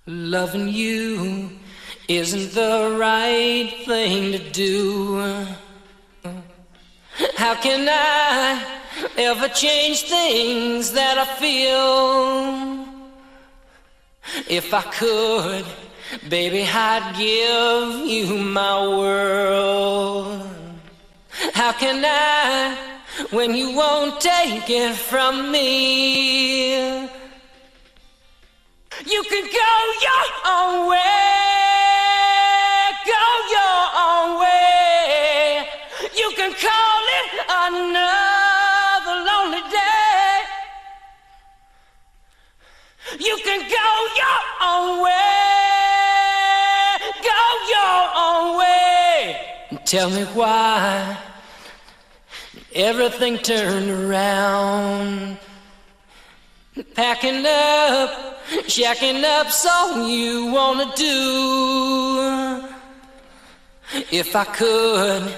Loving you isn't the right thing to do. How can I ever change things that I feel? If I could, baby, I'd give you my world. How can I when you won't take it from me? You can go your own way, go your own way. You can call it another lonely day. You can go your own way, go your own way. And tell me why everything turned around. Packing up, shacking up, so you wanna do. If I could,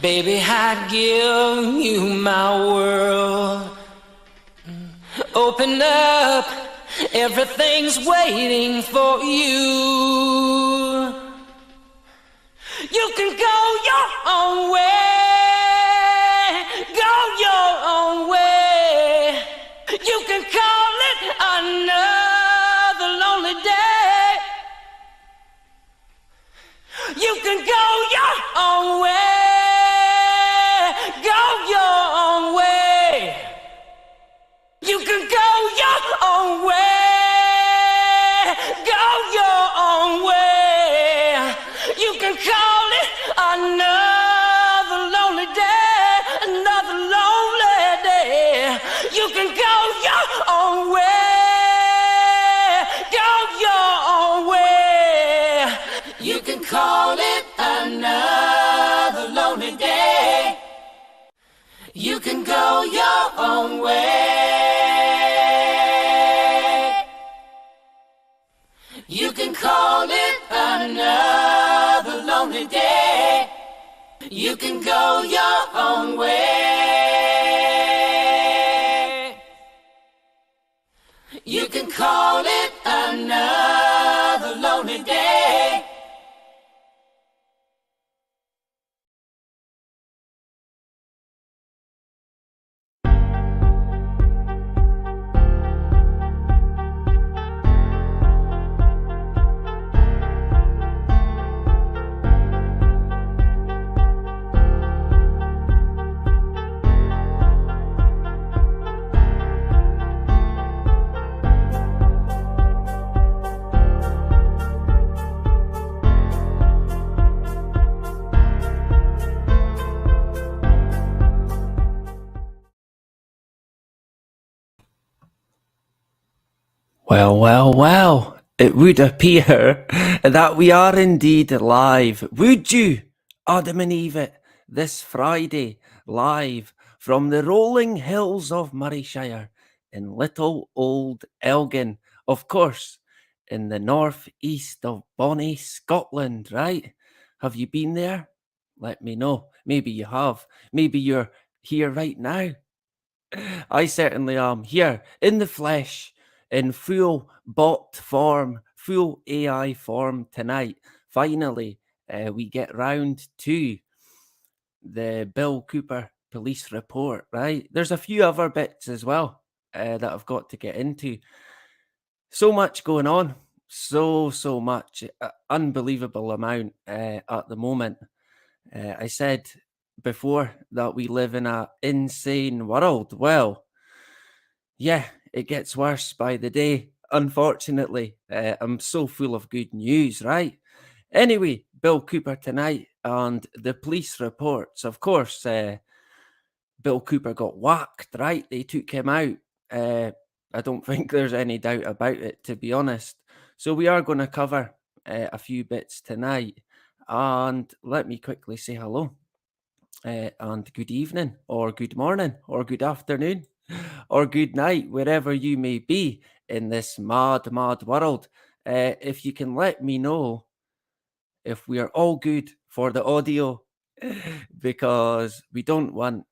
baby, I'd give you my world. Open up, everything's waiting for you. You can go your own way, go your own way. You can call it another lonely day. You can go your own way, go your own way. You can go your own way, go your own way. You can call it another lonely day, another lonely day. You can go your own way, go your own way. You can call it another lonely day. You can go your own way. You can call it another lonely day. You can go your own way. You can call it another lonely day. Well, it would appear that we are indeed live. Would you, Adam and Eve, this Friday, live from the rolling hills of Murrayshire in little old Elgin, of course, in the northeast of bonny Scotland, right? Have you been there? Let me know. Maybe you have. Maybe you're here right now. I certainly am here in the flesh, in full bot form, full AI form tonight. Finally, we get round to the Bill Cooper police report, right? There's a few other bits as well that I've got to get into. So much going on. So much. Unbelievable amount at the moment. I said before that we live in an insane world. Well, yeah, it gets worse by the day, unfortunately. I'm so full of good news, right? Anyway, Bill Cooper tonight and the police reports. Of course, Bill Cooper got whacked, right? They took him out. I don't think there's any doubt about it, to be honest. So we are going to cover a few bits tonight. And let me quickly say hello. And good evening, or good morning, or good afternoon, or good night, wherever you may be in this mad world. If you can let me know if we are all good for the audio, because we don't want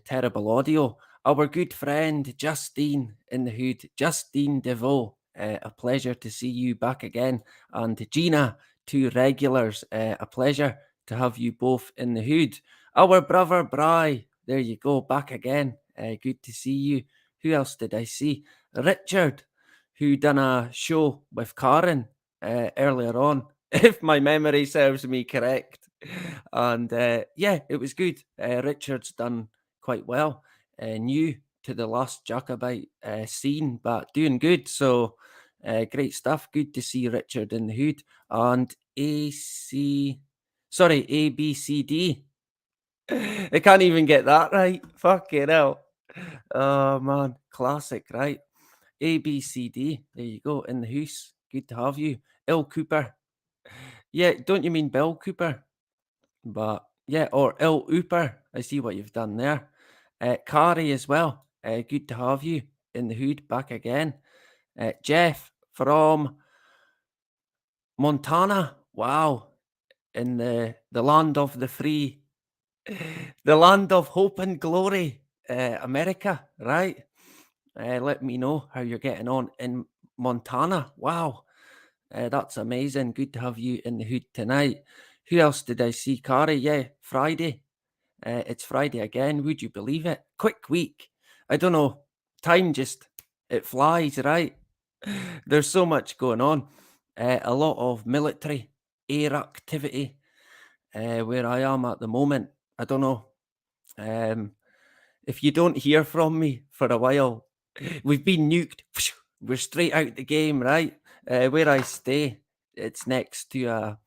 terrible audio. Our good friend Justine in the hood, Justine DeVoe, a pleasure to see you back again. And Gina, 2 regulars, a pleasure to have you both in the hood. Our brother Bry, there you go, back again. Good to see you. Who else did I see? Richard, who done a show with Karen earlier on, if my memory serves me correct. And yeah, it was good. Richard's done quite well. New to the last Jacobite scene, but doing good. So great stuff. Good to see Richard in the hood. And ABCD. I can't even get that right. Fucking hell. Oh man, classic, right? ABCD. There you go, in the house. Good to have you. L Cooper. Yeah, don't you mean Bill Cooper? But yeah, or El Ooper. I see what you've done there. Kari as well. Good to have you in the hood back again. Jeff from Montana. Wow. In the land of the free, the land of hope and glory, America, right? Let me know how you're getting on in Montana. Wow. That's amazing. Good to have you in the hood tonight. Who else did I see? Kari, yeah, Friday. It's Friday again. Would you believe it? Quick week. I don't know. Time just, it flies, right? There's so much going on. A lot of military air activity where I am at the moment. I don't know. If you don't hear from me for a while, we've been nuked. We're straight out the game, right? Where I stay, it's next to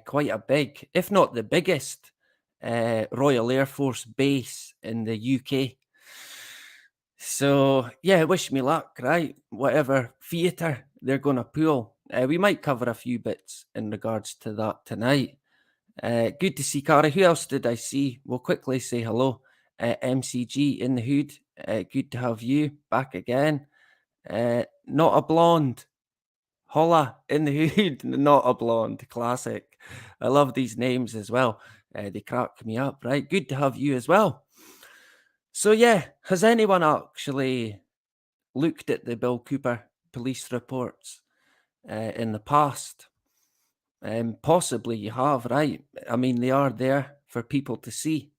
quite a big, if not the biggest, Royal Air Force base in the UK. So yeah, wish me luck, right? Whatever theatre they're going to pull. We might cover a few bits in regards to that tonight. Good to see Cara. Who else did I see? We'll quickly say hello. MCG in the hood. Good to have you back again. Not a blonde. Holla in the hood. Not a blonde. Classic. I love these names as well. They crack me up, right? Good to have you as well. So yeah, has anyone actually looked at the Bill Cooper police reports in the past? Possibly you have, right? I mean, they are there for people to see.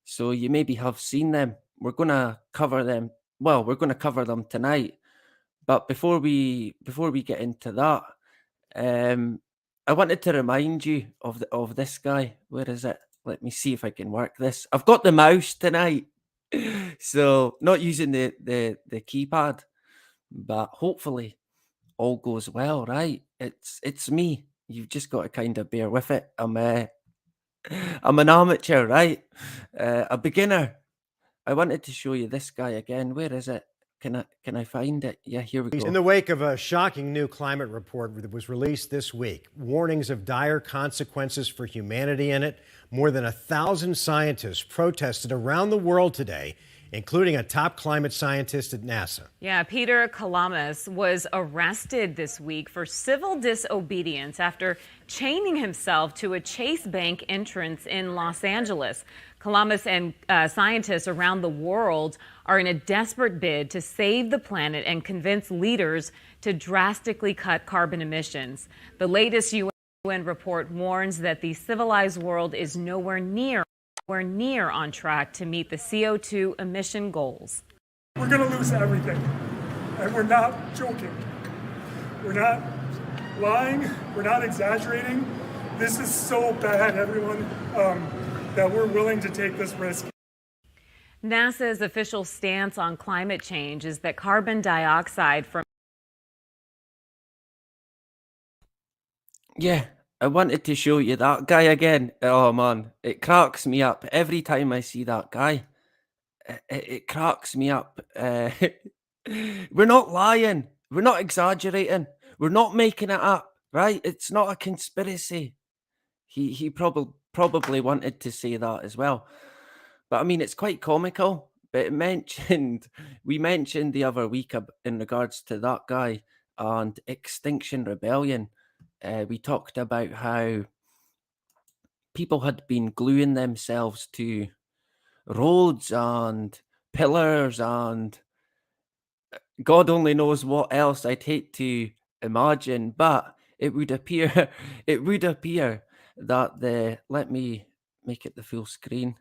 So you maybe have seen them. We're going to cover them. Well, we're going to cover them tonight. But before we get into that, I wanted to remind you of this guy. Where is it? Let me see if I can work this. I've got the mouse tonight, so not using the keypad, but hopefully all goes well. Right? It's me. You've just got to kind of bear with it. I'm an amateur, right? A beginner. I wanted to show you this guy again. Where is it? Can I find it? Yeah, here we go. In the wake of a shocking new climate report that was released this week, warnings of dire consequences for humanity in it, more than 1,000 scientists protested around the world today, including a top climate scientist at NASA. Yeah, Peter Kalamas was arrested this week for civil disobedience after chaining himself to a Chase Bank entrance in Los Angeles. Kalamas and scientists around the world are in a desperate bid to save the planet and convince leaders to drastically cut carbon emissions. The latest UN report warns that the civilized world is nowhere near on track to meet the CO2 emission goals. We're going to lose everything, and we're not joking. We're not lying. We're not exaggerating. This is so bad, everyone, that we're willing to take this risk. NASA's official stance on climate change is that carbon dioxide from... Yeah, I wanted to show you that guy again. Oh man, it cracks me up every time I see that guy. It cracks me up. We're not lying. We're not exaggerating. We're not making it up, right? It's not a conspiracy. He probably wanted to say that as well. But I mean, it's quite comical. But we mentioned the other week in regards to that guy and Extinction Rebellion. We talked about how people had been gluing themselves to roads and pillars and God only knows what else I'd hate to imagine, but it would appear it would appear that let me make it the full screen.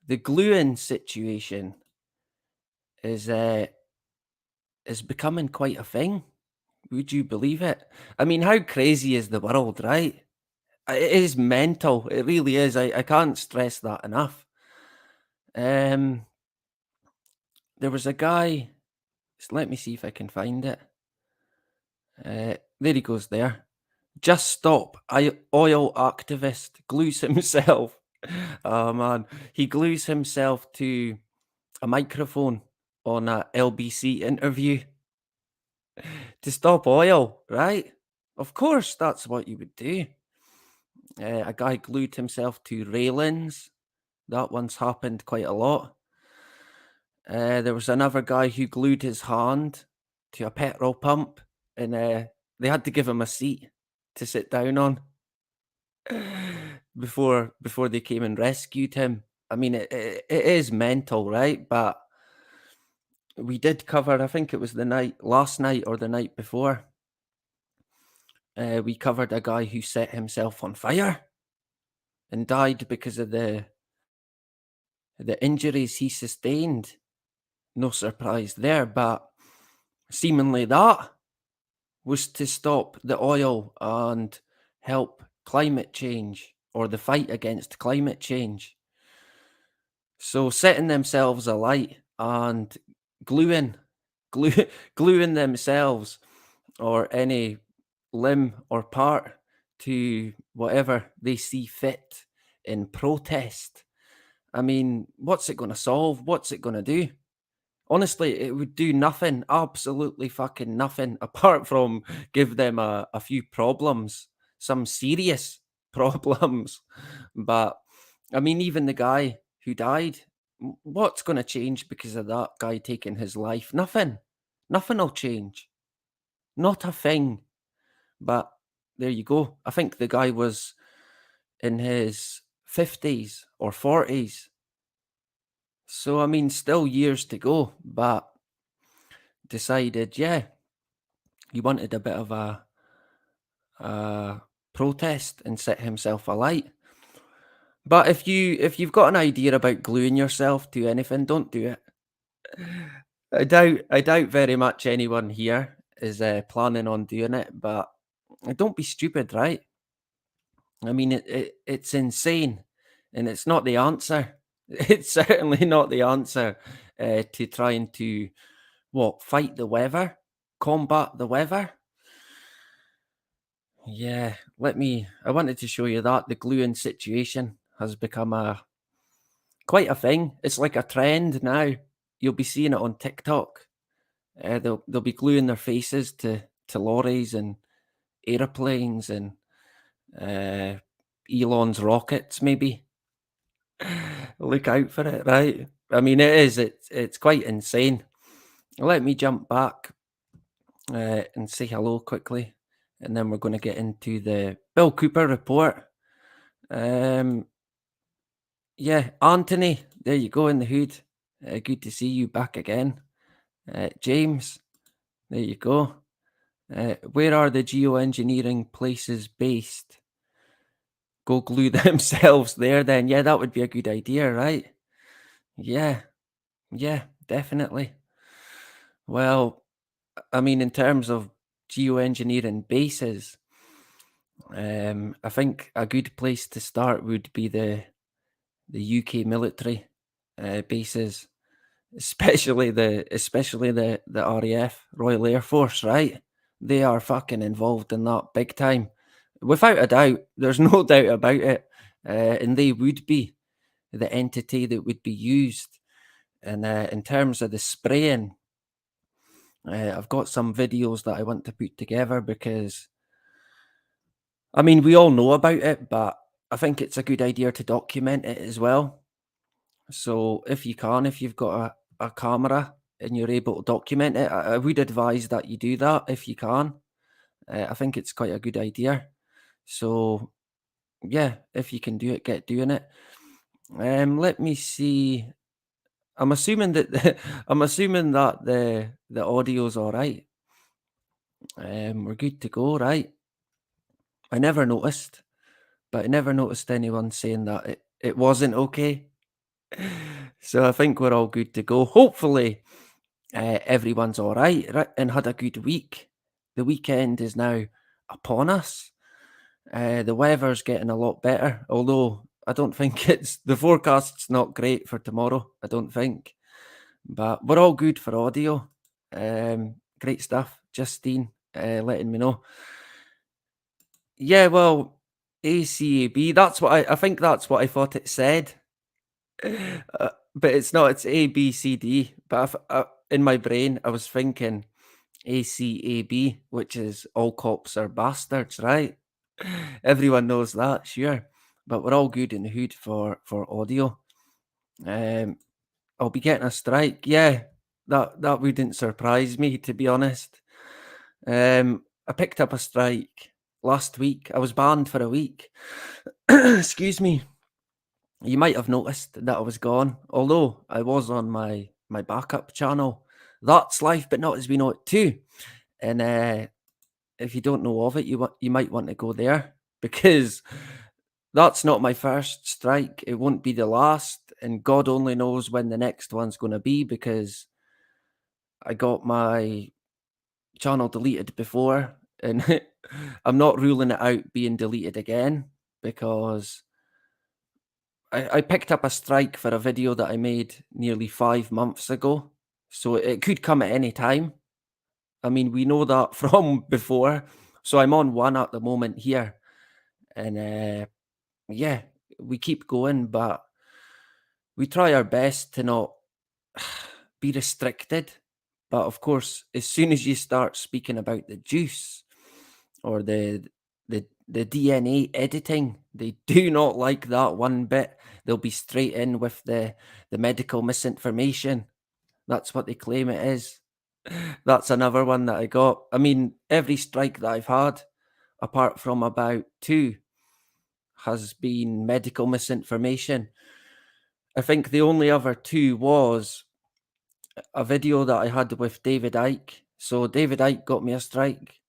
The gluing situation is becoming quite a thing. Would you believe it? I mean, how crazy is the world, right? It is mental. It really is. I can't stress that enough. There was a guy. Let me see if I can find it. There he goes there. Just stop. Oil activist glues himself. Oh man, he glues himself to a microphone on a LBC interview to stop oil, right? Of course, that's what you would do. A guy glued himself to railings. That one's happened quite a lot. There was another guy who glued his hand to a petrol pump, and they had to give him a seat to sit down on before they came and rescued him. I mean, it is mental, right? But we did cover, I think it was last night or the night before, we covered a guy who set himself on fire and died because of the injuries he sustained. No surprise there, but seemingly that was to stop the oil and help climate change, or the fight against climate change. So setting themselves alight and gluing gluing themselves or any limb or part to whatever they see fit in protest. I mean, what's it going to solve? What's it going to do? Honestly, it would do nothing, absolutely fucking nothing, apart from give them a few problems, some serious problems. But I mean, even the guy who died, what's going to change because of that guy taking his life? Nothing. Nothing will change. Not a thing. But there you go. I think the guy was in his 50s or 40s. So, I mean, still years to go, but decided, yeah, he wanted a bit of a protest and set himself alight. But if you've got an idea about gluing yourself to anything, don't do it. I doubt very much anyone here is planning on doing it, but don't be stupid, right? I mean, it's insane, and it's not the answer. It's certainly not the answer to trying to fight the weather, combat the weather. Yeah, I wanted to show you that the gluing situation has become quite a thing. It's like a trend now. You'll be seeing it on TikTok. They'll be gluing their faces to lorries and airplanes and Elon's rockets, maybe. Look out for it, right? I mean, it's quite insane. Let me jump back and say hello quickly, and then we're going to get into the Bill Cooper report. Yeah, Anthony, there you go in the hood. Good to see you back again. James, there you go. Where are the geoengineering places based? Go glue themselves there then. Yeah, that would be a good idea, right? Yeah, definitely. Well, I mean, in terms of geoengineering bases, I think a good place to start would be the UK military bases, especially the RAF, Royal Air Force, right? They are fucking involved in that big time, without a doubt. There's no doubt about it, and they would be the entity that would be used. And in terms of the spraying, I've got some videos that I want to put together because, I mean, we all know about it, but I think it's a good idea to document it as well. So if you've got a camera and you're able to document it, I would advise that you do that if you can. I think it's quite a good idea. So yeah, if you can do it, get doing it. Let me see. I'm assuming that I'm assuming that the audio's all right. We're good to go, right? I never noticed, but I never noticed anyone saying that it wasn't okay. So I think we're all good to go. Hopefully, everyone's all right, and had a good week. The weekend is now upon us. The weather's getting a lot better, although I don't think it's the forecast's not great for tomorrow. I don't think, but we're all good for audio. Great stuff, Justine, letting me know. Yeah, well, ACAB. That's what I think. That's what I thought it said. But it's not. It's ABCD. But in my brain, I was thinking ACAB, which is all cops are bastards, right? Everyone knows that, sure. But we're all good in the hood for audio. I'll be getting a strike. Yeah, that wouldn't surprise me, to be honest. I picked up a strike last week. I was banned for a week. Excuse me. You might have noticed that I was gone, although I was on my backup channel. That's Life, but Not As We Know It too. And if you don't know of it, you might want to go there, because that's not my first strike. It won't be the last, and God only knows when the next one's going to be, because I got my channel deleted before, and I'm not ruling it out being deleted again, because I picked up a strike for a video that I made nearly 5 months ago, so it could come at any time. I mean, we know that from before. So I'm on one at the moment here, and yeah, we keep going, but we try our best to not be restricted. But of course, as soon as you start speaking about the juice or the DNA editing, they do not like that one bit. They'll be straight in with the medical misinformation. That's what they claim it is. That's another one that I got. I mean, every strike that I've had, apart from about 2, has been medical misinformation. I think the only other 2 was a video that I had with David Icke. So David Icke got me a strike,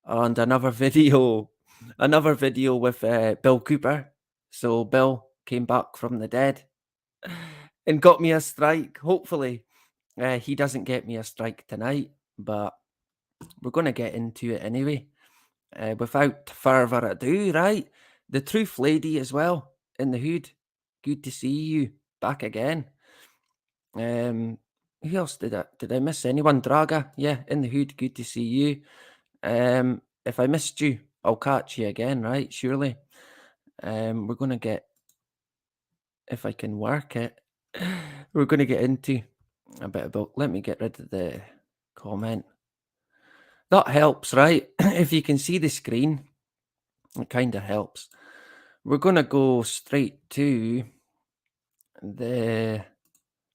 and another video with Bill Cooper. So Bill came back from the dead and got me a strike. Hopefully, he doesn't get me a strike tonight, but we're going to get into it anyway. Without further ado, right? The Truth Lady as well in the hood. Good to see you back again. Who else did I miss anyone? Draga, yeah, in the hood. Good to see you. If I missed you, I'll catch you again, right? Surely. We're gonna get, if I can work it, we're gonna get into a bit about. Let me get rid of the comment. That helps, right? If you can see the screen, it kind of helps. We're gonna go straight to the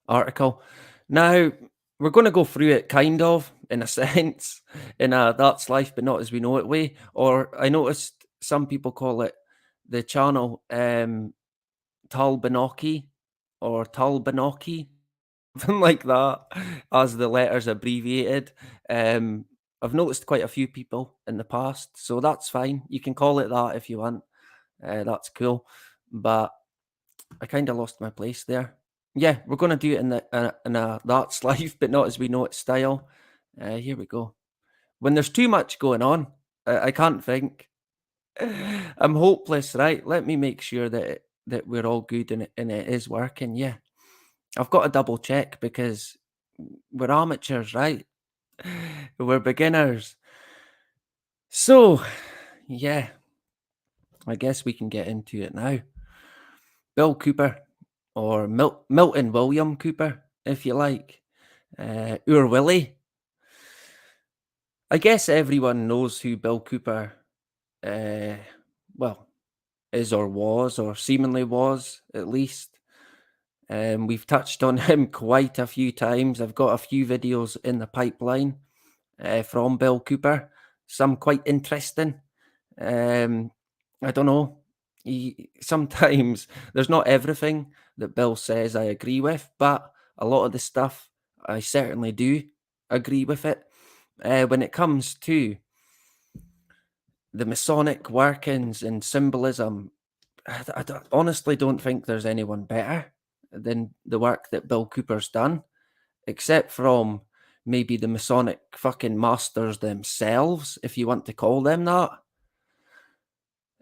article. Now, we're going to go through it kind of, in a sense, in a That's Life But Not As We Know It way. Or I noticed some people call it the channel Talbanoki or Talbanoki, something like that, as the letters abbreviated. I've noticed quite a few people in the past, so that's fine. You can call it that if you want. That's cool. But I kind of lost my place there. Yeah, we're going to do it in a That's Life But Not As We Know It style. Here we go. When there's too much going on, I can't think. I'm hopeless, right? Let me make sure that we're all good and it is working. Yeah, I've got to double check, because we're amateurs, right? We're beginners. So, yeah, I guess we can get into it now. Bill Cooper, or Milton William Cooper, if you like. Willie. I guess everyone knows who Bill Cooper, well, is or was, or seemingly was, at least. We've touched on him quite a few times. I've got a few videos in the pipeline from Bill Cooper, some quite interesting. I don't know. Sometimes there's not everything that Bill says I agree with, but a lot of the stuff. I certainly do agree with it. When it comes to the Masonic workings and symbolism, I honestly don't think there's anyone better than the work that Bill Cooper's done, except from maybe the Masonic fucking masters themselves, if you want to call them that,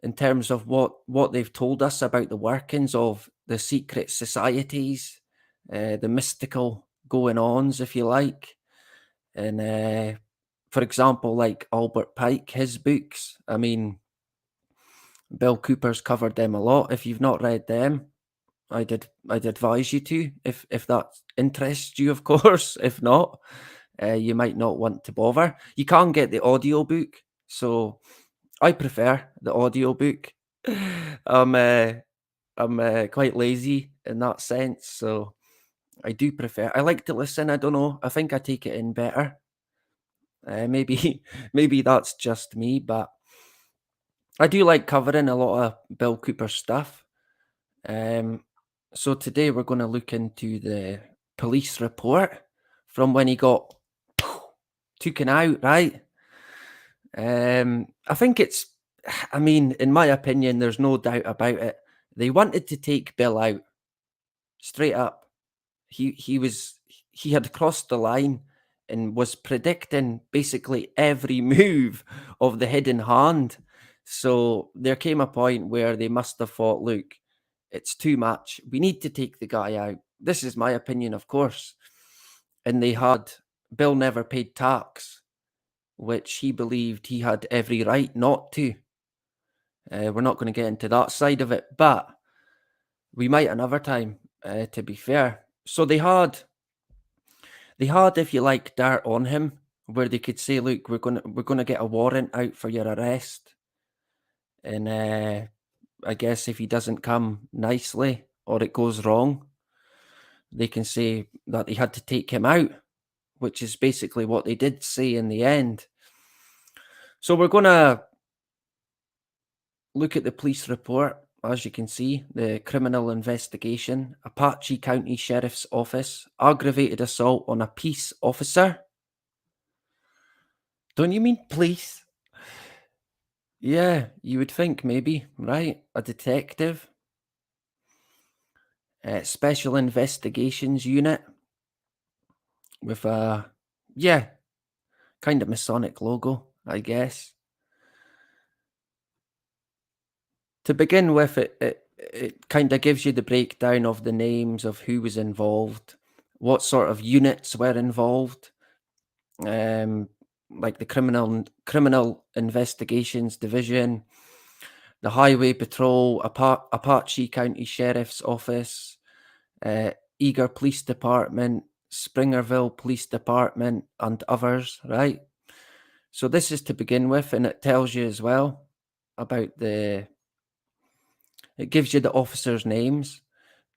in terms of what they've told us about the workings of the secret societies, the mystical going-ons, if you like. And for example, like Albert Pike, his books, I mean, Bill Cooper's covered them a lot. If you've not read them, I'd advise you to, if that interests you, of course. If not, you might not want to bother. You can get the audiobook, so I prefer the audiobook. I'm quite lazy in that sense, so I do prefer. I like to listen. I don't know. I think I take it in better. Maybe maybe that's just me, but I do like covering a lot of Bill Cooper stuff. So today we're going to look into the police report from when he got taken out, right? I think I mean, in my opinion, there's no doubt about it. They wanted to take Bill out straight up. He had crossed the line and was predicting basically every move of the hidden hand. So there came a point where they must have thought, look, it's too much. We need to take the guy out. This is my opinion, of course. And Bill never paid tax, which he believed he had every right not to. We're not going to get into that side of it, but we might another time, to be fair. So they had, if you like, dirt on him, where they could say, look, we're gonna get a warrant out for your arrest. And I guess if he doesn't come nicely or it goes wrong, they can say that they had to take him out, which is basically what they did say in the end. So we're going to look at the police report. As you can see, the criminal investigation, Apache County Sheriff's Office, aggravated assault on a peace officer. Don't you mean police? Yeah, you would think maybe, right? A detective. Special Investigations Unit with a, kind of Masonic logo, I guess. To begin with, it kind of gives you the breakdown of the names of who was involved, what sort of units were involved, like the criminal investigations division, the Highway Patrol, Apache County Sheriff's Office, Eager Police Department, Springerville Police Department, and others, right? So this is to begin with, and it tells you as well about it gives you the officers' names.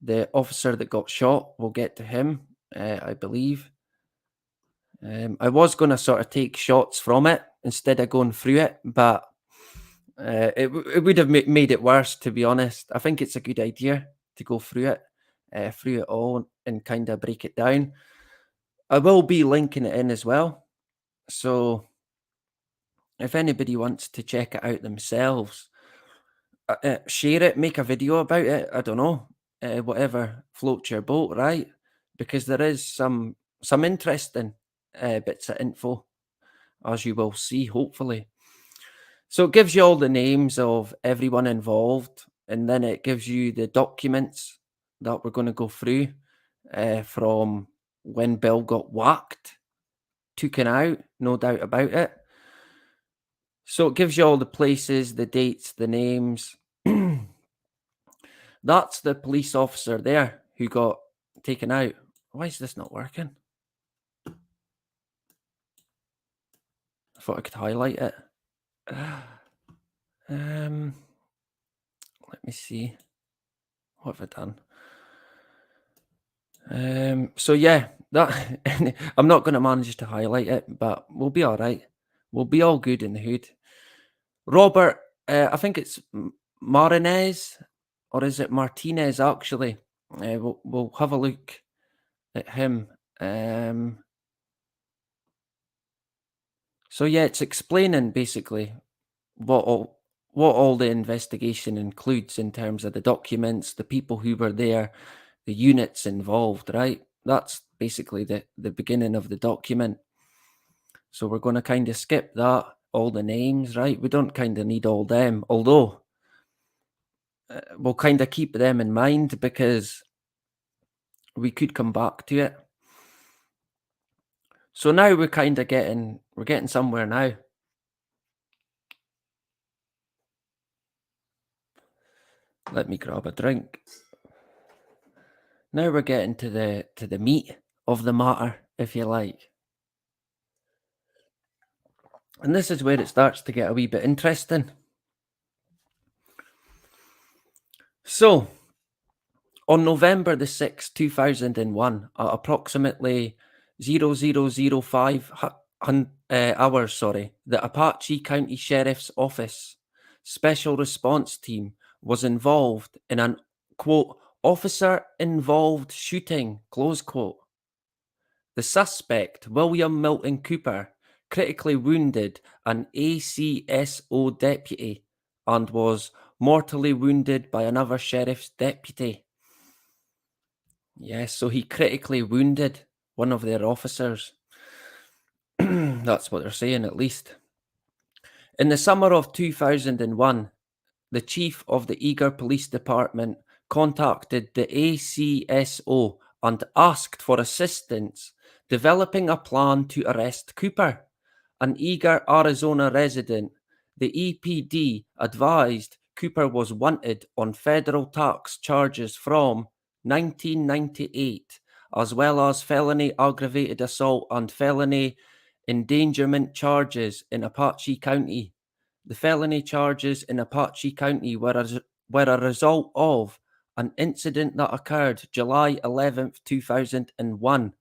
The officer that got shot, we'll get to him, I believe. I was going to sort of take shots from it instead of going through it, but it would have made it worse, to be honest. I think it's a good idea to go through it all and kind of break it down. I will be linking it in as well. So if anybody wants to check it out themselves, share it, make a video about it. I don't know, whatever floats your boat, right? Because there is some interesting bits of info, as you will see, hopefully. So it gives you all the names of everyone involved, and then it gives you the documents that we're going to go through from when Bill got whacked, taken out, no doubt about it. So it gives you all the places, the dates, the names. That's the police officer there who got taken out. Why is this not working? I thought I could highlight it. Let me see. What have I done? So yeah, that I'm not going to manage to highlight it, but we'll be all right. We'll be all good in the hood. Robert, I think it's Marinez, or is it Martinez? Actually, we'll have a look at him. So yeah, it's explaining basically what all the investigation includes in terms of the documents, the people who were there, the units involved, right? That's basically the beginning of the document. So we're going to kind of skip that, all the names, right? We don't kind of need all them, although we'll kind of keep them in mind because we could come back to it. So now we're kind of getting somewhere now. Let me grab a drink. Now we're getting to the meat of the matter, if you like. And this is where it starts to get a wee bit interesting. So, on November the 6th, 2001, at approximately 0005 hours, the Apache County Sheriff's Office Special Response Team was involved in an, quote, officer-involved shooting, close quote. The suspect, William Milton Cooper, critically wounded an ACSO deputy and was mortally wounded by another sheriff's deputy. Yes, so he critically wounded one of their officers. That's what they're saying, at least. In the summer of 2001, the chief of the Eagar Police Department contacted the ACSO and asked for assistance developing a plan to arrest Cooper, an Eagar, Arizona resident. The EPD advised Cooper was wanted on federal tax charges from 1998, as well as felony aggravated assault and felony endangerment charges in Apache County. The felony charges in Apache County were a result of an incident that occurred July 11th, 2001.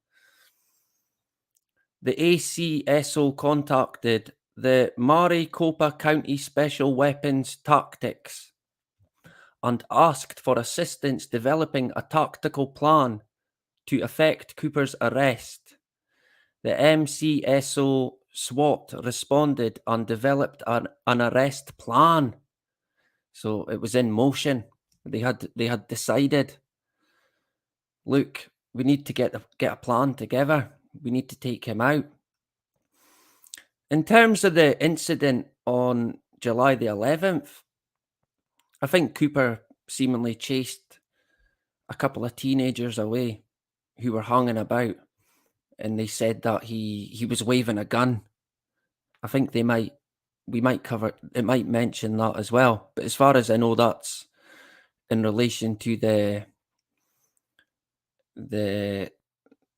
The ACSO contacted the Maricopa County Special Weapons Tactics and asked for assistance developing a tactical plan to effect Cooper's arrest. The MCSO SWAT responded and developed an arrest plan. So it was in motion. They had decided, look, we need to get a plan together. We need to take him out. In terms of the incident on July the 11th, I think Cooper seemingly chased a couple of teenagers away who were hanging about, and they said that he was waving a gun. I think we might mention that as well. But as far as I know, that's in relation to the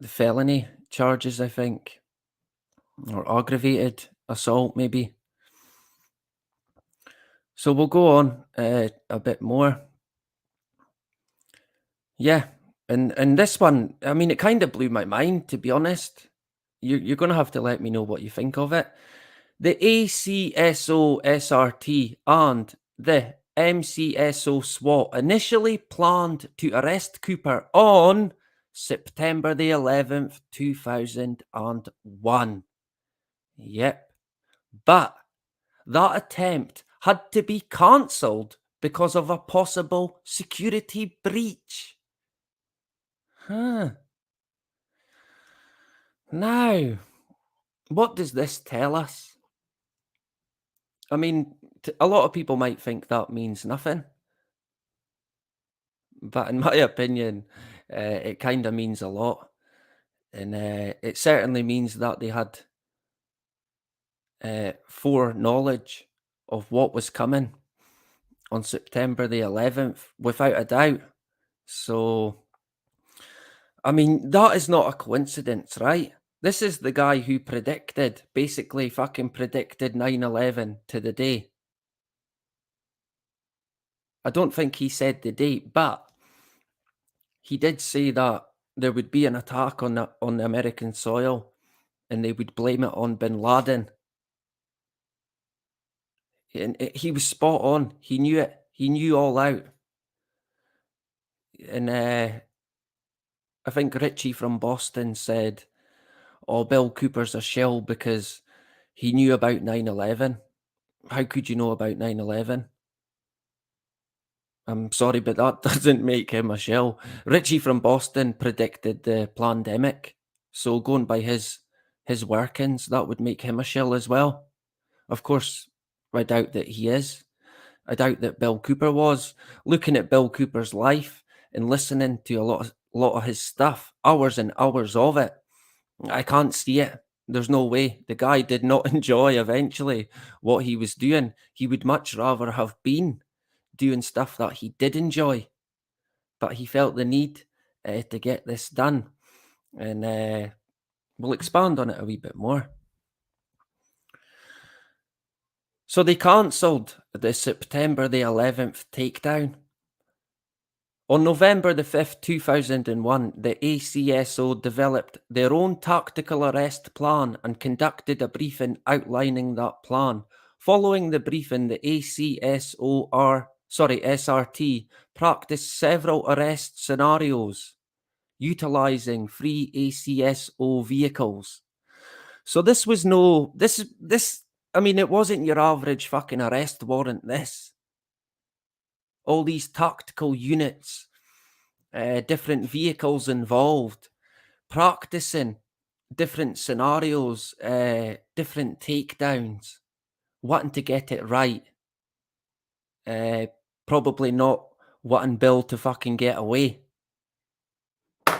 felony charges, I think, or aggravated assault, maybe. So we'll go on a bit more. Yeah, and this one, I mean, it kind of blew my mind, to be honest. You're going to have to let me know what you think of it. The ACSO SRT and the MCSO SWAT initially planned to arrest Cooper on September the 11th, 2001. Yep. But that attempt had to be cancelled because of a possible security breach. Now, what does this tell us? I mean, a lot of people might think that means nothing. But in my opinion, it kind of means a lot. And it certainly means that they had foreknowledge of what was coming on September the 11th, without a doubt. So, I mean, that is not a coincidence, right? This is the guy who basically fucking predicted 9/11 to the day. I don't think he said the date, but he did say that there would be an attack on the American soil and they would blame it on bin Laden. And he was spot on. He knew it. He knew all out. And I think Richie from Boston said, "Oh, Bill Cooper's a shill because he knew about 9/11." How could you know about 9/11? I'm sorry, but that doesn't make him a shill. Richie from Boston predicted the pandemic, so going by his workings, that would make him a shill as well. Of course, I doubt that he is. I doubt that Bill Cooper was. Looking at Bill Cooper's life and listening to a lot of his stuff, hours and hours of it, I can't see it. There's no way. The guy did not enjoy eventually what he was doing. He would much rather have been doing stuff that he did enjoy, but he felt the need to get this done. And we'll expand on it a wee bit more. So they cancelled the September the 11th takedown. On November the 5th, 2001, the ACSO developed their own tactical arrest plan and conducted a briefing outlining that plan. Following the briefing, the SRT practiced several arrest scenarios utilizing free ACSO vehicles. So this was I mean, it wasn't your average fucking arrest warrant, this. All these tactical units, different vehicles involved, practicing different scenarios, different takedowns, wanting to get it right. Probably not wanting Bill to fucking get away.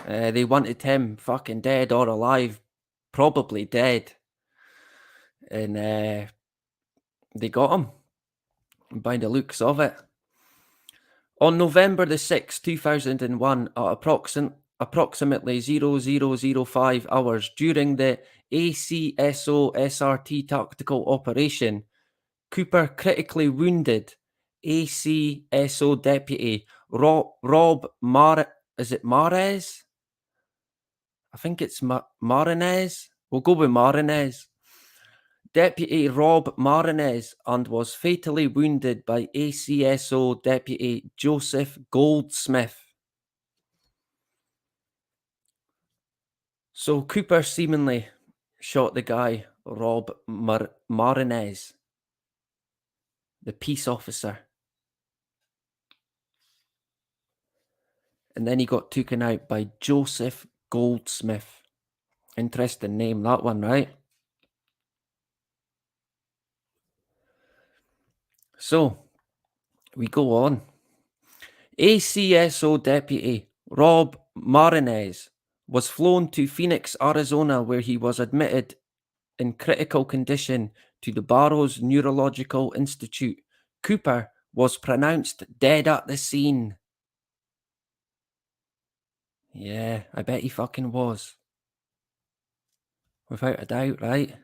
They wanted him fucking dead or alive, probably dead. And they got him by the looks of it. On November the 6th, 2001, at approximately 0005 hours during the ACSO SRT tactical operation, Cooper critically wounded ACSO deputy Rob Marinez? I think it's Marinez. We'll go with Marinez. Deputy Rob Marinez, and was fatally wounded by ACSO Deputy Joseph Goldsmith. So Cooper seemingly shot the guy, Rob Marinez, the peace officer. And then he got taken out by Joseph Goldsmith. Interesting name, that one, right? So, we go on. ACSO Deputy Rob Marinez was flown to Phoenix, Arizona, where he was admitted in critical condition to the Barrows Neurological Institute. Cooper was pronounced dead at the scene. Yeah, I bet he fucking was. Without a doubt, right?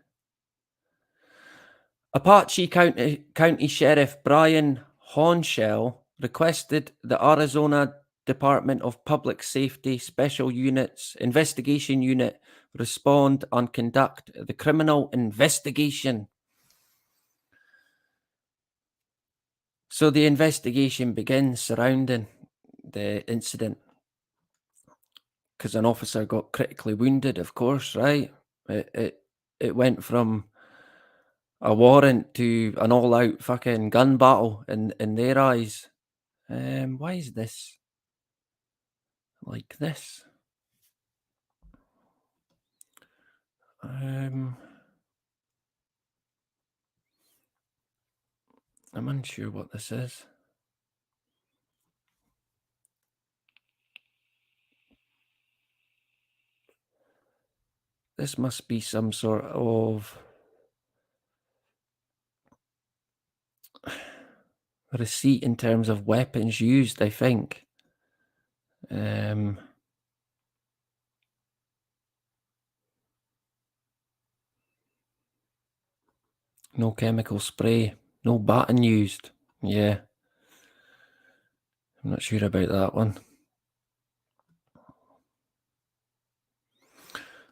Apache County Sheriff Brian Honchell requested the Arizona Department of Public Safety Special Units Investigation Unit respond and conduct the criminal investigation. So the investigation begins surrounding the incident because an officer got critically wounded, of course, right? It went from a warrant to an all-out fucking gun battle in their eyes. Why is this like this? I'm unsure what this is. This must be some sort of receipt in terms of weapons used, I think. No chemical spray, no baton used. Yeah. I'm not sure about that one.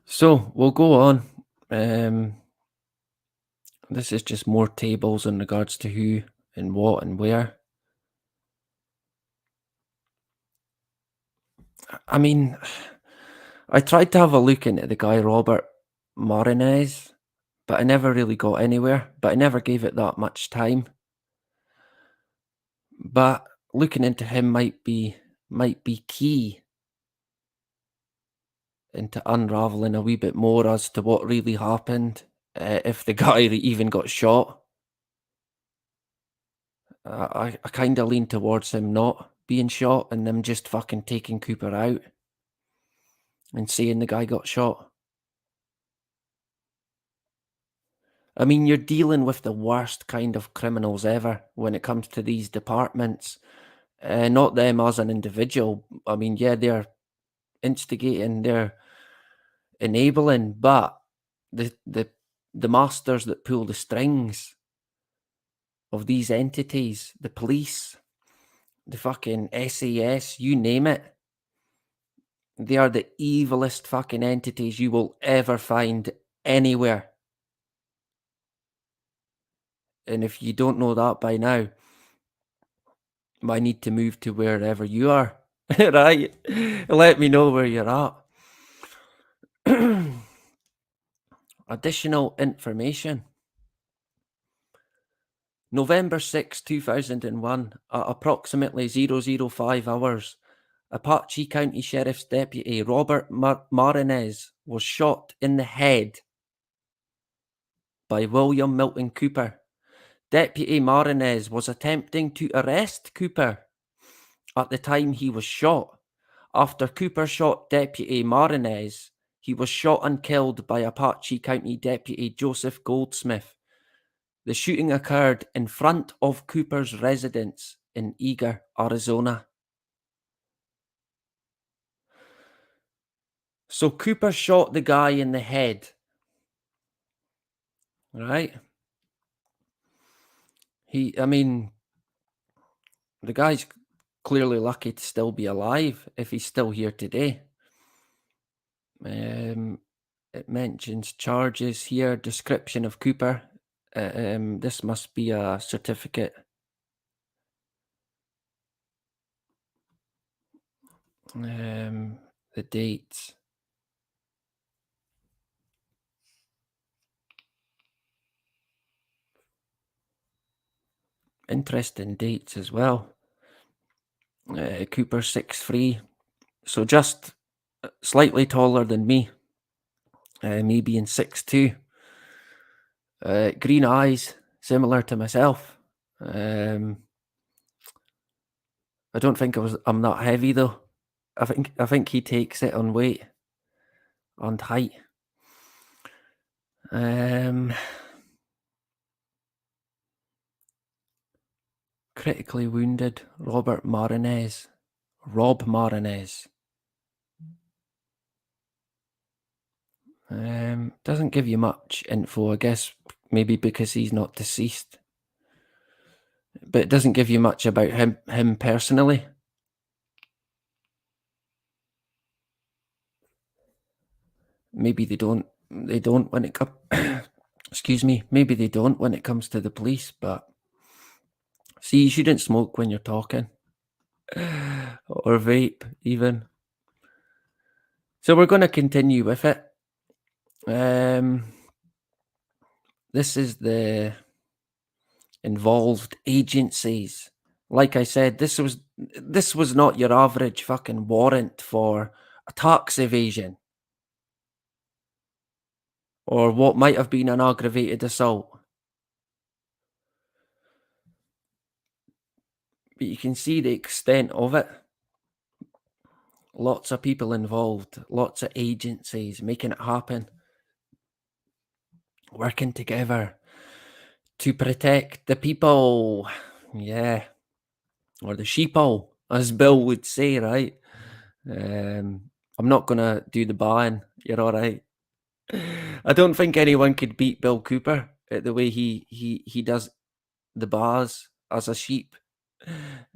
So we'll go on. This is just more tables in regards to who and what and where. I mean, I tried to have a look into the guy Robert Morinez, but I never really got anywhere. But I never gave it that much time. But looking into him might be key into unraveling a wee bit more as to what really happened, if the guy even got shot. I kind of lean towards him not being shot and them just fucking taking Cooper out and saying the guy got shot. I mean, you're dealing with the worst kind of criminals ever when it comes to these departments. Not them as an individual. I mean, yeah, they're instigating, they're enabling, but the masters that pull the strings of these entities, the police, the fucking SAS, you name it, they are the evilest fucking entities you will ever find anywhere. And if you don't know that by now, I need to move to wherever you are, right? Let me know where you're at. Additional information. November 6, 2001, at approximately 005 hours, Apache County Sheriff's Deputy Robert Marinez was shot in the head by William Milton Cooper. Deputy Marinez was attempting to arrest Cooper at the time he was shot. After Cooper shot Deputy Marinez, he was shot and killed by Apache County Deputy Joseph Goldsmith. The shooting occurred in front of Cooper's residence in Eagar, Arizona. So Cooper shot the guy in the head, right? I mean, the guy's clearly lucky to still be alive if he's still here today. It mentions charges here, description of Cooper. This must be a certificate. The dates. Interesting dates as well. Cooper 6'3", so just slightly taller than me. Me being 6'2". Green eyes, similar to myself. I don't think I'm that heavy though. I think he takes it on weight and height. Critically wounded Rob Marinez. Doesn't give you much info, I guess, maybe because he's not deceased. But it doesn't give you much about him personally. Maybe they don't when it comes excuse me, maybe they don't when it comes to the police, but see, you shouldn't smoke when you're talking. Or vape, even. So we're going to continue with it. This is the involved agencies. Like I said, this was not your average fucking warrant for a tax evasion or what might have been an aggravated assault. But you can see the extent of it. Lots of people involved, lots of agencies making it happen, working together to protect the people. Yeah. Or the sheeple, as Bill would say, right? I'm not going to do the buying. You're all right. I don't think anyone could beat Bill Cooper at the way he does the bars as a sheep.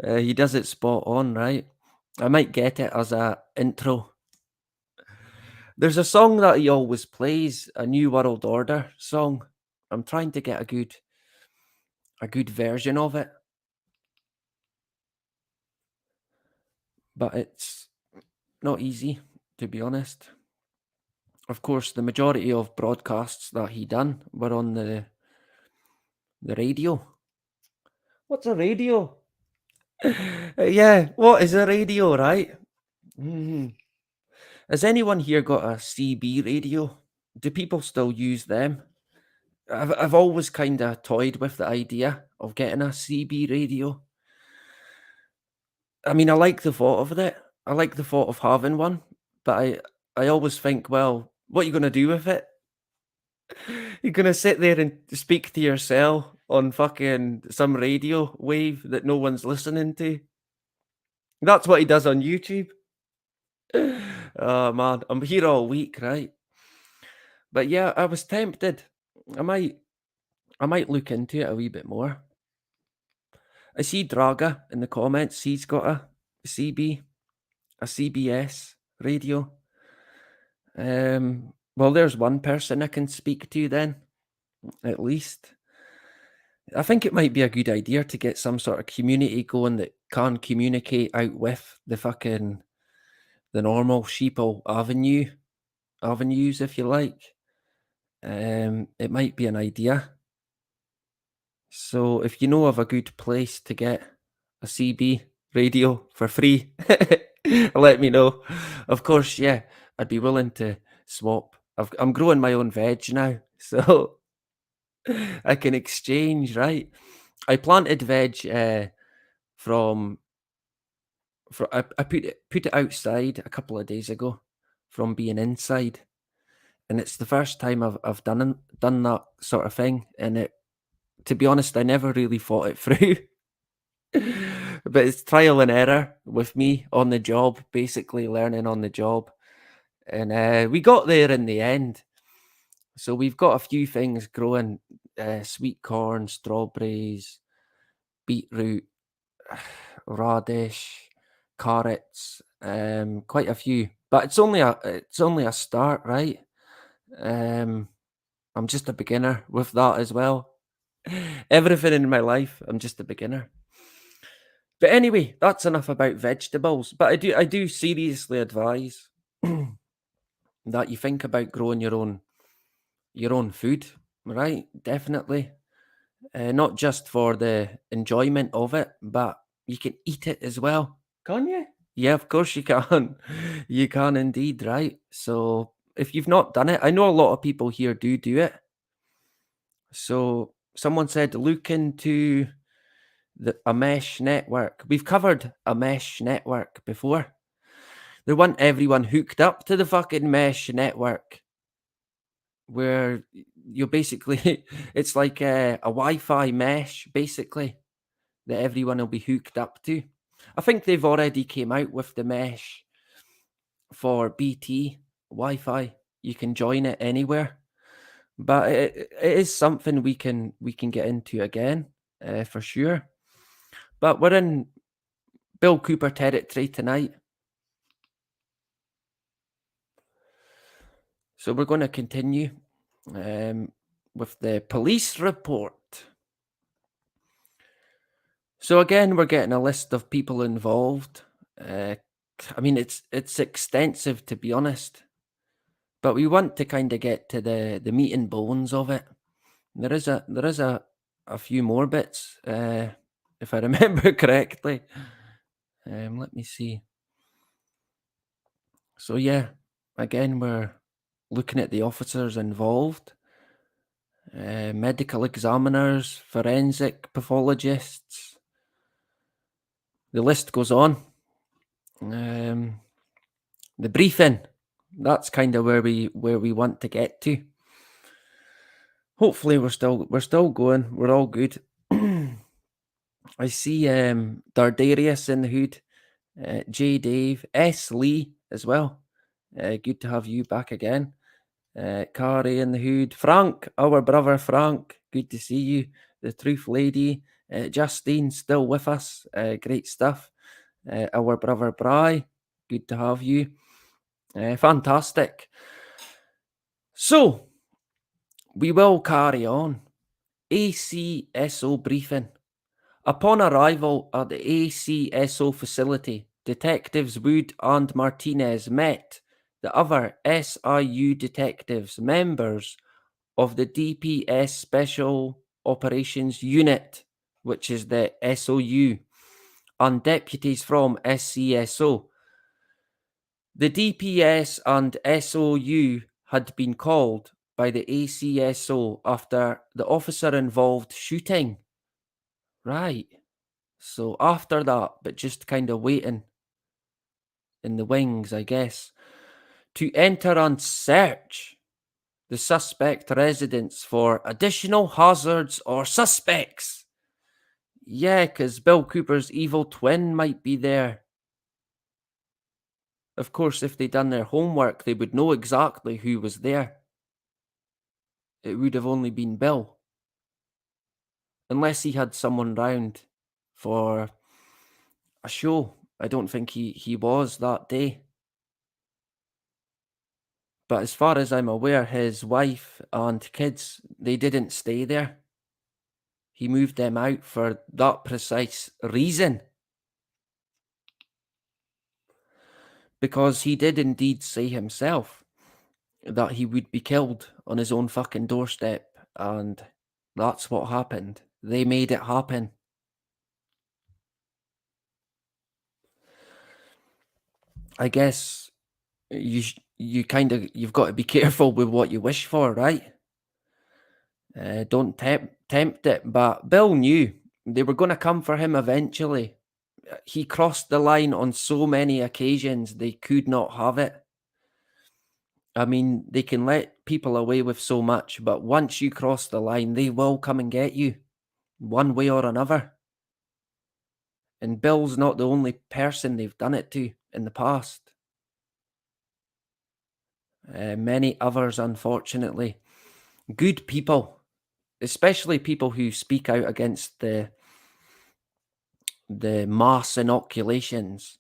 He does it spot on, right? I might get it as a intro. There's a song that he always plays, a New World Order song. I'm trying to get a good version of it. But it's not easy, to be honest. of course, the majority of broadcasts that he done were on the radio. What's a radio? Yeah, what is a radio, right? Has anyone here got a CB radio? Do people still use them? I've always kind of toyed with the idea of getting a CB radio. I mean, I like the thought of it. I like the thought of having one, but I always think, well, what are you going to do with it? You're going to sit there and speak to yourself on fucking some radio wave that no one's listening to. That's what he does on YouTube. Oh man, I'm here all week, right? But yeah, I was tempted. I might look into it a wee bit more. I see Draga in the comments. He's got a CBS radio. Well, there's one person I can speak to then, at least. I think it might be a good idea to get some sort of community going that can communicate out with the normal sheeple avenues, if you like. It might be an idea. So if you know of a good place to get a CB radio for free, let me know. Of course, yeah, I'd be willing to swap. I'm growing my own veg now, so I can exchange, right? I planted veg from I put it outside a couple of days ago from being inside, and it's the first time I've done that sort of thing, and to be honest, I never really thought it through. But it's trial and error with me on the job, basically learning on the job. And we got there in the end. So we've got a few things growing, sweet corn, strawberries, beetroot, radish, carrots, quite a few. But it's only a start, right? I'm just a beginner with that as well. Everything in my life, I'm just a beginner. But anyway, that's enough about vegetables. But I do seriously advise that you think about growing your own food, right? Definitely. Not just for the enjoyment of it, but you can eat it as well. Can you? Yeah, of course you can. You can indeed, right? So if you've not done it, I know a lot of people here do it. So someone said look into a mesh network. We've covered a mesh network before. They want everyone hooked up to the fucking mesh network, where you basically, it's like a Wi-Fi mesh, basically, that everyone will be hooked up to. I think they've already came out with the mesh for BT Wi-Fi. You can join it anywhere, but it is something we can get into again, for sure. But we're in Bill Cooper territory tonight. So we're going to continue with the police report. So again, we're getting a list of people involved. I mean, it's extensive, to be honest, but we want to kind of get to the meat and bones of it. There is a few more bits, if I remember correctly. Let me see. So yeah, again, we're looking at the officers involved, medical examiners, forensic pathologists. The list goes on. The briefing, that's kind of where we want to get to. Hopefully we're still going. We're all good. I see Dardarius in the hood, J Dave, S Lee as well. Good to have you back again. Kari in the hood, Frank, our brother Frank, good to see you. The Truth Lady, Justine still with us, great stuff. Our brother Bry, good to have you. Fantastic. So we will carry on. ACSO briefing. Upon arrival at the ACSO facility, Detectives Wood and Martinez met the other SIU detectives, members of the DPS Special Operations Unit, which is the SOU, and deputies from SCSO. The DPS and SOU had been called by the ACSO after the officer-involved shooting. Right. So after that, but just kind of waiting in the wings, I guess, to enter and search the suspect residence for additional hazards or suspects. Yeah, because Bill Cooper's evil twin might be there. Of course, if they'd done their homework, they would know exactly who was there. It would have only been Bill. Unless he had someone round for a show. I don't think he was that day. But as far as I'm aware, his wife and kids, they didn't stay there. He moved them out for that precise reason. Because he did indeed say himself that he would be killed on his own fucking doorstep. And that's what happened. They made it happen. I guess you've got to be careful with what you wish for, right? Don't tempt it. But Bill knew they were going to come for him eventually. He crossed the line on so many occasions, they could not have it. I mean, they can let people away with so much, but once you cross the line, they will come and get you, one way or another. And Bill's not the only person they've done it to in the past. Many others, unfortunately. Good people, especially people who speak out against the mass inoculations,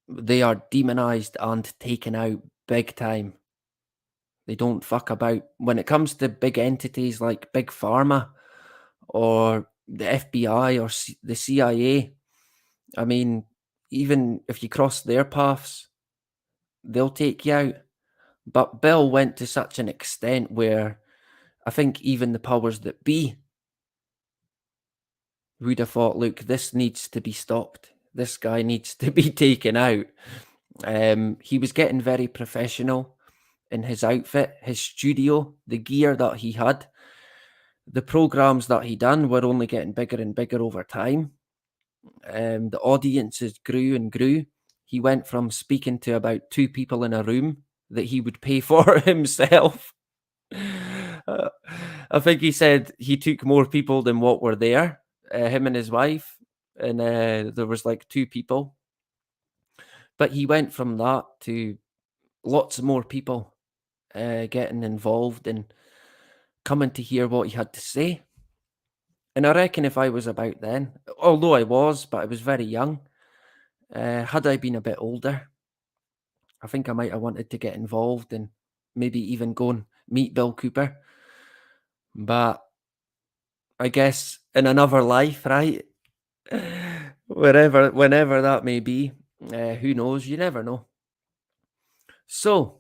they are demonized and taken out big time. They don't fuck about. When it comes to big entities like Big Pharma or the FBI or the CIA, I mean, even if you cross their paths, they'll take you out. But Bill went to such an extent where I think even the powers that be would have thought, look, this needs to be stopped. This guy needs to be taken out. He was getting very professional in his outfit, his studio, the gear that he had. The programs that he done were only getting bigger and bigger over time. The audiences grew and grew. He went from speaking to about 2 people in a room that he would pay for himself. I think he said he took more people than what were there, him and his wife, and there was like 2 people. But he went from that to lots more people getting involved and coming to hear what he had to say. And I reckon if I was about then, although I was, but I was very young, had I been a bit older, I think I might have wanted to get involved and maybe even go and meet Bill Cooper. But I guess in another life, right? Whenever that may be, who knows? You never know. So,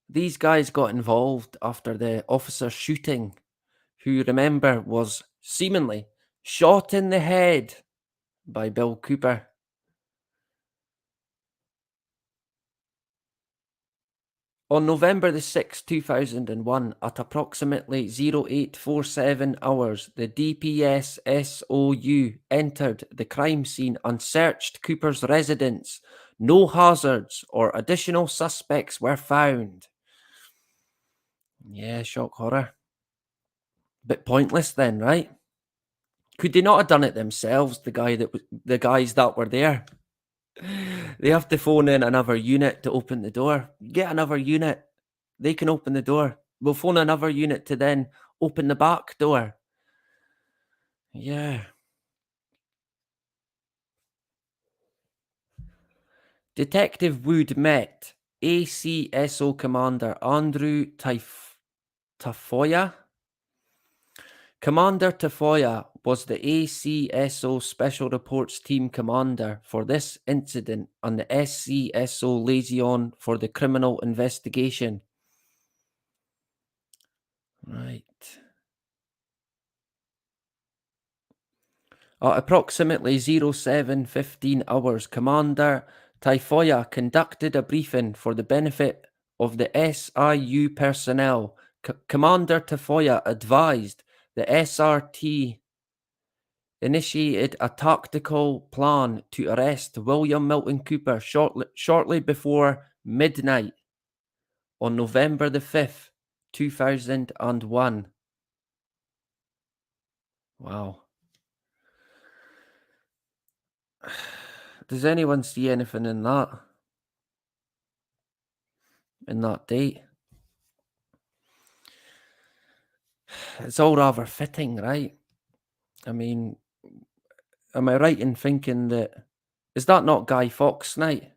these guys got involved after the officer shooting, who, remember, was seemingly shot in the head by Bill Cooper. On November the 6th, 2001, at approximately 0847 hours, the DPS SOU entered the crime scene and searched Cooper's residence. No hazards or additional suspects were found. Yeah, shock horror. Bit pointless then, right? Could they not have done it themselves, the guys that were there? They have to phone in another unit to open the door. Get another unit. They can open the door. We'll phone another unit to then open the back door. Yeah. Detective Wood met ACSO Commander Andrew Tafoya. Commander Tafoya was the ACSO Special Reports Team commander for this incident and the SCSO liaison for the criminal investigation. Right. At approximately 07:15 hours, Commander Taifoya conducted a briefing for the benefit of the SIU personnel. Commander Taifoya advised the SRT initiated a tactical plan to arrest William Milton Cooper shortly before midnight on November the 5th, 2001. Wow. Does anyone see anything in that? In that date? It's all rather fitting, right? I mean, am I right in thinking that... Is that not Guy Fawkes night?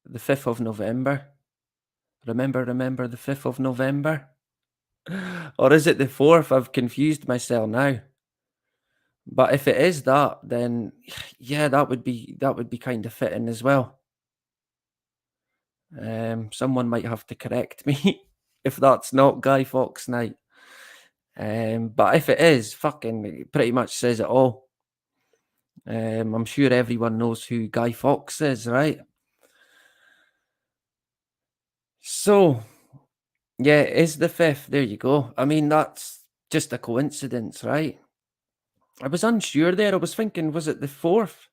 The 5th of November? Remember the 5th of November? Or is it the 4th? I've confused myself now. But if it is that, then yeah, that would be kind of fitting as well. Someone might have to correct me if that's not Guy Fawkes night. But if it is, fucking it pretty much says it all. I'm sure everyone knows who Guy Fawkes is, right? So, yeah, it is the 5th. There you go. I mean, that's just a coincidence, right? I was unsure there. I was thinking, was it the 4th?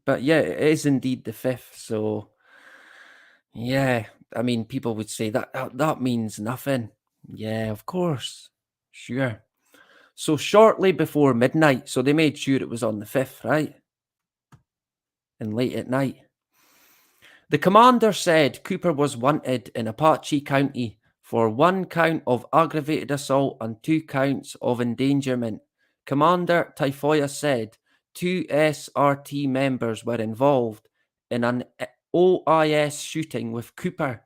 But yeah, it is indeed the 5th. So, yeah, I mean, people would say that means nothing. Yeah, of course. Sure. So shortly before midnight, so they made sure it was on the 5th, right? And late at night. The commander said Cooper was wanted in Apache County for 1 count of aggravated assault and 2 counts of endangerment. Commander Taifoya said 2 SRT members were involved in an OIS shooting with Cooper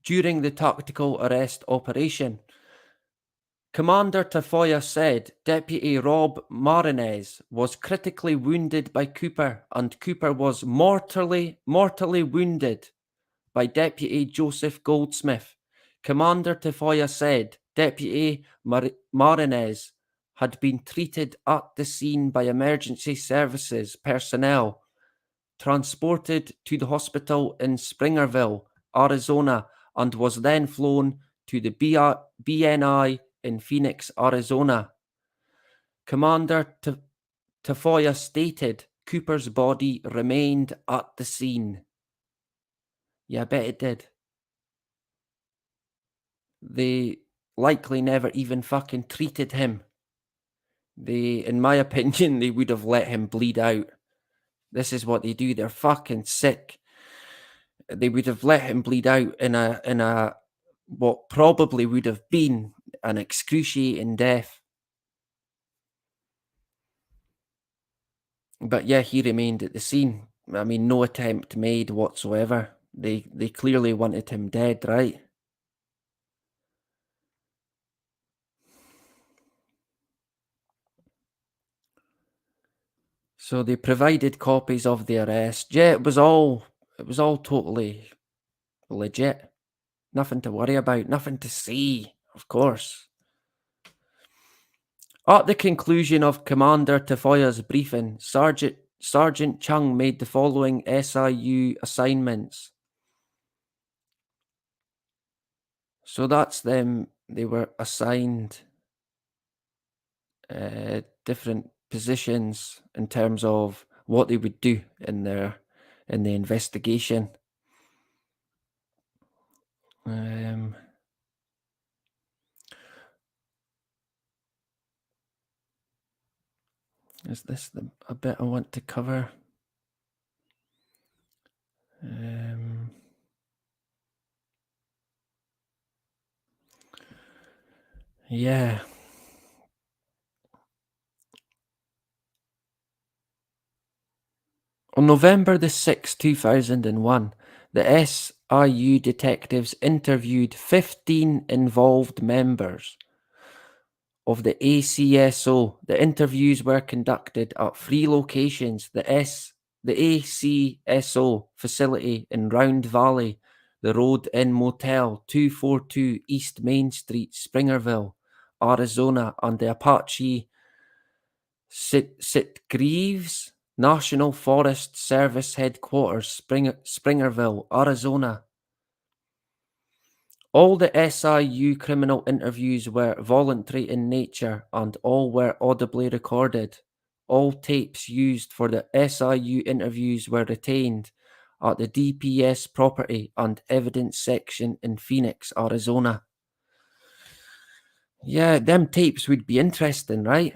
during the tactical arrest operation. Commander Tafoya said Deputy Rob Marinez was critically wounded by Cooper and Cooper was mortally wounded by Deputy Joseph Goldsmith. Commander Tafoya said Deputy Marinez had been treated at the scene by emergency services personnel, transported to the hospital in Springerville, Arizona, and was then flown to the BNI in Phoenix, Arizona. Commander Tafoya stated Cooper's body remained at the scene. Yeah, I bet it did. They likely never even fucking treated him. In my opinion, they would have let him bleed out. This is what they do. They're fucking sick. They would have let him bleed out in a what probably would have been an excruciating death. But yeah, he remained at the scene. I mean, no attempt made whatsoever. They clearly wanted him dead, right? So they provided copies of the arrest. Yeah, it was all totally legit. Nothing to worry about, nothing to see, of course. At the conclusion of Commander Tafoya's briefing, Sergeant Chung made the following SIU assignments. So that's them. They were assigned different positions in terms of what they would do in the investigation. Is this a bit I want to cover? Yeah. On November the 6th, 2001, the SIU detectives interviewed 15 involved members of the ACSO. The interviews were conducted at 3 locations: the ACSO facility in Round Valley, the Road Inn Motel, 242 East Main Street, Springerville, Arizona, and the Apache Sitgreaves National Forest Service Headquarters, Springerville, Arizona. All the SIU criminal interviews were voluntary in nature and all were audibly recorded. All tapes used for the SIU interviews were retained at the DPS property and evidence section in Phoenix, Arizona. Yeah, them tapes would be interesting, right?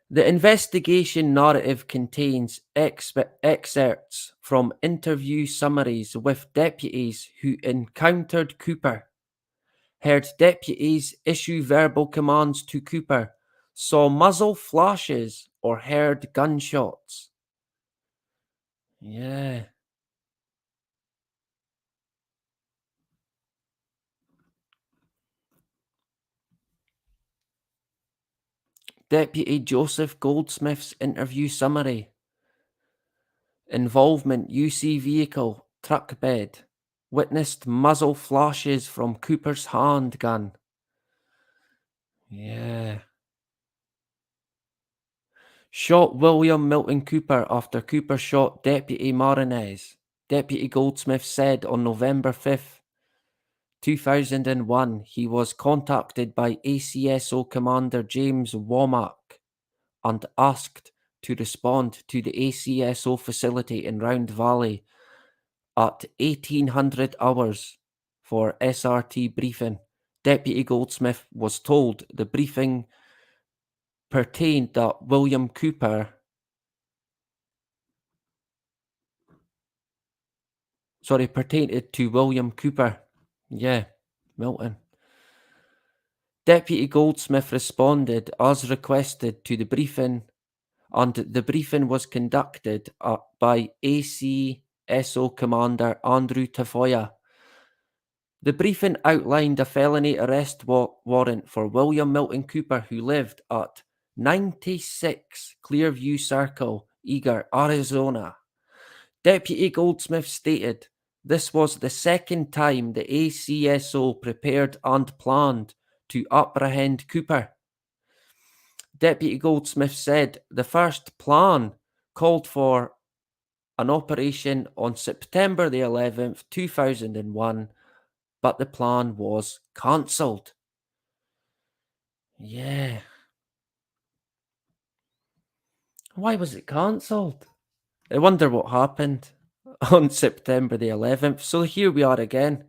The investigation narrative contains excerpts from interview summaries with deputies who encountered Cooper, heard deputies issue verbal commands to Cooper, saw muzzle flashes, or heard gunshots. Yeah. Deputy Joseph Goldsmith's interview summary. Involvement UC vehicle, truck bed. Witnessed muzzle flashes from Cooper's handgun. Yeah. Shot William Milton Cooper after Cooper shot Deputy Marinez. Deputy Goldsmith said on November 5th, 2001, he was contacted by ACSO Commander James Womack and asked to respond to the ACSO facility in Round Valley at 1800 hours for SRT briefing. Deputy Goldsmith was told the briefing pertained to William Cooper. Yeah, Milton. Deputy Goldsmith responded as requested to the briefing, and the briefing was conducted by ACSO Commander Andrew Tafoya. The briefing outlined a felony arrest warrant for William Milton Cooper, who lived at 96 Clearview Circle, Eagar, Arizona. Deputy Goldsmith stated this was the second time the ACSO prepared and planned to apprehend Cooper. Deputy Goldsmith said the first plan called for an operation on September the 11th, 2001, but the plan was cancelled. Yeah. Why was it cancelled? I wonder what happened on September the 11th. So here we are again.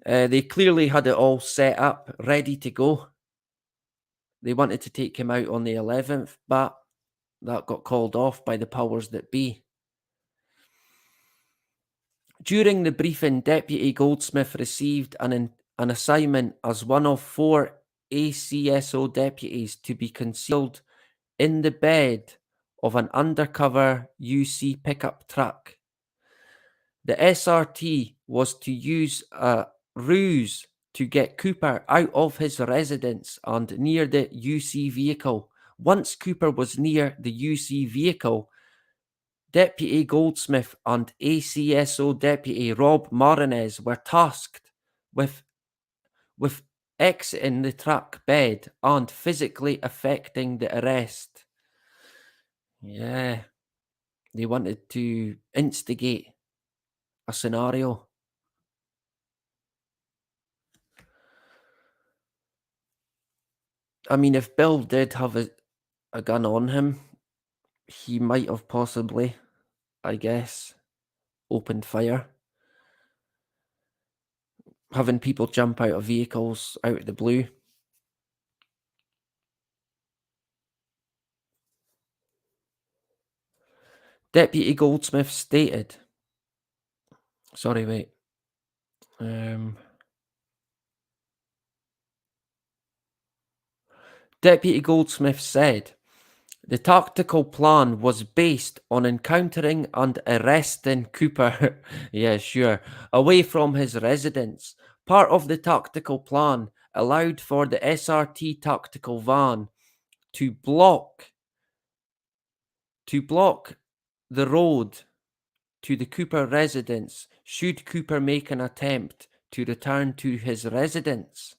They clearly had it all set up, ready to go. They wanted to take him out on the 11th, but that got called off by the powers that be. During the briefing, Deputy Goldsmith received an assignment as one of 4 ACSO deputies to be concealed in the bed of an undercover UC pickup truck. The SRT was to use a ruse to get Cooper out of his residence and near the UC vehicle. Once Cooper was near the UC vehicle, Deputy Goldsmith and ACSO Deputy Rob Marinez were tasked with exiting the truck bed and physically effecting the arrest. Yeah, they wanted to instigate a scenario. I mean, if Bill did have a gun on him, he might have possibly, I guess, opened fire. Having people jump out of vehicles out of the blue. Deputy Goldsmith stated, Deputy Goldsmith said, The tactical plan was based on encountering and arresting Cooper, yeah, sure, away from his residence. Part of the tactical plan allowed for the SRT tactical van to block the road to the Cooper residence should Cooper make an attempt to return to his residence.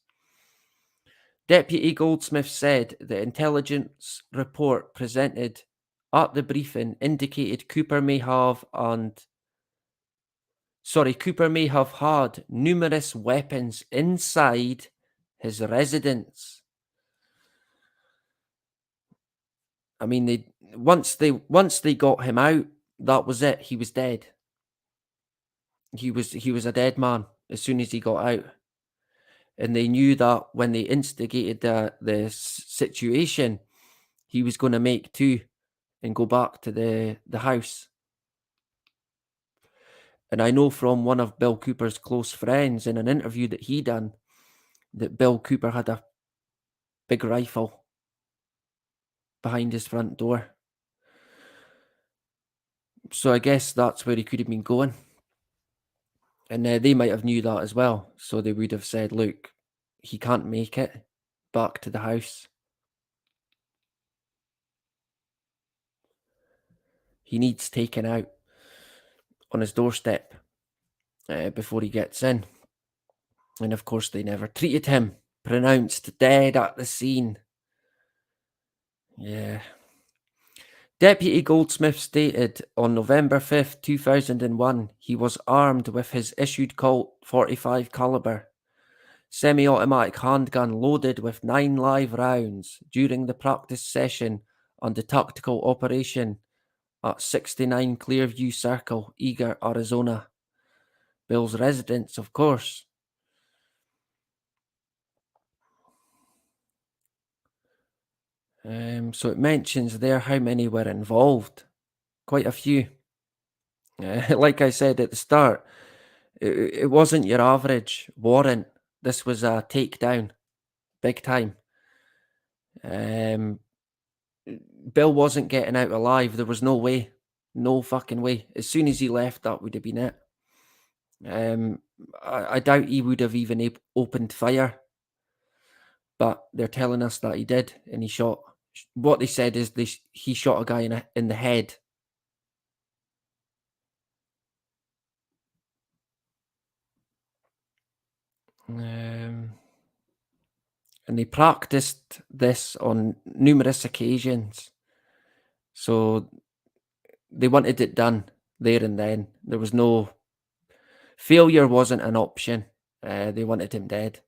Deputy Goldsmith said the intelligence report presented at the briefing indicated Cooper may have had numerous weapons inside his residence. I mean, once they got him out, that was it. He was dead. He was a dead man as soon as he got out. And they knew that when they instigated the situation, he was going to make two and go back to the house. And I know from one of Bill Cooper's close friends in an interview that he done that Bill Cooper had a big rifle behind his front door. So I guess that's where he could have been going. And they might have knew that as well. So they would have said, look, he can't make it back to the house. He needs taken out on his doorstep before he gets in. And of course, they never treated him. Pronounced dead at the scene. Yeah. Deputy Goldsmith stated on November 5th, 2001, he was armed with his issued Colt .45 caliber semi-automatic handgun loaded with 9 live rounds during the practice session on the tactical operation at 69 Clearview Circle, Eagar, Arizona. Bill's residence, of course. So it mentions there how many were involved. Quite a few. Like I said at the start, it wasn't your average warrant. This was a takedown. Big time. Bill wasn't getting out alive. There was no way. No fucking way. As soon as he left, that would have been it. I doubt he would have even opened fire. But they're telling us that he did, and he shot. What they said is he shot a guy in the head. And they practiced this on numerous occasions. So they wanted it done there and then. There was no... Failure wasn't an option. They wanted him dead.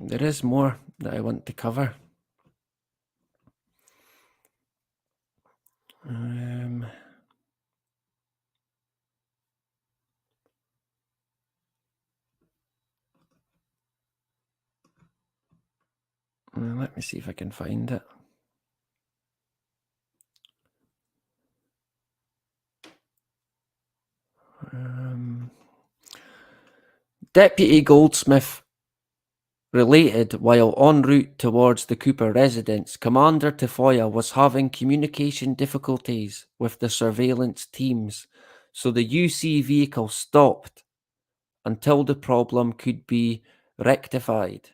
There is more that I want to cover. Let me see if I can find it. Deputy Goldsmith related while en route towards the Cooper residence, Commander Tafoya was having communication difficulties with the surveillance teams, so the UC vehicle stopped until the problem could be rectified.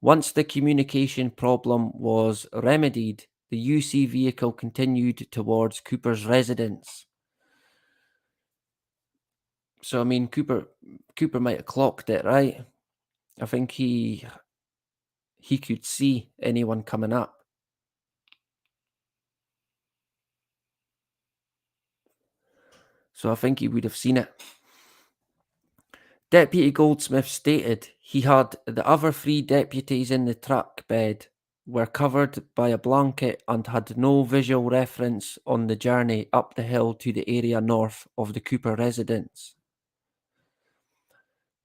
Once the communication problem was remedied, the UC vehicle continued towards Cooper's residence. So, I mean, Cooper might have clocked it, right? I think he could see anyone coming up. So I think he would have seen it. Deputy Goldsmith stated he had the other 3 deputies in the truck bed were covered by a blanket and had no visual reference on the journey up the hill to the area north of the Cooper residence.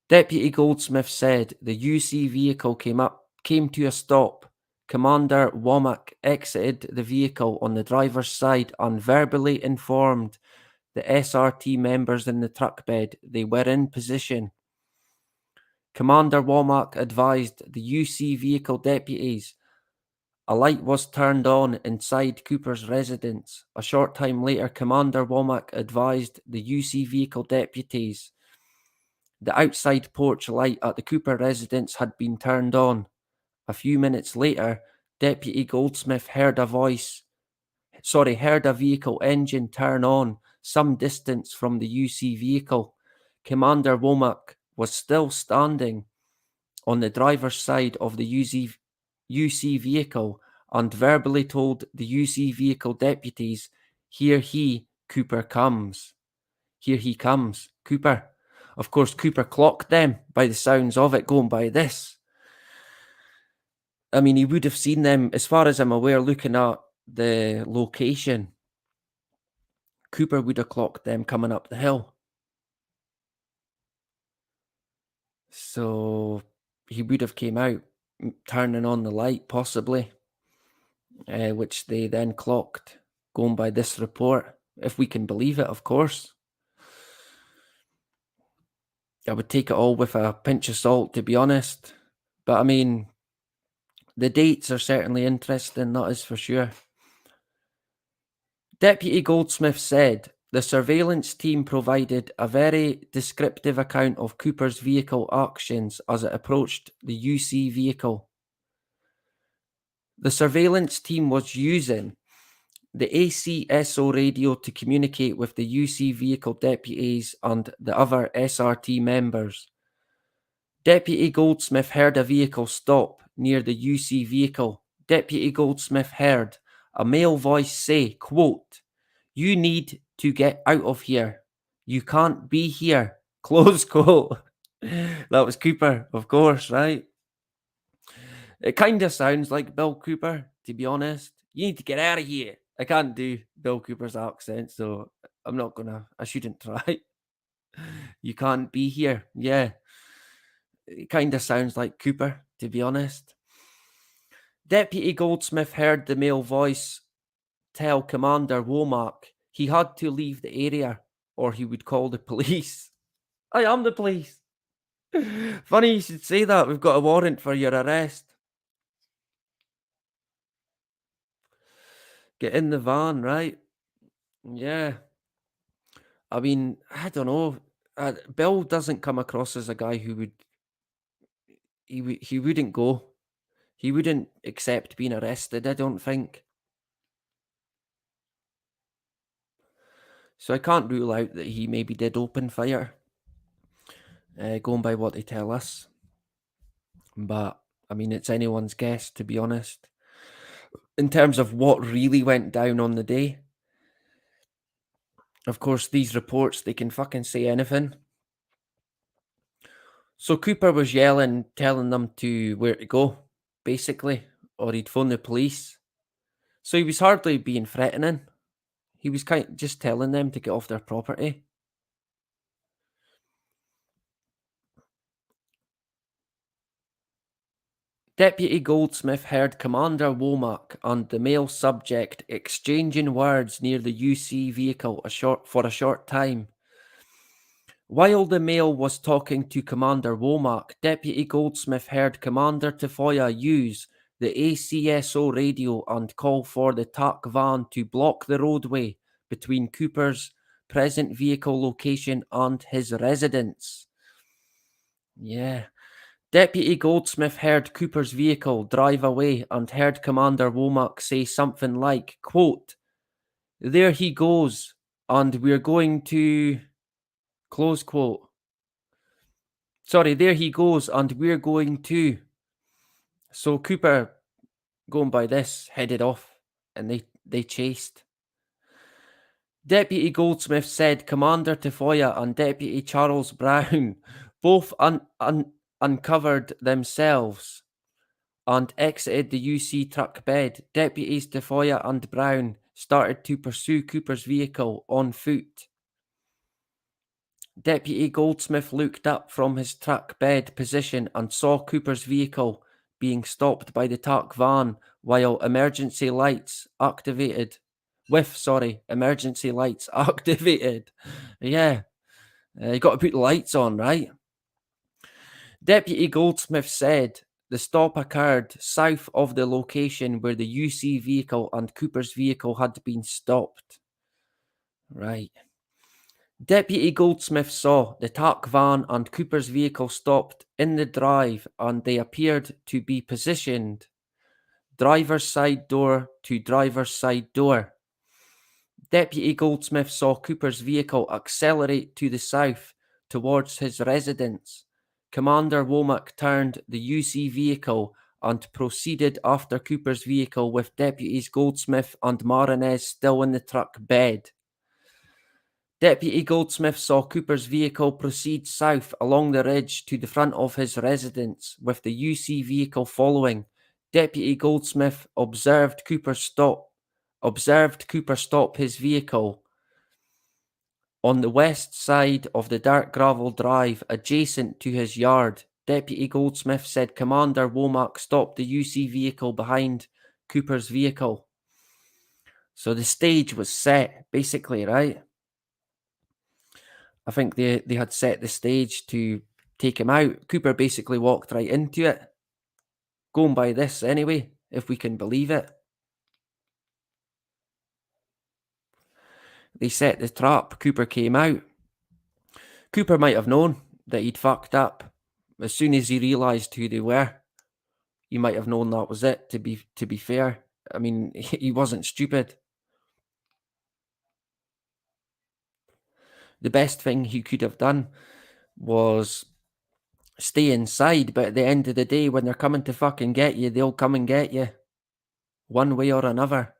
Deputy Goldsmith said the UC vehicle came to a stop. Commander Womack exited the vehicle on the driver's side and verbally informed the SRT members in the truck bed they were in position. Commander Womack advised the UC vehicle deputies. A light was turned on inside Cooper's residence. A short time later, Commander Womack advised the UC vehicle deputies. The outside porch light at the Cooper residence had been turned on. A few minutes later, Deputy Goldsmith heard a vehicle engine turn on some distance from the UC vehicle. Commander Womack was still standing on the driver's side of the UC vehicle and verbally told the UC vehicle deputies, "Here he, Cooper comes. Here he comes, Cooper." Of course, Cooper clocked them by the sounds of it, going by this. I mean, he would have seen them, as far as I'm aware, looking at the location. Cooper would have clocked them coming up the hill. So he would have came out, turning on the light, possibly, which they then clocked, going by this report, if we can believe it, of course. I would take it all with a pinch of salt, to be honest. But I mean, the dates are certainly interesting, that is for sure. Deputy Goldsmith said the surveillance team provided a very descriptive account of Cooper's vehicle actions as it approached the UC vehicle. The surveillance team was using the ACSO radio to communicate with the UC vehicle deputies and the other SRT members. Deputy Goldsmith heard a vehicle stop near the UC vehicle. Deputy Goldsmith heard a male voice say, quote, "You need to get out of here. You can't be here." Close quote. That was Cooper, of course, right? It kind of sounds like Bill Cooper, to be honest. "You need to get out of here." I can't do Bill Cooper's accent, so I shouldn't try. "You can't be here." Yeah. It kind of sounds like Cooper, to be honest. Deputy Goldsmith heard the male voice tell Commander Womack he had to leave the area or he would call the police. "I am the police." Funny you should say that. We've got a warrant for your arrest. Get in the van, right? Yeah. I mean, I don't know. Bill doesn't come across as a guy who would... He wouldn't go. He wouldn't accept being arrested, I don't think. So I can't rule out that he maybe did open fire, going by what they tell us. But, I mean, it's anyone's guess, to be honest. In terms of what really went down on the day, of course, these reports, they can fucking say anything. So Cooper was yelling, telling them where to go, basically, or he'd phone the police. So he was hardly being threatening. He was kind of just telling them to get off their property. Deputy Goldsmith heard Commander Womack and the male subject exchanging words near the UC vehicle for a short time. While the male was talking to Commander Womack, Deputy Goldsmith heard Commander Tafoya use the ACSO radio and call for the TAC van to block the roadway between Cooper's present vehicle location and his residence. Yeah. Deputy Goldsmith heard Cooper's vehicle drive away and heard Commander Womack say something like, quote, "There he goes, and we're going to..." Close quote. Sorry, "There he goes, and we're going to..." So Cooper, going by this, headed off, and they chased. Deputy Goldsmith said Commander Tafoya and Deputy Charles Brown both uncovered themselves and exited the UC truck bed. Deputies Tafoya and Brown started to pursue Cooper's vehicle on foot. Deputy Goldsmith looked up from his truck bed position and saw Cooper's vehicle being stopped by the TAC van while emergency lights activated. Emergency lights activated. Yeah, you got to put the lights on, right? Deputy Goldsmith said the stop occurred south of the location where the UC vehicle and Cooper's vehicle had been stopped. Right. Deputy Goldsmith saw the TAC van and Cooper's vehicle stopped in the drive, and they appeared to be positioned driver's side door to driver's side door. Deputy Goldsmith saw Cooper's vehicle accelerate to the south towards his residence. Commander Womack turned the UC vehicle and proceeded after Cooper's vehicle with Deputies Goldsmith and Marinez still in the truck bed. Deputy Goldsmith saw Cooper's vehicle proceed south along the ridge to the front of his residence, with the UC vehicle following. Deputy Goldsmith observed Cooper stop his vehicle on the west side of the dark gravel drive adjacent to his yard. Deputy Goldsmith said Commander Womack stopped the UC vehicle behind Cooper's vehicle. So the stage was set, basically, right? I think they had set the stage to take him out. Cooper basically walked right into it. Going by this anyway, if we can believe it. They set the trap. Cooper came out. Cooper might have known that he'd fucked up. As soon as he realised who they were, he might have known that was it, to be fair. I mean, he wasn't stupid. The best thing he could have done was stay inside, but at the end of the day, when they're coming to fucking get you, they'll come and get you. One way or another.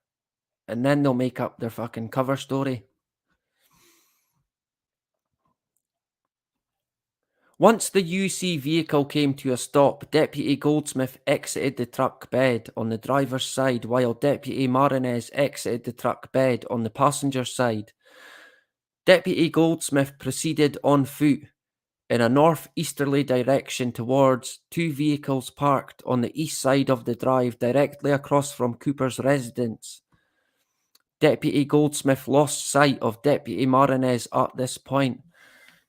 And then they'll make up their fucking cover story. Once the UC vehicle came to a stop, Deputy Goldsmith exited the truck bed on the driver's side, while Deputy Marinez exited the truck bed on the passenger side. Deputy Goldsmith proceeded on foot in a northeasterly direction towards two vehicles parked on the east side of the drive directly across from Cooper's residence. Deputy Goldsmith lost sight of Deputy Marinez at this point.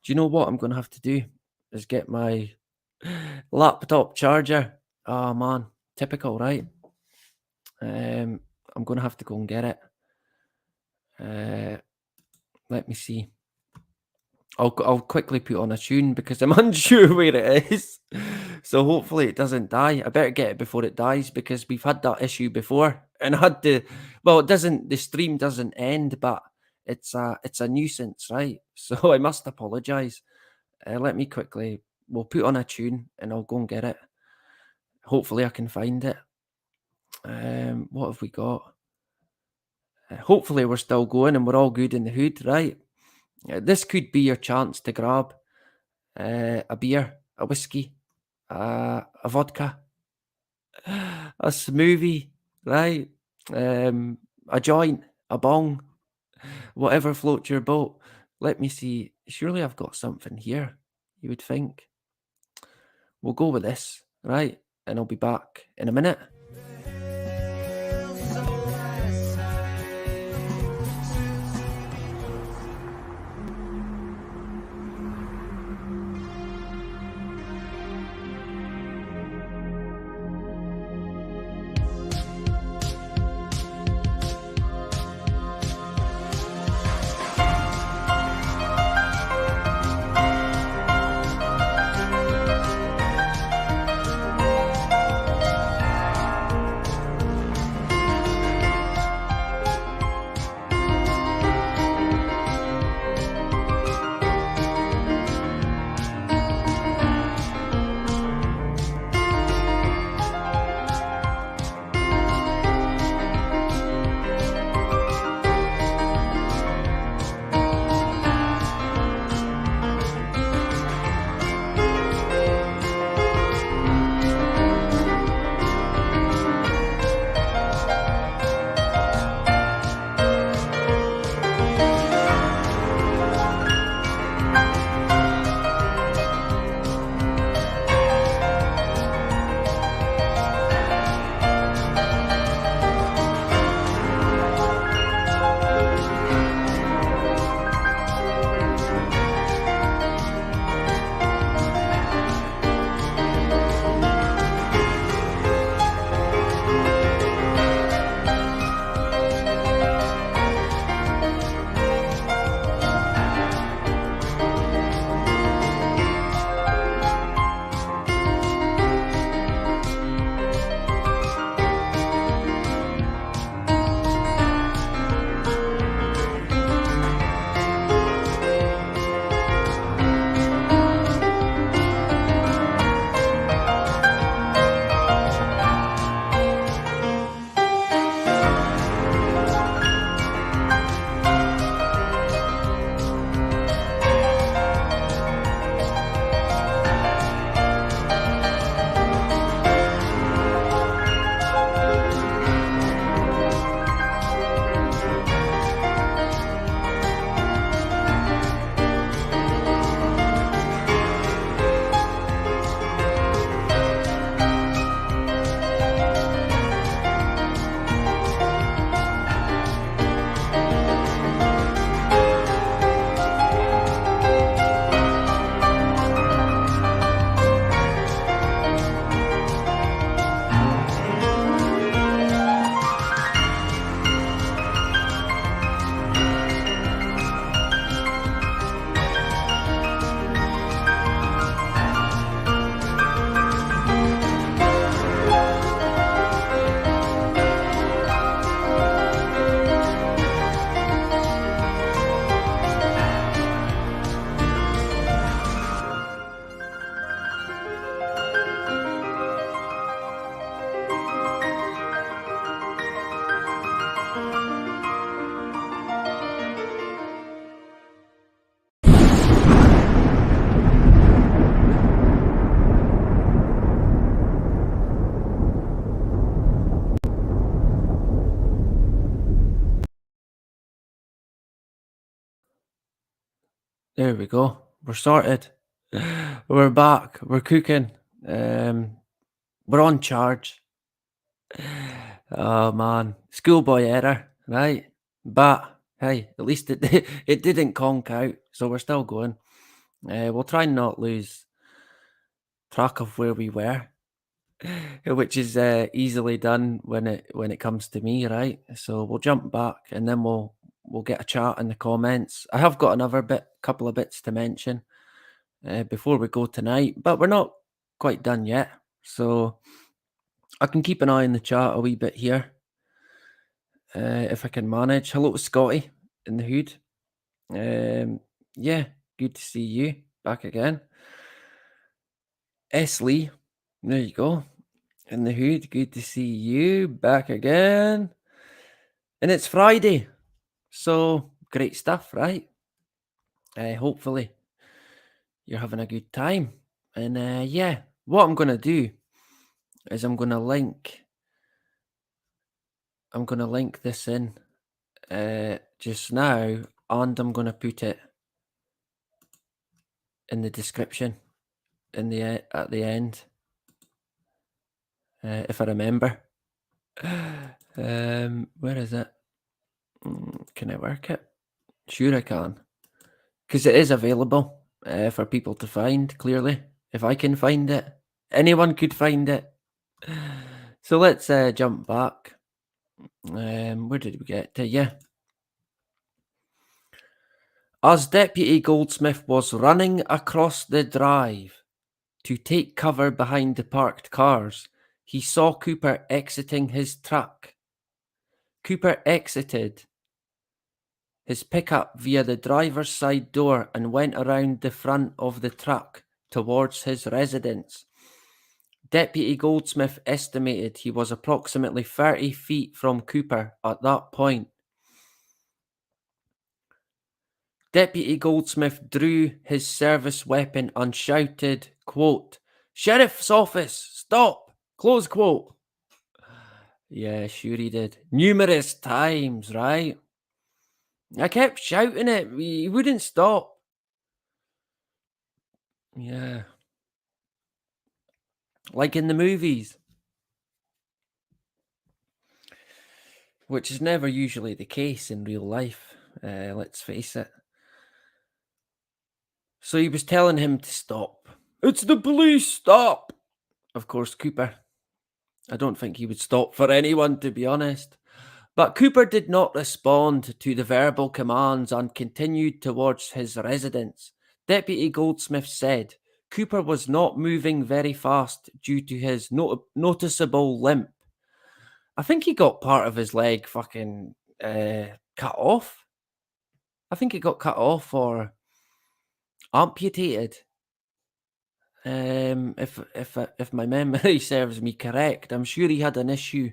Do you know what I'm going to have to do? Is get my laptop charger. Oh man, typical, right? I'm going to have to go and get it. Let me see. I'll quickly put on a tune because I'm unsure where it is. So hopefully it doesn't die. I better get it before it dies because we've had that issue before. And I had to, well, it doesn't, the stream doesn't end, but it's a nuisance, right? So I must apologise. Let me quickly, we'll put on a tune and I'll go and get it. Hopefully I can find it. What have we got? Hopefully we're still going and we're all good in the hood, right? This could be your chance to grab a beer, a whiskey, a vodka, a smoothie, right? A joint, a bong, whatever floats your boat. Let me see. Surely I've got something here, you would think. We'll go with this, right? And I'll be back in a minute. There we go. We're sorted. We're back. We're cooking. We're on charge. Oh man, schoolboy error, right? But hey, at least it it didn't conk out, so we're still going. We'll try and not lose track of where we were, which is easily done when it comes to me, right? So we'll jump back and then we'll get a chat in the comments. I have got another couple of bits to mention before we go tonight, but we're not quite done yet. So I can keep an eye on the chat a wee bit here if I can manage. Hello to Scotty in the hood. Yeah, good to see you back again. S. Lee, there you go. In the hood, good to see you back again. And it's Friday, so great stuff, right? Hopefully you're having a good time. And yeah, what I'm gonna do is I'm gonna link this in just now, and I'm gonna put it in the description at the end, if I remember. Where is it? Can I work it? Sure I can, because it is available for people to find. Clearly, if I can find it, anyone could find it. So let's jump back. Where did we get to? Yeah. As Deputy Goldsmith was running across the drive to take cover behind the parked cars, he saw Cooper exiting his truck. Cooper exited his pickup via the driver's side door and went around the front of the truck towards his residence. Deputy Goldsmith estimated he was approximately 30 feet from Cooper at that point. Deputy Goldsmith drew his service weapon and shouted, quote, "Sheriff's office, stop!" Close quote. Yeah, sure he did. Numerous times, right? I kept shouting it. He wouldn't stop. Yeah. Like in the movies. Which is never usually the case in real life. Let's face it. So he was telling him to stop. It's the police, stop! Of course, Cooper. I don't think he would stop for anyone, to be honest. But Cooper did not respond to the verbal commands and continued towards his residence. Deputy Goldsmith said Cooper was not moving very fast due to his noticeable limp. I think he got part of his leg fucking cut off. I think it got cut off or amputated. If my memory serves me correct, I'm sure he had an issue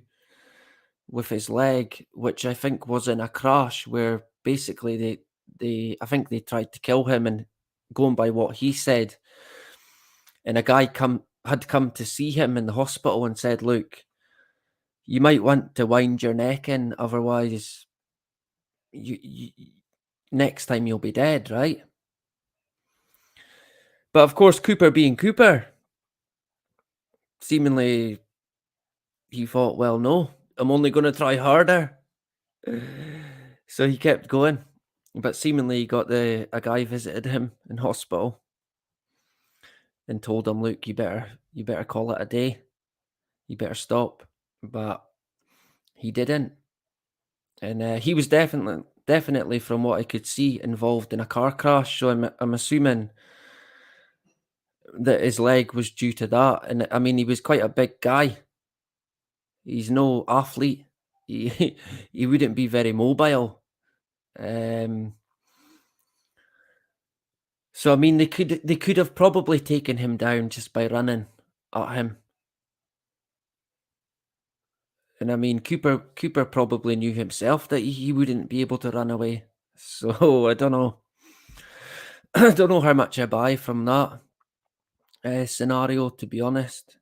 with his leg, which I think was in a crash where basically I think they tried to kill him, and going by what he said, and a guy had come to see him in the hospital and said, "Look, you might want to wind your neck in, otherwise, you next time you'll be dead, right?" But of course, Cooper being Cooper, seemingly he thought, well, no, I'm only going to try harder. So he kept going, but seemingly he got a guy visited him in hospital and told him, "Look, you better call it a day. You better stop." But he didn't, and he was definitely, from what I could see, involved in a car crash. So I'm assuming that his leg was due to that. And I mean, he was quite a big guy. He's no athlete. He he wouldn't be very mobile. So I mean, they could have probably taken him down just by running at him. And I mean, Cooper probably knew himself that he wouldn't be able to run away. So I don't know. I don't know how much I buy from that scenario, to be honest.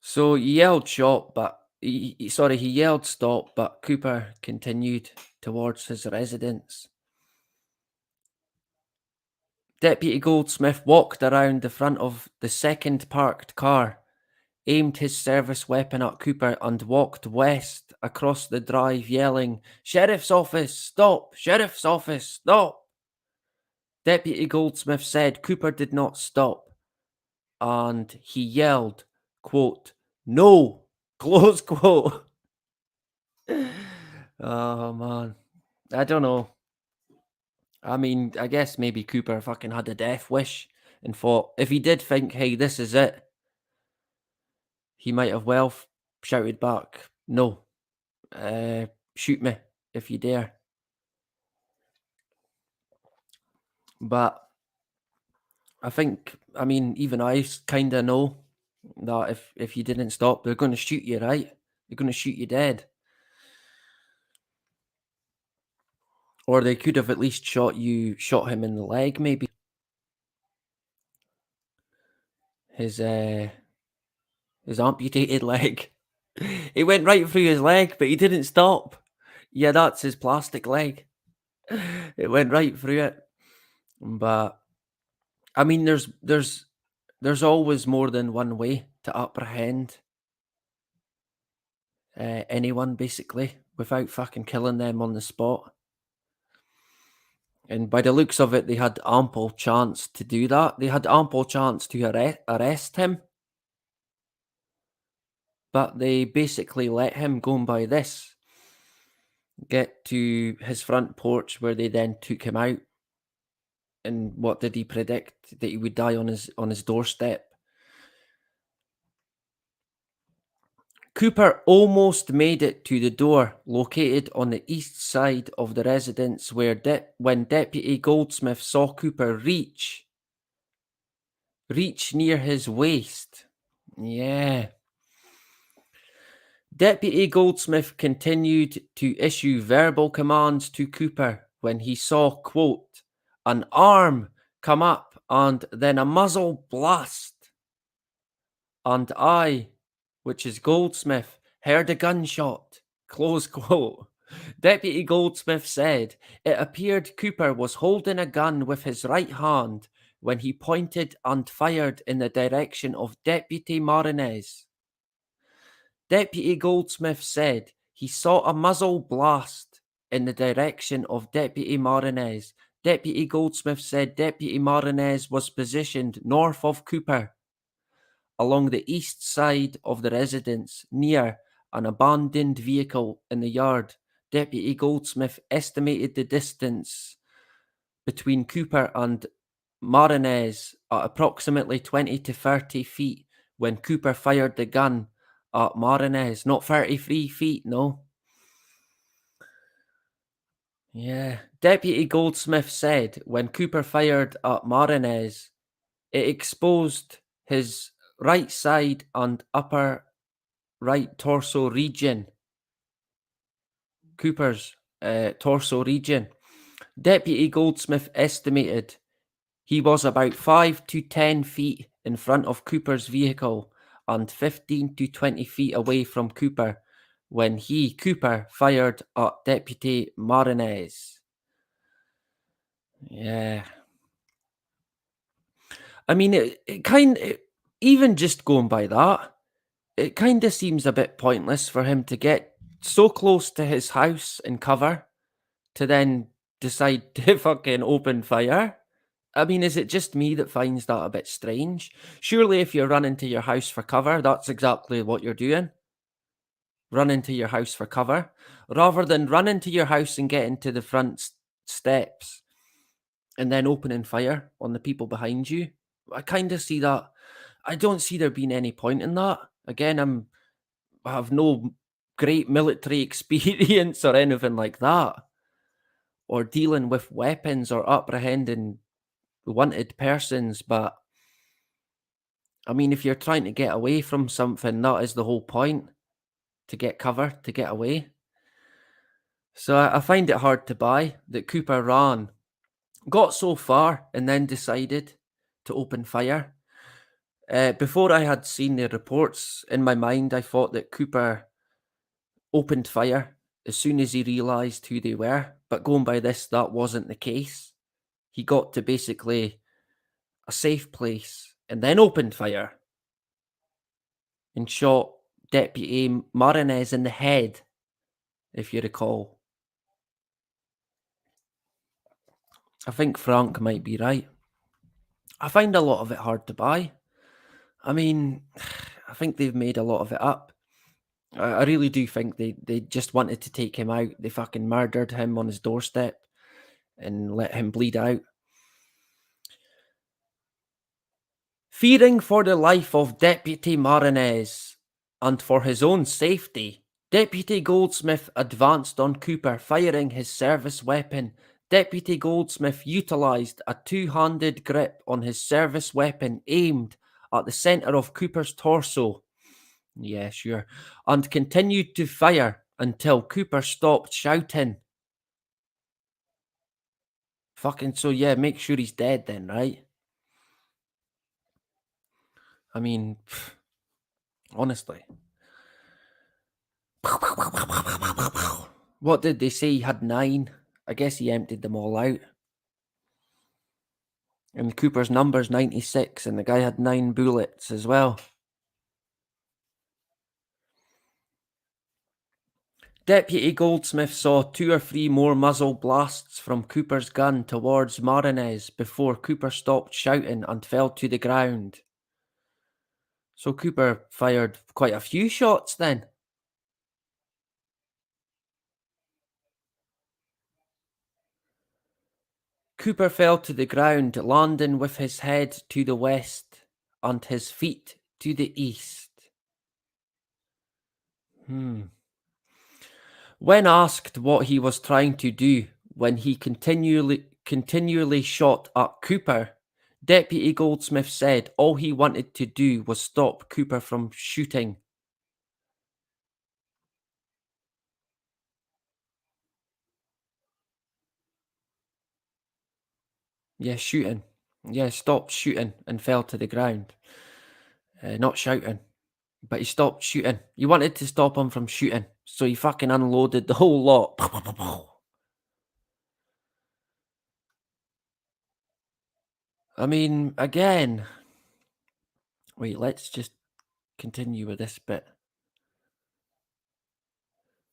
So he yelled "stop," but he yelled "stop," but Cooper continued towards his residence. Deputy Goldsmith walked around the front of the second parked car, aimed his service weapon at Cooper, and walked west across the drive, yelling, "Sheriff's office, stop! Sheriff's office, stop!" Deputy Goldsmith said Cooper did not stop, and he yelled, quote, "No!" Close quote. Oh, man. I don't know. I mean, I guess maybe Cooper fucking had a death wish and thought, if he did think, hey, this is it, he might have well shouted back, "No, shoot me if you dare." But I think, I mean, even I kind of know that if you didn't stop, they're going to shoot you, right? They're going to shoot you dead. Or they could have at least shot him in the leg, maybe. His amputated leg. It went right through his leg, but he didn't stop. Yeah, that's his plastic leg. It went right through it. But I mean, there's always more than one way to apprehend anyone, basically, without fucking killing them on the spot. And by the looks of it, they had ample chance to do that. They had ample chance to arrest him. But they basically let him, going by this, get to his front porch, where they then took him out. And what did he predict? That he would die on his doorstep. Cooper almost made it to the door, located on the east side of the residence, where when Deputy Goldsmith saw Cooper reach near his waist. Yeah. Deputy Goldsmith continued to issue verbal commands to Cooper when he saw, quote, "an arm come up and then a muzzle blast. And I, which is Goldsmith, heard a gunshot," close quote. Deputy Goldsmith said it appeared Cooper was holding a gun with his right hand when he pointed and fired in the direction of Deputy Marinez. Deputy Goldsmith said he saw a muzzle blast in the direction of Deputy Marinez. Deputy Goldsmith said Deputy Marinez was positioned north of Cooper, along the east side of the residence, near an abandoned vehicle in the yard. Deputy Goldsmith estimated the distance between Cooper and Marinez at approximately 20 to 30 feet when Cooper fired the gun at Marinez. Not 33 feet, no. Yeah. Deputy Goldsmith said when Cooper fired at Marinez, it exposed his right side and upper right torso region. Cooper's torso region. Deputy Goldsmith estimated he was about 5 to 10 feet in front of Cooper's vehicle and 15 to 20 feet away from Cooper when Cooper, fired at Deputy Marinez. Yeah. I mean, even just going by that, it kind of seems a bit pointless for him to get so close to his house and cover to then decide to fucking open fire. I mean, is it just me that finds that a bit strange? Surely if you're running to your house for cover, that's exactly what you're doing. Run into your house for cover, rather than run into your house and get into the front steps and then opening fire on the people behind you. I kind of see that. I don't see there being any point in that. Again, I have no great military experience or anything like that, or dealing with weapons or apprehending wanted persons, but I mean, if you're trying to get away from something, that is the whole point, to get cover, to get away. So I find it hard to buy that Cooper got so far and then decided to open fire. Before I had seen the reports, in my mind I thought that Cooper opened fire as soon as he realised who they were, but going by this, that wasn't the case. He got to basically a safe place, and then opened fire and shot Deputy Marinez in the head, if you recall. I think Frank might be right. I find a lot of it hard to buy. I mean, I think they've made a lot of it up. I really do think they just wanted to take him out. They fucking murdered him on his doorstep and let him bleed out. Fearing for the life of Deputy Marinez and for his own safety, Deputy Goldsmith advanced on Cooper, firing his service weapon. Deputy Goldsmith utilised a two-handed grip on his service weapon aimed at the centre of Cooper's torso. Yeah, sure. And continued to fire until Cooper stopped shouting. Fucking so yeah, make sure he's dead then, right? I mean, honestly. What did they say? He had 9. I guess he emptied them all out. And Cooper's number's 96, and the guy had 9 bullets as well. Deputy Goldsmith saw 2 or 3 more muzzle blasts from Cooper's gun towards Marinez before Cooper stopped shouting and fell to the ground. So Cooper fired quite a few shots then. Cooper fell to the ground, landing with his head to the west and his feet to the east. When asked what he was trying to do when he continually shot at Cooper, Deputy Goldsmith said all he wanted to do was stop Cooper from shooting. Yeah, shooting. Yeah, stopped shooting and fell to the ground. Not shouting. But he stopped shooting. He wanted to stop him from shooting. So he fucking unloaded the whole lot. I mean, again. Wait, let's just continue with this bit.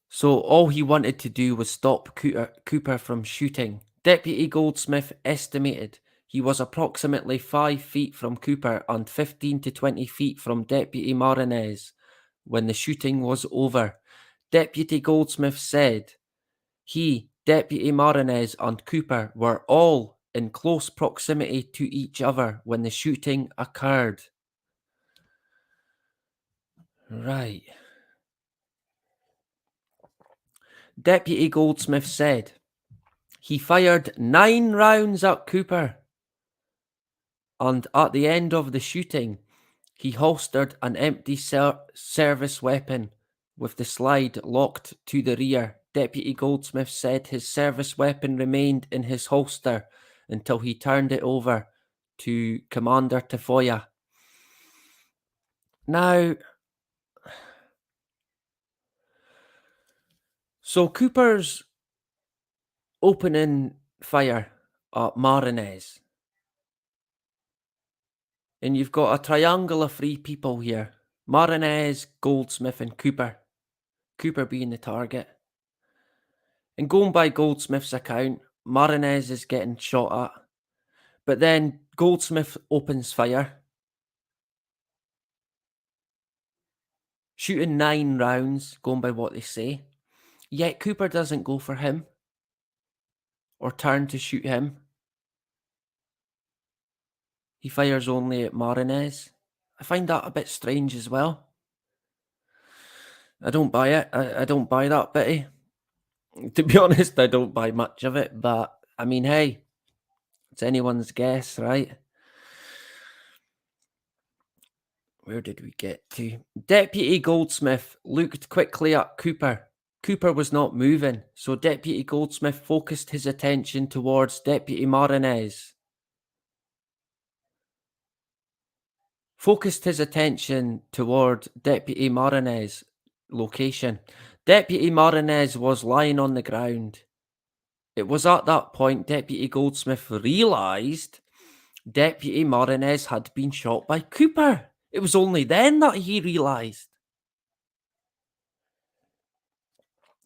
So all he wanted to do was stop Cooper from shooting. Deputy Goldsmith estimated he was approximately 5 feet from Cooper and 15 to 20 feet from Deputy Marinez when the shooting was over. Deputy Goldsmith said he, Deputy Marinez, and Cooper were all in close proximity to each other when the shooting occurred. Right. Deputy Goldsmith said he fired 9 rounds at Cooper, and at the end of the shooting, he holstered an empty service weapon with the slide locked to the rear. Deputy Goldsmith said his service weapon remained in his holster until he turned it over to Commander Tafoya. Now, so Cooper's opening fire at Marinez. And you've got a triangle of 3 people here. Marinez, Goldsmith and Cooper. Cooper being the target. And going by Goldsmith's account, Marinez is getting shot at. But then Goldsmith opens fire. Shooting 9 rounds, going by what they say. Yet Cooper doesn't go for him. Or turn to shoot him. He fires only at Marinez. I find that a bit strange as well. I don't buy it. I don't buy that bitty. To be honest, I don't buy much of it. But, I mean, hey. It's anyone's guess, right? Where did we get to? Deputy Goldsmith looked quickly at Cooper. Cooper was not moving, so Deputy Goldsmith focused his attention towards Deputy Marinez. Focused his attention toward Deputy Marinez' location. Deputy Marinez was lying on the ground. It was at that point Deputy Goldsmith realised Deputy Morenez had been shot by Cooper. It was only then that he realised.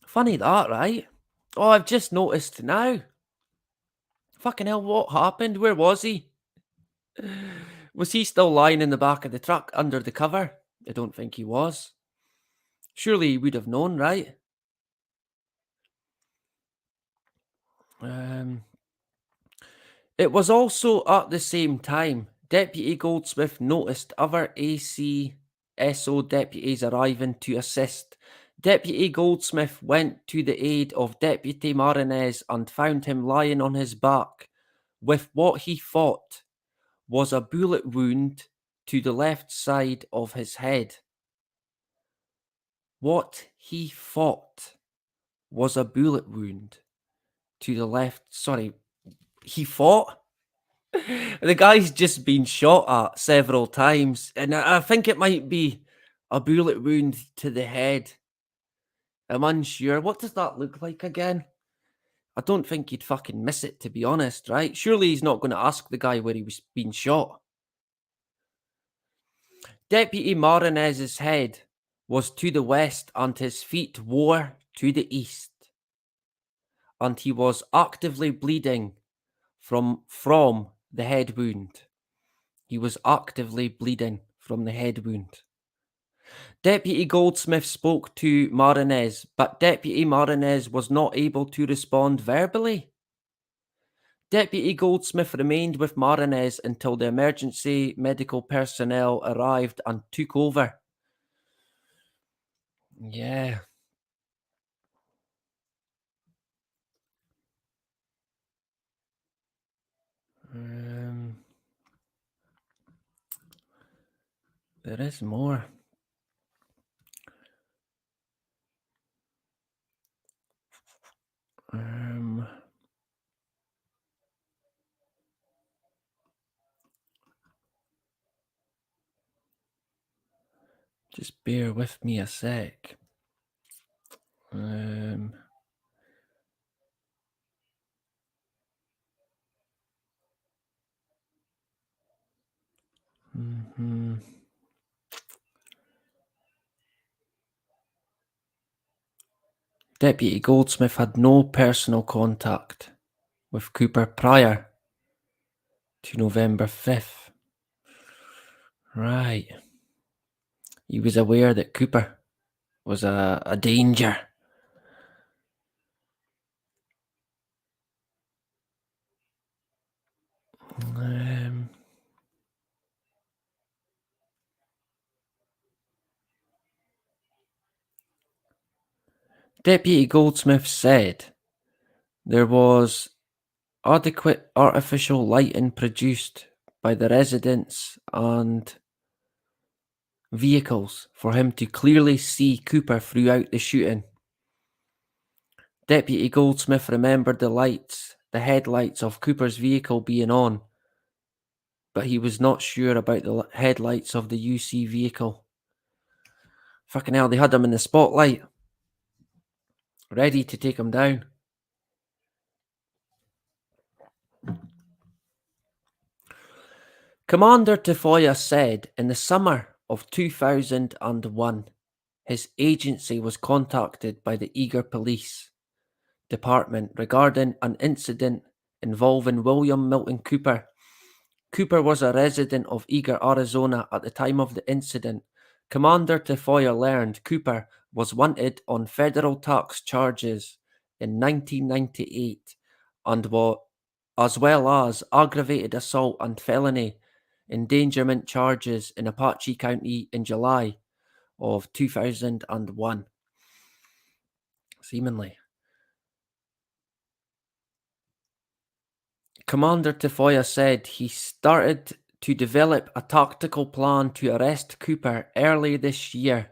Funny that, right? Oh, I've just noticed now. Fucking hell, what happened? Where was he? Was he still lying in the back of the truck under the cover? I don't think he was. Surely he would have known, right? It was also at the same time Deputy Goldsmith noticed other ACSO deputies arriving to assist. Deputy Goldsmith went to the aid of Deputy Marinez and found him lying on his back with what he thought was a bullet wound to the left side of his head. What he thought was a bullet wound to the left. Sorry, he thought? The guy's just been shot at several times, and I think it might be a bullet wound to the head. I'm unsure. What does that look like again? I don't think he'd fucking miss it, to be honest, right? Surely he's not going to ask the guy where he was being shot. Deputy Marinez's head was to the west and his feet were to the east. And he was actively bleeding from the head wound. He was actively bleeding from the head wound. Deputy Goldsmith spoke to Marinez, but Deputy Marinez was not able to respond verbally. Deputy Goldsmith remained with Marinez until the emergency medical personnel arrived and took over. Yeah. There is more. Just bear with me a sec. Deputy Goldsmith had no personal contact with Cooper prior to November 5th. Right. He was aware that Cooper was a danger. Deputy Goldsmith said there was adequate artificial lighting produced by the residents and vehicles for him to clearly see Cooper throughout the shooting. Deputy Goldsmith remembered the headlights of Cooper's vehicle being on, but he was not sure about the headlights of the UC vehicle. Fucking hell, they had him in the spotlight, ready to take him down. Commander Tafoya said in the summer of 2001, his agency was contacted by the Eagar Police Department regarding an incident involving William Milton Cooper. Cooper was a resident of Eagar, Arizona at the time of the incident. Commander Tafoya learned Cooper was wanted on federal tax charges in 1998 and as well as aggravated assault and felony endangerment charges in Apache County in July of 2001. Seemingly. Commander Tafoya said he started to develop a tactical plan to arrest Cooper earlier this year,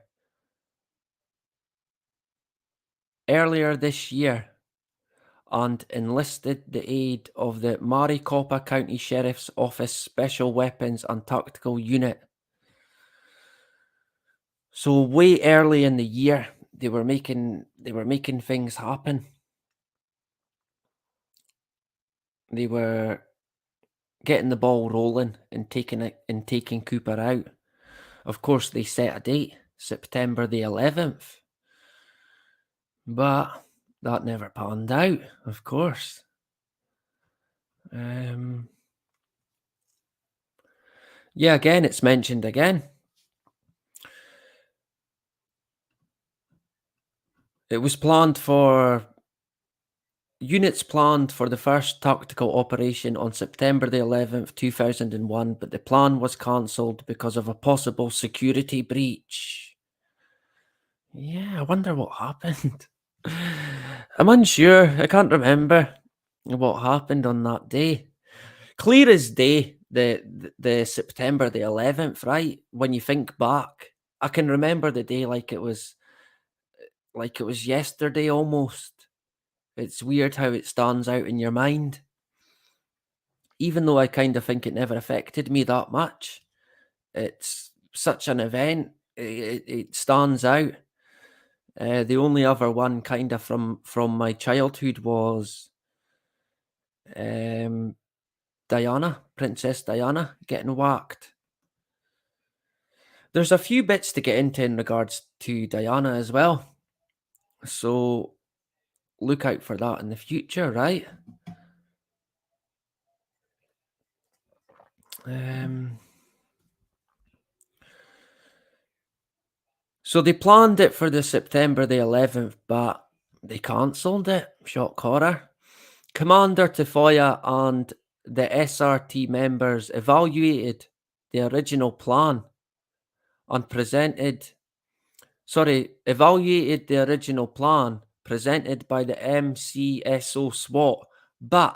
and enlisted the aid of the Maricopa County Sheriff's Office Special Weapons and Tactical Unit. So way early in the year, they were making things happen. They were getting the ball rolling and taking Cooper out. Of course, they set a date, September the 11th, but that never panned out, of course. Yeah, again, it's mentioned again. It was units planned for the first tactical operation on September the 11th, 2001, but the plan was cancelled because of a possible security breach. Yeah, I wonder what happened. I'm unsure. I can't remember what happened on that day. Clear as day, the September the 11th, right? When you think back, I can remember the day like it was yesterday almost. It's weird how it stands out in your mind. Even though I kind of think it never affected me that much. It's such an event. It stands out. The only other one kind of from my childhood was Diana, Princess Diana, getting whacked. There's a few bits to get into in regards to Diana as well. So look out for that in the future, right? So they planned it for the September the 11th, but they cancelled it. Shock horror. Commander Tafoya and the SRT members evaluated the original plan and evaluated the original plan presented by the MCSO SWAT, but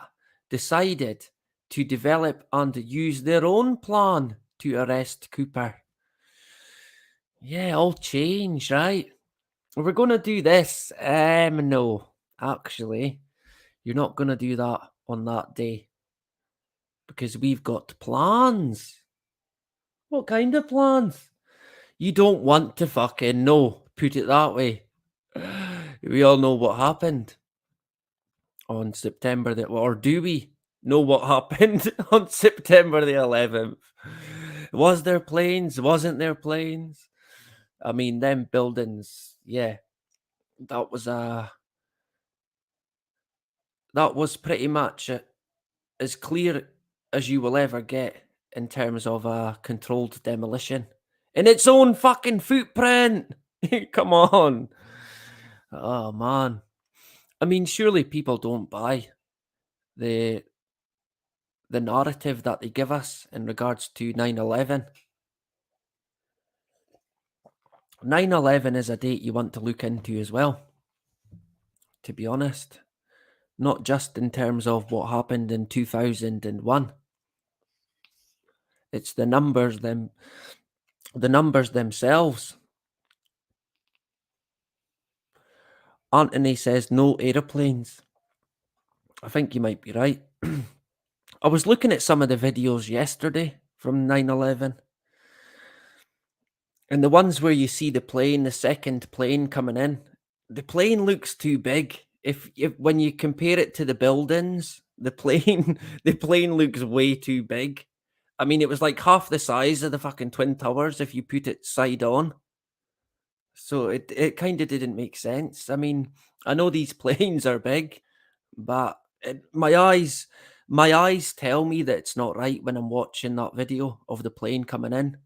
decided to develop and use their own plan to arrest Cooper. Yeah, all changed, right? We're going to do this. No, actually, you're not going to do that on that day because we've got plans. What kind of plans? You don't want to fucking know, put it that way. We all know what happened on September or do we know what happened on September the 11th? Was there planes? Wasn't there planes? I mean, them buildings, yeah, that was pretty much as clear as you will ever get in terms of a controlled demolition in its own fucking footprint. Come on. Oh man. I mean, surely people don't buy the narrative that they give us in regards to 9/11. 9/11 is a date you want to look into as well, to be honest. Not just in terms of what happened in 2001. It's the numbers themselves. Anthony says no aeroplanes. I think you might be right. I was looking at some of the videos yesterday from 9/11. And the ones where you see the second plane coming in, the plane looks too big. If when you compare it to the buildings, the plane the plane looks way too big. I mean, it was like half the size of the fucking Twin Towers if you put it side on. So it kind of didn't make sense. I mean, I know these planes are big, but my eyes tell me that it's not right when I'm watching that video of the plane coming in.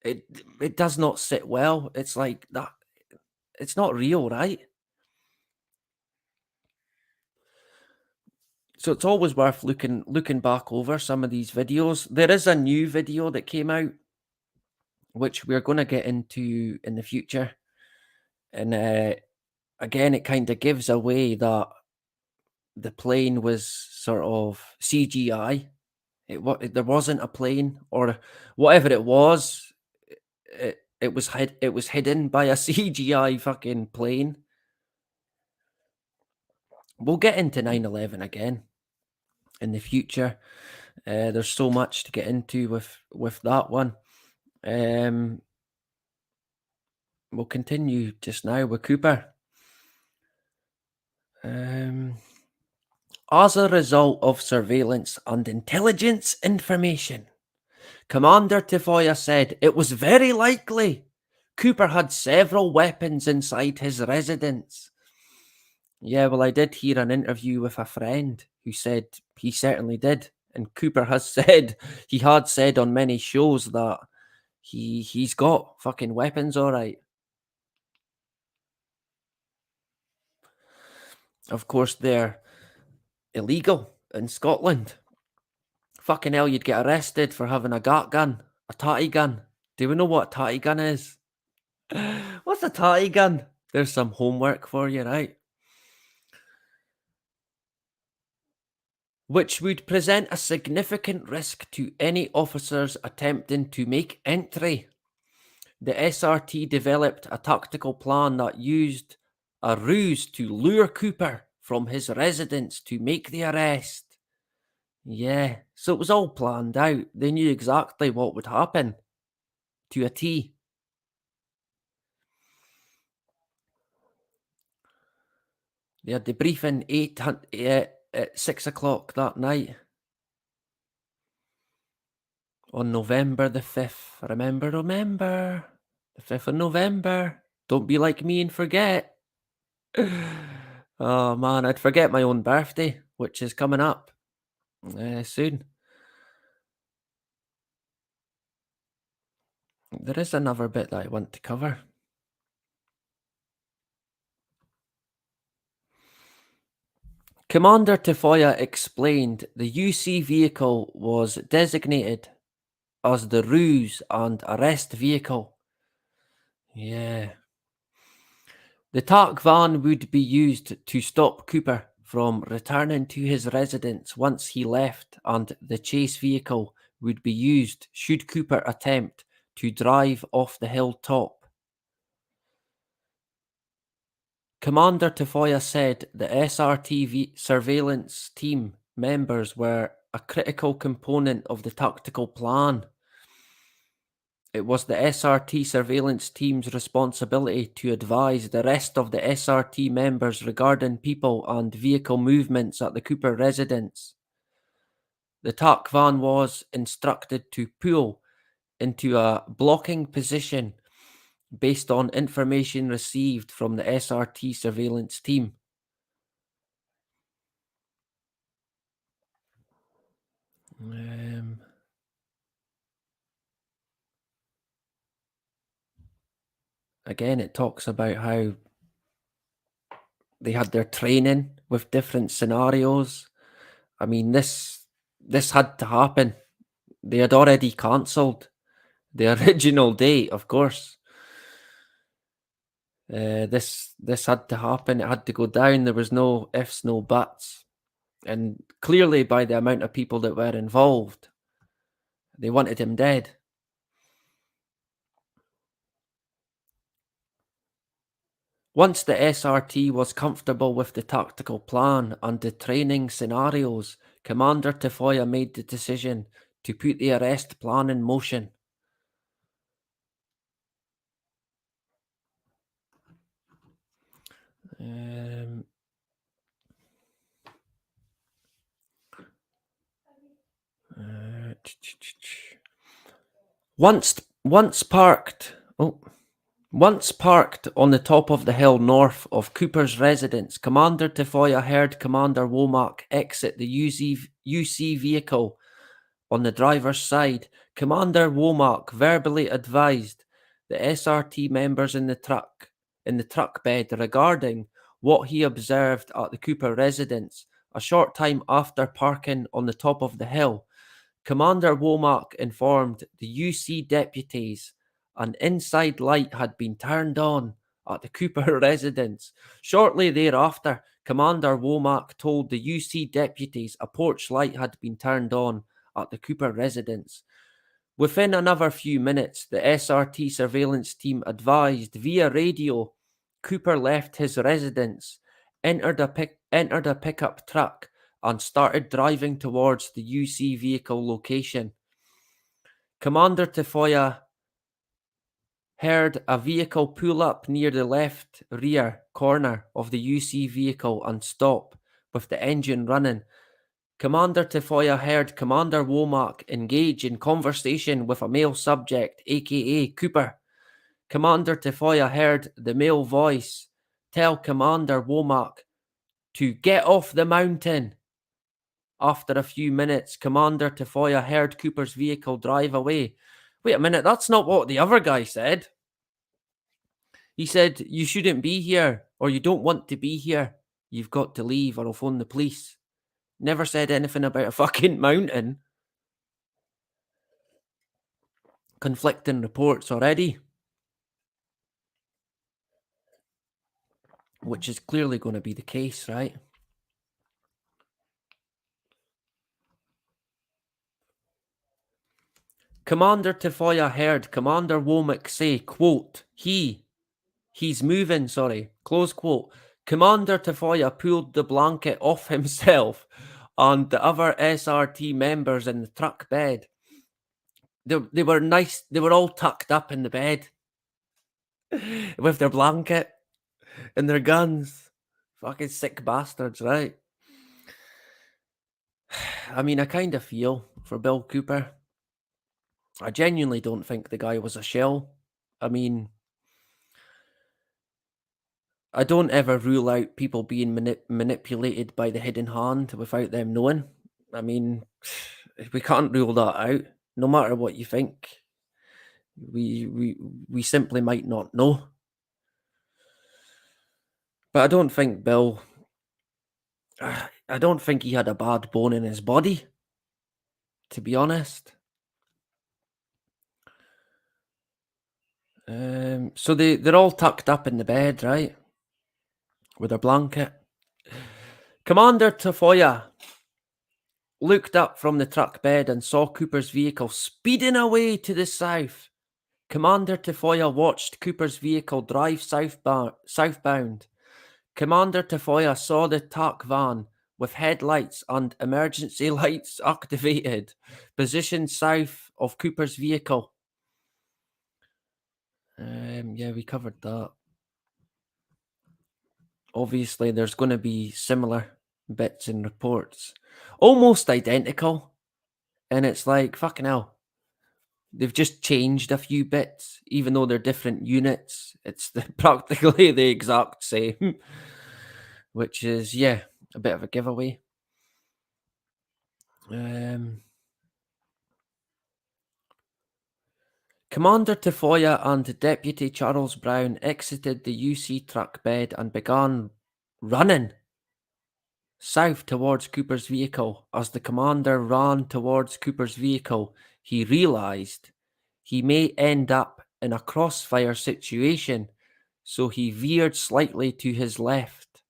It does not sit well. It's like that. It's not real, right? So it's always worth looking back over some of these videos. There is a new video that came out, which we're going to get into in the future. And again, it kind of gives away that the plane was sort of CGI. There wasn't a plane or whatever it was. It was hidden by a CGI fucking plane. We'll get into 9/11 again in the future. There's so much to get into with that one. We'll continue just now with Cooper. As a result of surveillance and intelligence information, Commander Tafoya said it was very likely Cooper had several weapons inside his residence. Yeah, well, I did hear an interview with a friend who said he certainly did. And Cooper has said, he had said on many shows that he's got fucking weapons, all right. Of course, they're illegal in Scotland. Fucking hell, you'd get arrested for having a gat gun, a tatty gun. Do we know what a tatty gun is? What's a tatty gun? There's some homework for you, right? Which would present a significant risk to any officers attempting to make entry. The SRT developed a tactical plan that used a ruse to lure Cooper from his residence to make the arrest. Yeah, so it was all planned out. They knew exactly what would happen to a T. They had the briefing at 6 o'clock that night on November the 5th. Remember, the 5th of November. Don't be like me and forget. Oh man, I'd forget my own birthday, which is coming up soon. There is another bit that I want to cover. Commander Tafoya explained the UC vehicle was designated as the ruse and arrest vehicle. Yeah. The TAC van would be used to stop Cooper from returning to his residence once he left, and the chase vehicle would be used should Cooper attempt to drive off the hilltop. Commander Tafoya said the SRT surveillance team members were a critical component of the tactical plan. It was the SRT surveillance team's responsibility to advise the rest of the SRT members regarding people and vehicle movements at the Cooper residence. The TAC van was instructed to pull into a blocking position based on information received from the SRT surveillance team. Again, it talks about how they had their training with different scenarios. I mean, this had to happen. They had already cancelled the original date, of course. This had to happen. It had to go down. There was no ifs, no buts. And clearly, by the amount of people that were involved, they wanted him dead. Once the SRT was comfortable with the tactical plan and the training scenarios, Commander Tafoya made the decision to put the arrest plan in motion. Once parked on the top of the hill north of Cooper's residence, Commander Tafoya heard Commander Womack exit the UC vehicle. On the driver's side, Commander Womack verbally advised the SRT members in the truck bed regarding what he observed at the Cooper residence. A short time after parking on the top of the hill, Commander Womack informed the UC deputies an inside light had been turned on at the Cooper residence. Shortly thereafter, Commander Womack told the UC deputies a porch light had been turned on at the Cooper residence. Within another few minutes, the SRT surveillance team advised via radio Cooper left his residence, entered a pickup truck, and started driving towards the UC vehicle location. Commander Tafoya heard a vehicle pull up near the left rear corner of the UC vehicle and stop, with the engine running. Commander Tafoya heard Commander Womack engage in conversation with a male subject, aka Cooper. Commander Tafoya heard the male voice tell Commander Womack to get off the mountain. After a few minutes, Commander Tafoya heard Cooper's vehicle drive away. Wait a minute, that's not what the other guy said. He said, you shouldn't be here, or you don't want to be here. You've got to leave, or I'll phone the police. Never said anything about a fucking mountain. Conflicting reports already. Which is clearly going to be the case, right? Commander Tafoya heard Commander Womack say, quote, he's moving, close quote. Commander Tafoya pulled the blanket off himself and the other SRT members in the truck bed. They were nice, they were all tucked up in the bed with their blanket and their guns. Fucking sick bastards, right? I mean, I kind of feel for Bill Cooper. I genuinely don't think the guy was a shell. I mean, I don't ever rule out people being manipulated by the hidden hand without them knowing. I mean, we can't rule that out. No matter what you think, we simply might not know. But I don't think Bill. I don't think he had a bad bone in his body, to be honest. So they're all tucked up in the bed, right? With their blanket. Commander Tafoya looked up from the truck bed and saw Cooper's vehicle speeding away to the south. Commander Tafoya watched Cooper's vehicle drive southbound. Commander Tafoya saw the TAC van with headlights and emergency lights activated, positioned south of Cooper's vehicle. Yeah, we covered that. Obviously, there's going to be similar bits and reports. Almost identical. And it's like, fucking hell. They've just changed a few bits, even though they're different units. It's practically the exact same. Which is, yeah, a bit of a giveaway. Commander Tafoya and Deputy Charles Brown exited the UC truck bed and began running south towards Cooper's vehicle. As the commander ran towards Cooper's vehicle, he realized he may end up in a crossfire situation, so he veered slightly to his left.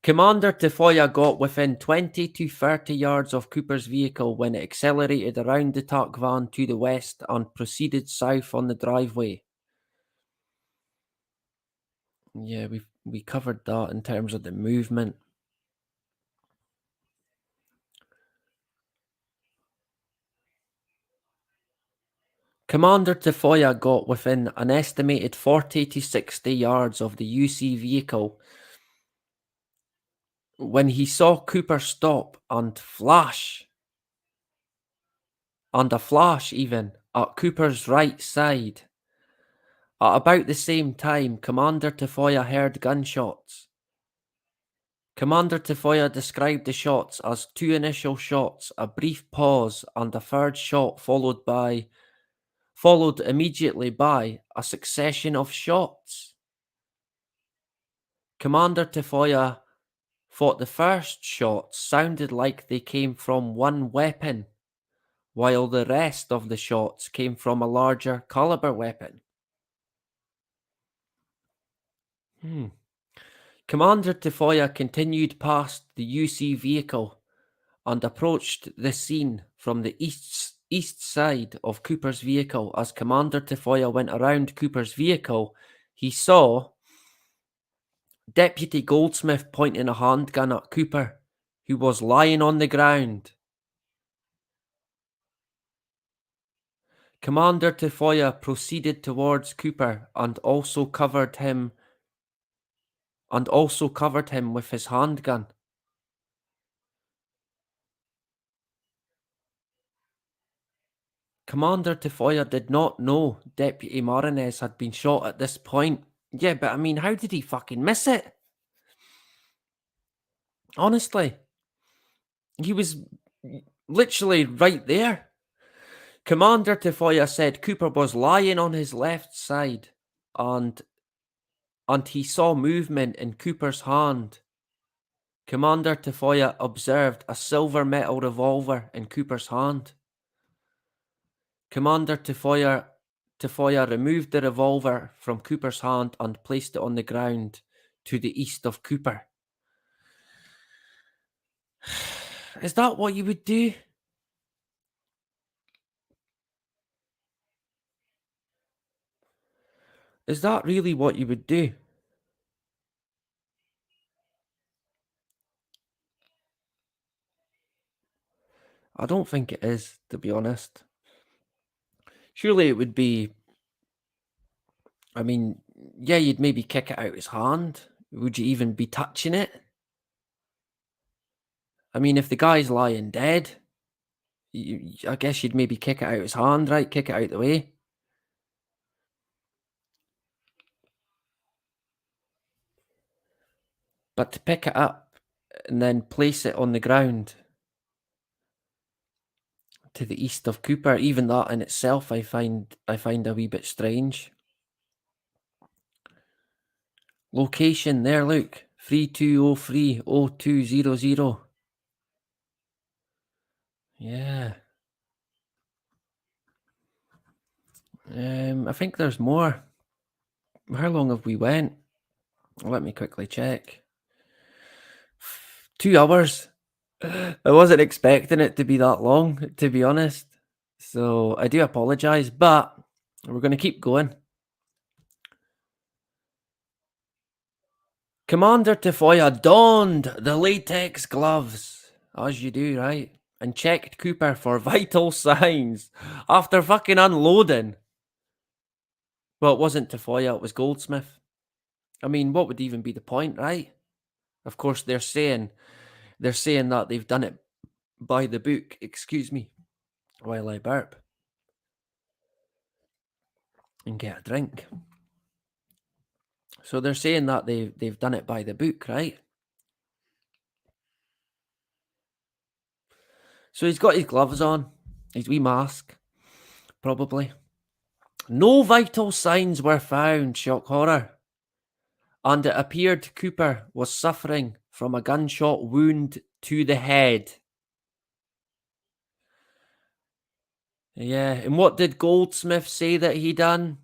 Commander Tafoya got within 20 to 30 yards of Cooper's vehicle when it accelerated around the TAC van to the west and proceeded south on the driveway. Yeah, we covered that in terms of the movement. Commander Tafoya got within an estimated 40 to 60 yards of the UC vehicle when he saw Cooper stop and flash, and a flash even, at Cooper's right side. At about the same time, Commander Tafoya heard gunshots. Commander Tafoya described the shots as two initial shots, a brief pause, and a third shot followed immediately by a succession of shots. Commander Tafoya thought the first shots sounded like they came from one weapon, while the rest of the shots came from a larger caliber weapon. Commander Tafoya continued past the UC vehicle and approached the scene from the east side of Cooper's vehicle. As Commander Tafoya went around Cooper's vehicle, he saw Deputy Goldsmith pointing a handgun at Cooper, who was lying on the ground. Commander Tafoya proceeded towards Cooper and also covered him and also covered him with his handgun. Commander Tafoya did not know Deputy Marinez had been shot at this point. Yeah, but I mean, how did he fucking miss it? Honestly. He was literally right there. Commander Tafoya said Cooper was lying on his left side and he saw movement in Cooper's hand. Commander Tafoya observed a silver metal revolver in Cooper's hand. Commander Tafoya removed the revolver from Cooper's hand and placed it on the ground to the east of Cooper. Is that what you would do? Is that really what you would do? I don't think it is, to be honest. Surely it would be... I mean, yeah, you'd maybe kick it out his hand. Would you even be touching it? I mean, if the guy's lying dead, I guess you'd maybe kick it out his hand, right? Kick it out the way. But to pick it up and then place it on the ground to the east of Cooper, even that in itself I find a wee bit strange. Location there, look. 3203-0200. Yeah. I think there's more. How long have we went? Let me quickly check. 2 hours. I wasn't expecting it to be that long, to be honest. So I do apologise, but we're going to keep going. Commander Tafoya donned the latex gloves, as you do, right? And checked Cooper for vital signs after fucking unloading. Well, it wasn't Tafoya, it was Goldsmith. I mean, what would even be the point, right? Of course, they're saying that they've done it by the book. Excuse me, while I burp and get a drink. So they're saying that they've done it by the book, right? So he's got his gloves on, his wee mask, probably. No vital signs were found, shock horror. And it appeared Cooper was suffering from a gunshot wound to the head. Yeah, and what did Goldsmith say that he done?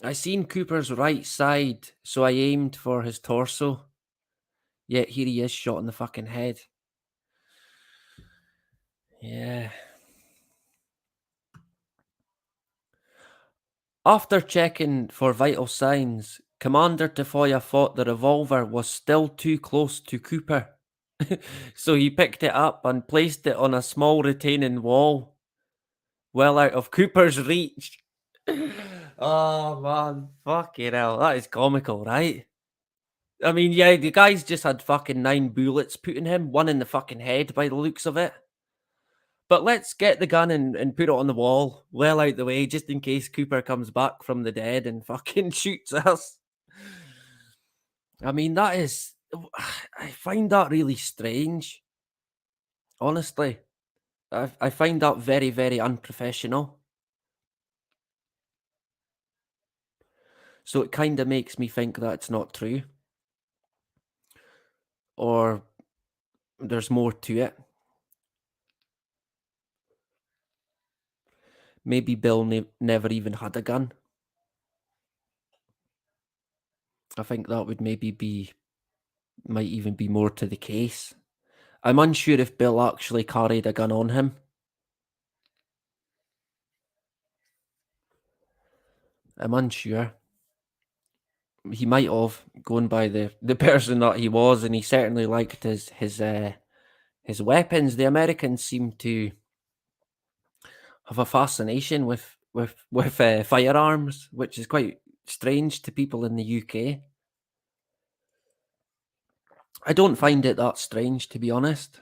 I seen Cooper's right side, so I aimed for his torso. Yet here he is shot in the fucking head. Yeah. After checking for vital signs, Commander Tafoya thought the revolver was still too close to Cooper. So he picked it up and placed it on a small retaining wall, well out of Cooper's reach. Oh man, fucking hell, that is comical, right? I mean, yeah, the guy's just had fucking 9 bullets put in him, 1 in the fucking head by the looks of it. But let's get the gun and put it on the wall, well out the way, just in case Cooper comes back from the dead and fucking shoots us. I mean, that is... I find that really strange. Honestly. I find that very, very unprofessional. So it kind of makes me think that it's not true. Or there's more to it. Maybe Bill never even had a gun. I think that would might even be more to the case. I'm unsure if Bill actually carried a gun on him. I'm unsure. He might have, going by the person that he was, and he certainly liked his weapons. The Americans seem to have a fascination with firearms, which is quite strange to people in the UK. I don't find it that strange, to be honest.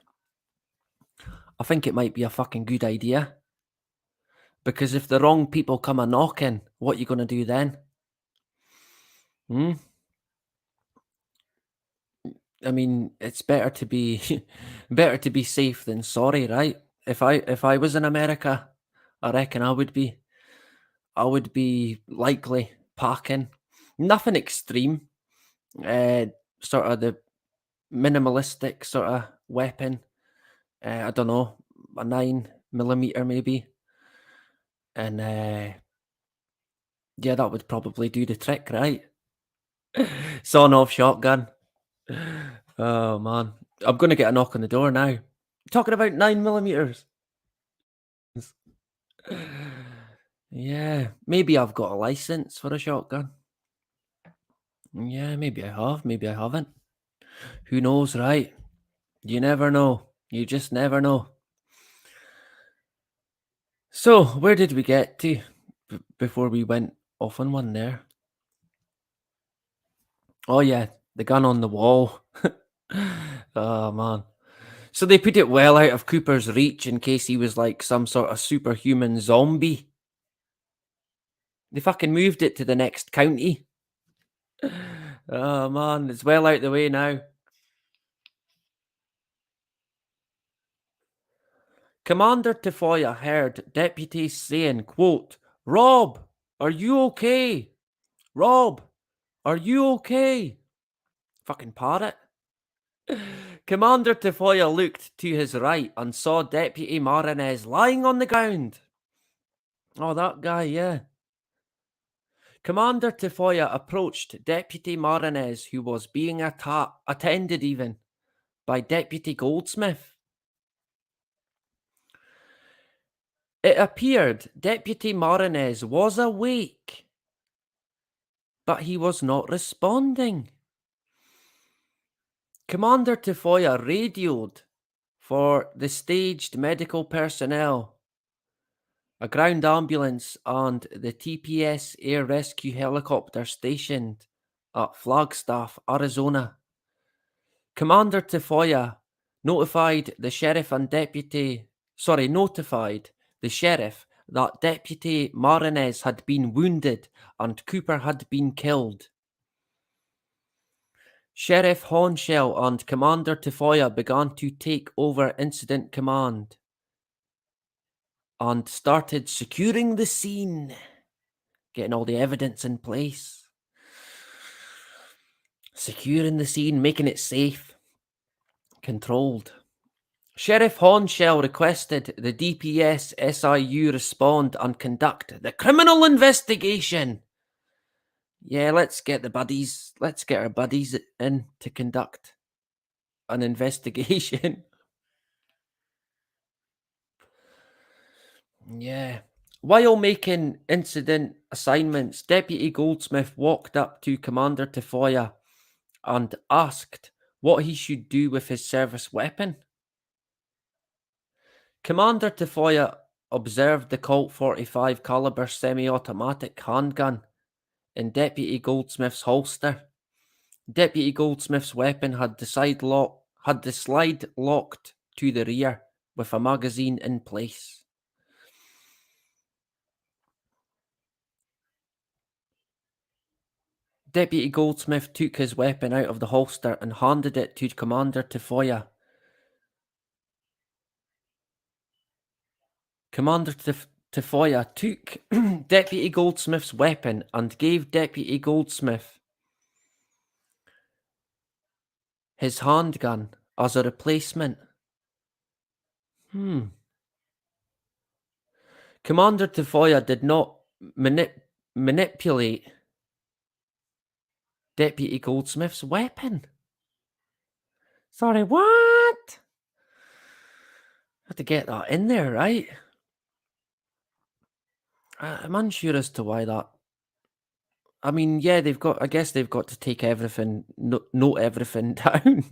I think it might be a fucking good idea. Because if the wrong people come a knocking, what you gonna do then? I mean, it's better to be better to be safe than sorry, right? If I was in America, I reckon I would be likely packing nothing extreme, sort of the minimalistic sort of weapon. I don't know, a 9mm maybe, and yeah, that would probably do the trick, right? Sawn-off shotgun. Oh man, I'm gonna get a knock on the door now. Talking about 9mm. Yeah, maybe I've got a license for a shotgun. Yeah, maybe I have, maybe I haven't. Who knows, right? You never know. You just never know. So, where did we get to before we went off on one there? Oh yeah, the gun on the wall. Oh man. So they put it well out of Cooper's reach in case he was like some sort of superhuman zombie. They fucking moved it to the next county. Oh man, it's well out the way now. Commander Tafoya heard deputies saying, quote, "Rob, are you okay? Rob, are you okay?" Fucking parrot. Commander Tafoya looked to his right and saw Deputy Marinez lying on the ground. Oh, that guy, yeah. Commander Tafoya approached Deputy Marinez, who was being attended even by Deputy Goldsmith. It appeared Deputy Marinez was awake, but he was not responding. Commander Tafoya radioed for the staged medical personnel, a ground ambulance, and the TPS air rescue helicopter stationed at Flagstaff, Arizona. Commander Tafoya notified the sheriff that Deputy Marinez had been wounded and Cooper had been killed. Sheriff Honshell and Commander Tafoya began to take over incident command and started securing the scene, getting all the evidence in place, securing the scene, making it safe, controlled. Sheriff Honshell requested the DPS SIU respond and conduct the criminal investigation. Yeah, let's get our buddies in to conduct an investigation. Yeah. While making incident assignments, Deputy Goldsmith walked up to Commander Tafoya and asked what he should do with his service weapon. Commander Tafoya observed the Colt .45 caliber semi-automatic handgun in Deputy Goldsmith's holster. Deputy Goldsmith's weapon had the slide locked to the rear with a magazine in place. Deputy Goldsmith took his weapon out of the holster and handed it to Commander Tafoya. Commander Tafoya took Deputy Goldsmith's weapon and gave Deputy Goldsmith his handgun as a replacement. Commander Tafoya did not manipulate Deputy Goldsmith's weapon. Sorry, what? Had to get that in there, right? I'm unsure as to why that. I mean, yeah, I guess they've got to take everything, note everything down.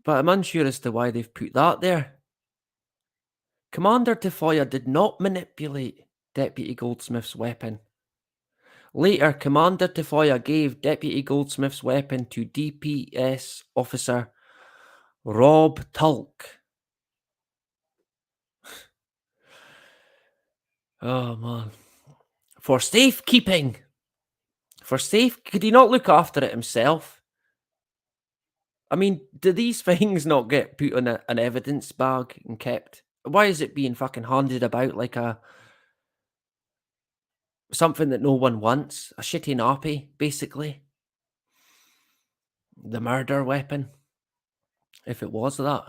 But I'm unsure as to why they've put that there. Commander Tafoya did not manipulate Deputy Goldsmith's weapon. Later, Commander Tafoya gave Deputy Goldsmith's weapon to DPS officer Rob Tulk. Oh, man. For safekeeping. Could he not look after it himself? I mean, do these things not get put on an evidence bag and kept? Why is it being fucking handed about like something that no one wants? A shitty nappy, basically. The murder weapon. If it was that.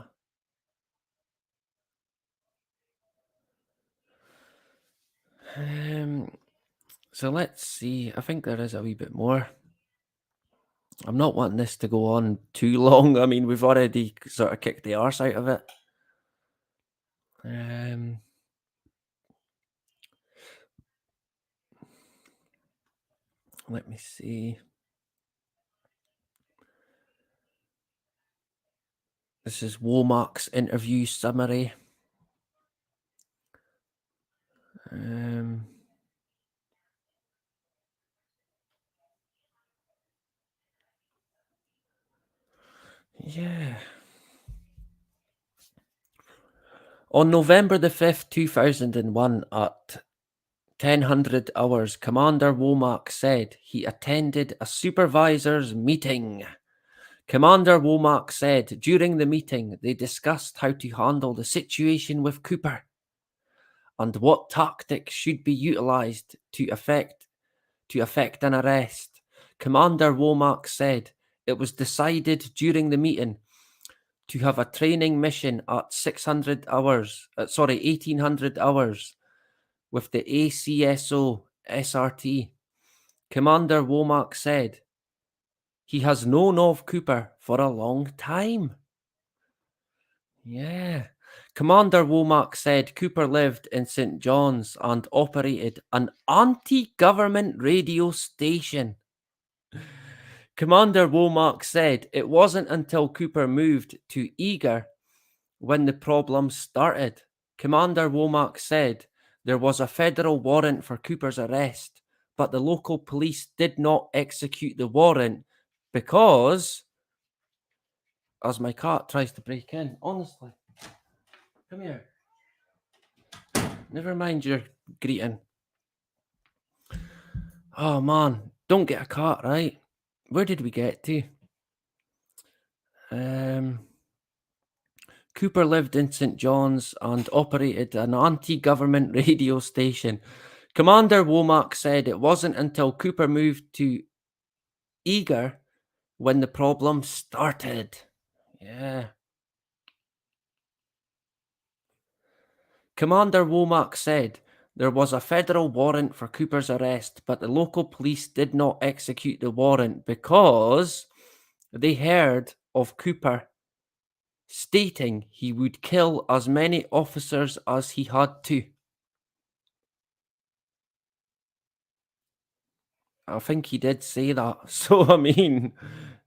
So let's see. I think there is a wee bit more. I'm not wanting this to go on too long. I mean, we've already sort of kicked the arse out of it. Let me see. This is Womack's interview summary. Yeah. On November the 5th, 2001, at 1000 hours, Commander Womack said he attended a supervisor's meeting. Commander Womack said during the meeting they discussed how to handle the situation with Cooper and what tactics should be utilized to effect an arrest. Commander Womack said it was decided during the meeting to have a training mission at 1800 hours with the ACSO SRT. Commander Womack said he has known of Cooper for a long time. Yeah. Commander Womack said Cooper lived in St. John's and operated an anti-government radio station. Commander Womack said it wasn't until Cooper moved to Eagar when the problem started. Commander Womack said there was a federal warrant for Cooper's arrest, but the local police did not execute the warrant because, as my cat tries to break in, honestly, come here. Never mind your greeting. Oh man, don't get a cat, right? Where did we get to? Cooper lived in St. John's and operated an anti-government radio station. Commander Womack said it wasn't until Cooper moved to Eagar when the problem started. Yeah. Commander Womack said there was a federal warrant for Cooper's arrest, but the local police did not execute the warrant because they heard of Cooper stating he would kill as many officers as he had to. I think he did say that. So, I mean,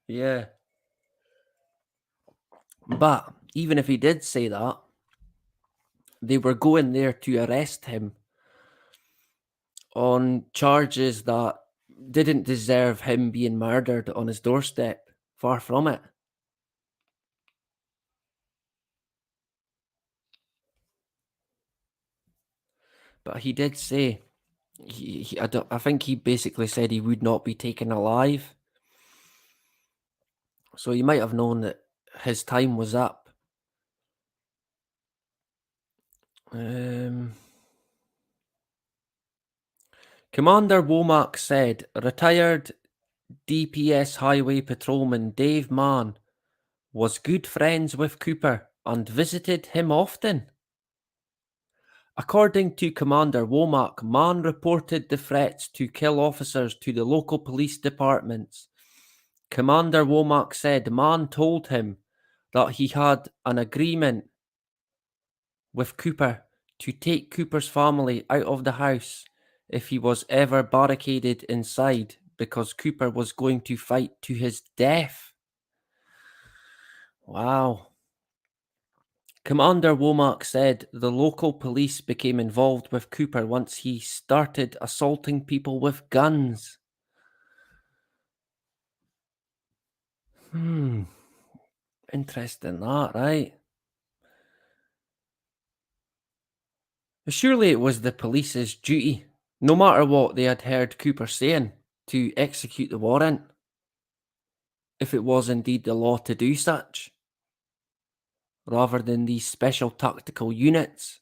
yeah. But even if he did say that, they were going there to arrest him on charges that didn't deserve him being murdered on his doorstep. Far from it. But he did say, I think he basically said he would not be taken alive. So he might have known that his time was up. Commander Womack said retired DPS Highway Patrolman Dave Mann was good friends with Cooper and visited him often. According to Commander Womack, Mann reported the threats to kill officers to the local police departments. Commander Womack said Mann told him that he had an agreement with Cooper to take Cooper's family out of the house if he was ever barricaded inside because Cooper was going to fight to his death. Wow. Commander Womack said the local police became involved with Cooper once he started assaulting people with guns. Interesting that, right? Surely it was the police's duty, no matter what they had heard Cooper saying, to execute the warrant, if it was indeed the law to do such, rather than these special tactical units.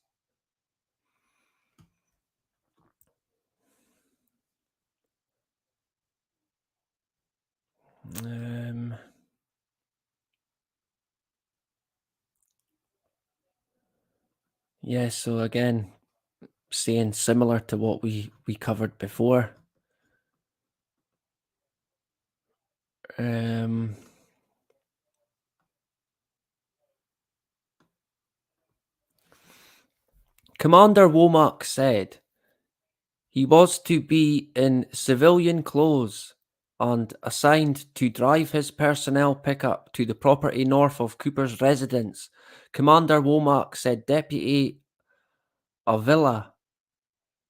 Yeah, so again, saying similar to what we covered before. Commander Womack said he was to be in civilian clothes and assigned to drive his personnel pickup to the property north of Cooper's residence. Commander Womack said Deputy Avila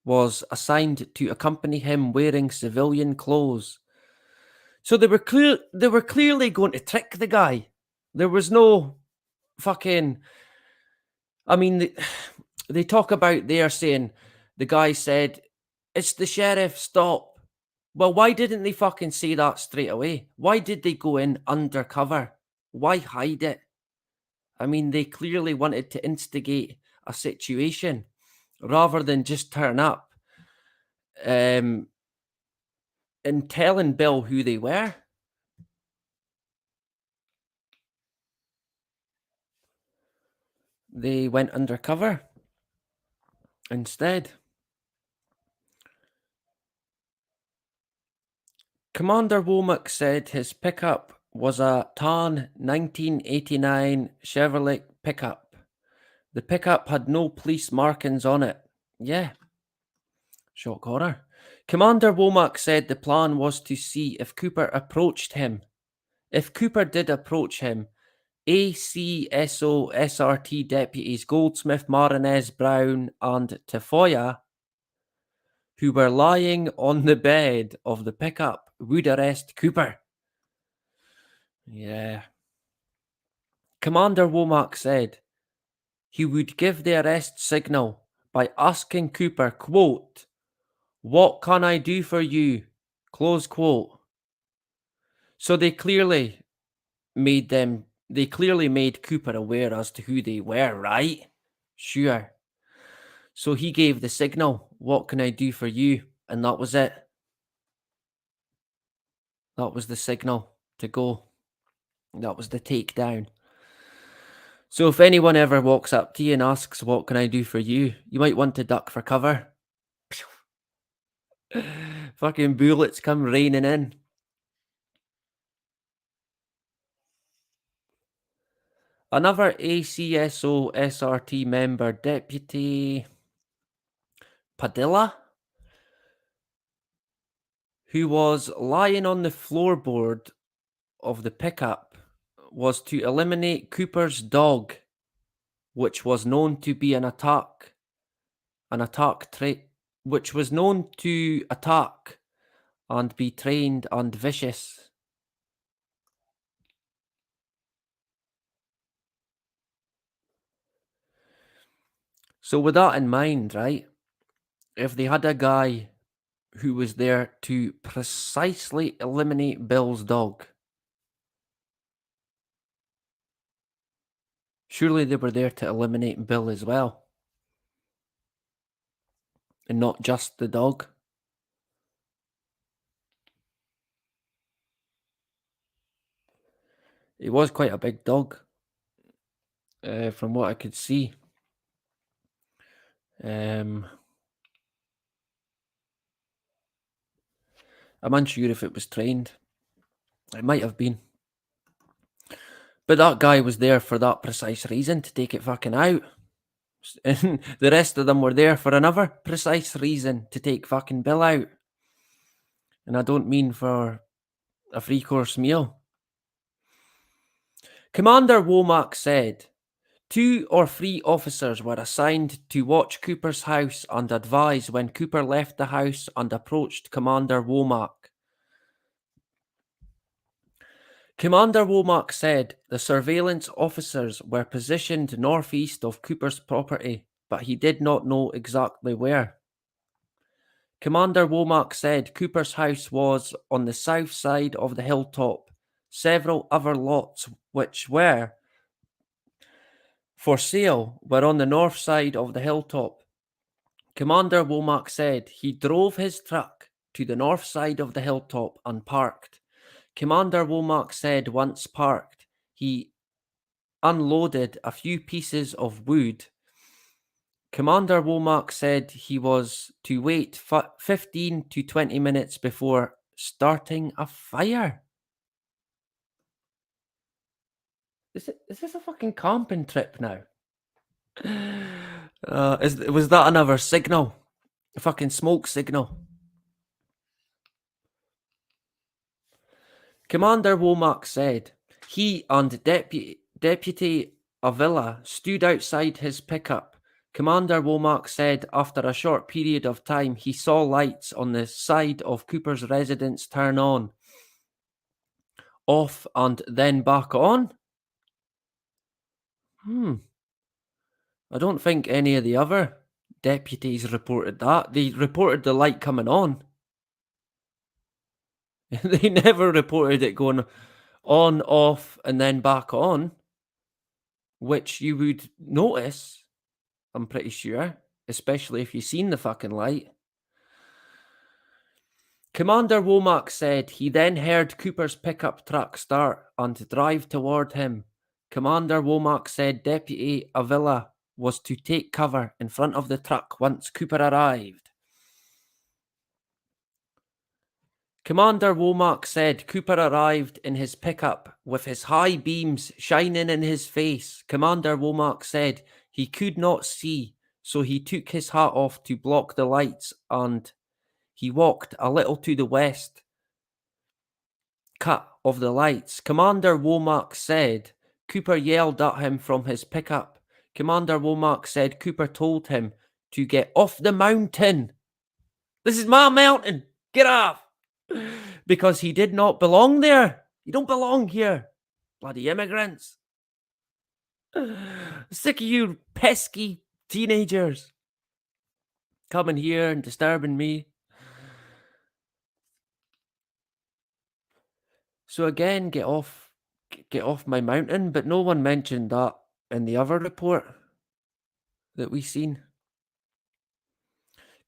was assigned to accompany him wearing civilian clothes. So they were clearly going to trick the guy. There was no fucking... I mean, they talk about there saying the guy said, "It's the sheriff, stop." Well, why didn't they fucking say that straight away? Why did they go in undercover? Why hide it? I mean, they clearly wanted to instigate a situation rather than just turn up and telling Bill who they were. They went undercover instead. Commander Womack said his pickup was a tan 1989 Chevrolet pickup. The pickup had no police markings on it. Yeah. Shock horror. Commander Womack said the plan was to see if Cooper approached him. If Cooper did approach him, ACSO SRT deputies Goldsmith, Marinez, Brown, and Tafoya, who were lying on the bed of the pickup, would arrest Cooper. Yeah. Commander Womack said he would give the arrest signal by asking Cooper, quote, "What can I do for you?" Close quote. So they clearly made Cooper aware as to who they were, right? Sure. So he gave the signal, "What can I do for you?" And that was it. That was the signal to go. That was the takedown. So if anyone ever walks up to you and asks, "What can I do for you?" you might want to duck for cover. Fucking bullets come raining in. Another ACSO SRT member, Deputy Padilla, who was lying on the floorboard of the pickup, was to eliminate Cooper's dog, which was known to be which was known to attack and be trained and vicious. So with that in mind, right, if they had a guy who was there to precisely eliminate Bill's dog, surely they were there to eliminate Bill as well. And not just the dog. It was quite a big dog, from what I could see. I'm unsure if it was trained. It might have been. But that guy was there for that precise reason, to take it fucking out. And the rest of them were there for another precise reason, to take fucking Bill out. And I don't mean for a 3-course meal. Commander Womack said 2 or 3 officers were assigned to watch Cooper's house and advise when Cooper left the house and approached Commander Womack. Commander Womack said the surveillance officers were positioned northeast of Cooper's property, but he did not know exactly where. Commander Womack said Cooper's house was on the south side of the hilltop. Several other lots which were for sale were on the north side of the hilltop. Commander Womack said he drove his truck to the north side of the hilltop and parked. Commander Womack said once parked, he unloaded a few pieces of wood. Commander Womack said he was to wait 15 to 20 minutes before starting a fire. Is this a fucking camping trip now? Was that another signal? A fucking smoke signal. Commander Womack said he and Deputy Avila stood outside his pickup. Commander Womack said after a short period of time he saw lights on the side of Cooper's residence turn on, off, and then back on. I don't think any of the other deputies reported that. They reported the light coming on. They never reported it going on, off, and then back on, which you would notice, I'm pretty sure, especially if you've seen the fucking light. Commander Womack said he then heard Cooper's pickup truck start and drive toward him. Commander Womack said Deputy Avila was to take cover in front of the truck once Cooper arrived. Commander Womack said Cooper arrived in his pickup with his high beams shining in his face. Commander Womack said he could not see, so he took his hat off to block the lights and he walked a little to the west cut of the lights. Commander Womack said Cooper yelled at him from his pickup. Commander Womack said Cooper told him to get off the mountain. This is my mountain. Get off. Because he did not belong there. You don't belong here. Bloody immigrants. Sick of you pesky teenagers coming here and disturbing me. So again, get off my mountain, but no one mentioned that in the other report that we seen.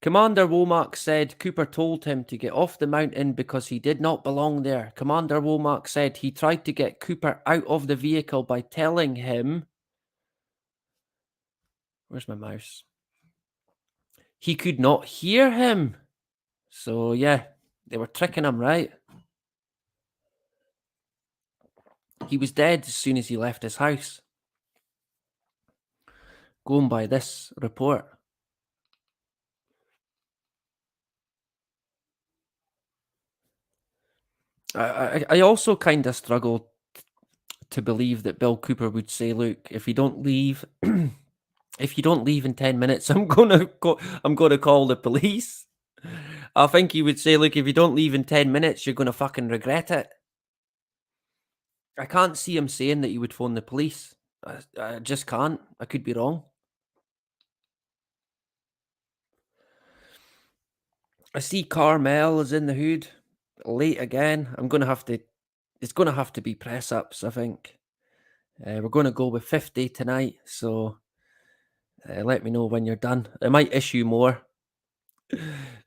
Commander Womack said Cooper told him to get off the mountain because he did not belong there. Commander Womack said he tried to get Cooper out of the vehicle by telling him... Where's my mouse? He could not hear him. So yeah, they were tricking him, right? He was dead as soon as he left his house. Going by this report. I also kind of struggle to believe that Bill Cooper would say, "Look, if you don't leave, if you don't leave in 10 minutes, I'm gonna call the police." I think he would say, "Look, if you don't leave in 10 minutes, you're gonna fucking regret it." I can't see him saying that he would phone the police. I just can't. I could be wrong. I see Carmel is in the hood. Late again. It's gonna have to be press ups, I think. We're gonna go with 50 tonight, so let me know when you're done. I might issue more.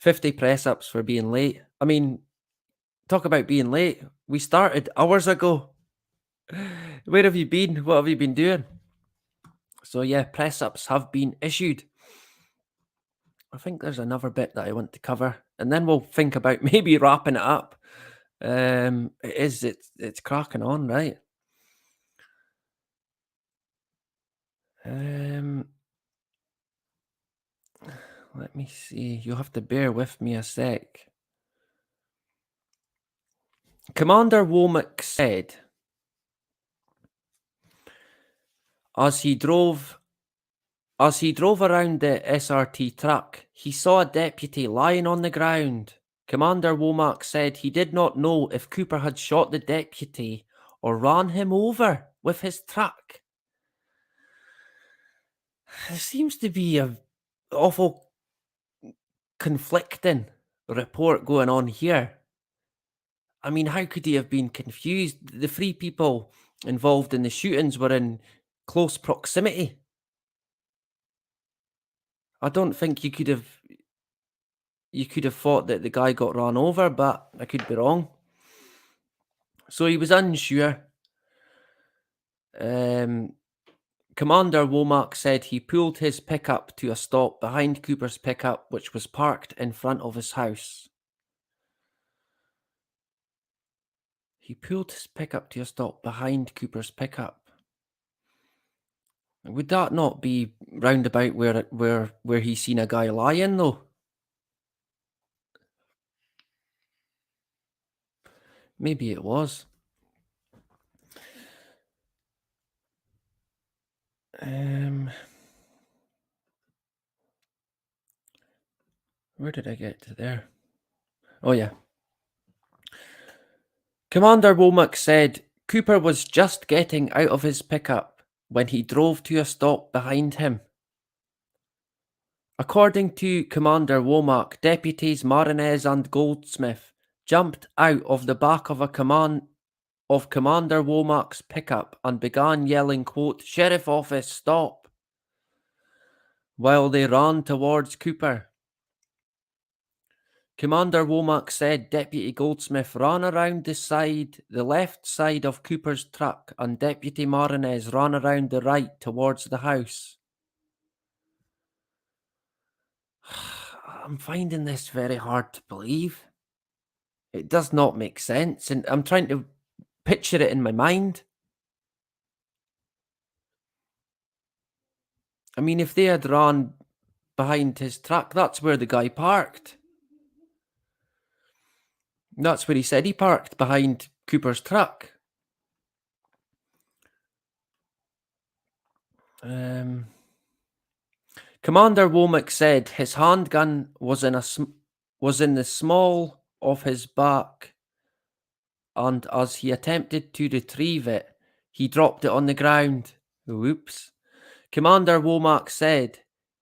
50 press ups for being late. I mean, talk about being late. We started hours ago. Where have you been? What have you been doing? So yeah, press ups have been issued. I think there's another bit that I want to cover, and then we'll think about maybe wrapping it up. It's cracking on, right? Let me see. You'll have to bear with me a sec. Commander Womack said, As he drove around the SRT truck, he saw a deputy lying on the ground. Commander Womack said he did not know if Cooper had shot the deputy or ran him over with his truck. There seems to be an awful conflicting report going on here. I mean, how could he have been confused? The 3 people involved in the shootings were in close proximity. I don't think you could have thought that the guy got run over, but I could be wrong. So he was unsure. Commander Womack said he pulled his pickup to a stop behind Cooper's pickup, which was parked in front of his house. He pulled his pickup to a stop behind Cooper's pickup. Would that not be roundabout where he seen a guy lying, though? Maybe it was. Where did I get to there? Oh, yeah. Commander Womack said Cooper was just getting out of his pickup when he drove to a stop behind him. According to Commander Womack, deputies Marinez and Goldsmith jumped out of the back of Commander Womack's pickup and began yelling, quote, "Sheriff office, stop," while they ran towards Cooper. Commander Womack said Deputy Goldsmith ran around the left side of Cooper's truck, and Deputy Marinez ran around the right towards the house. I'm finding this very hard to believe. It does not make sense, and I'm trying to picture it in my mind. I mean, if they had run behind his truck, that's where the guy parked. That's where he said he parked, behind Cooper's truck. Commander Womack said his handgun was in the small of his back, and as he attempted to retrieve it, he dropped it on the ground. Whoops. Commander Womack said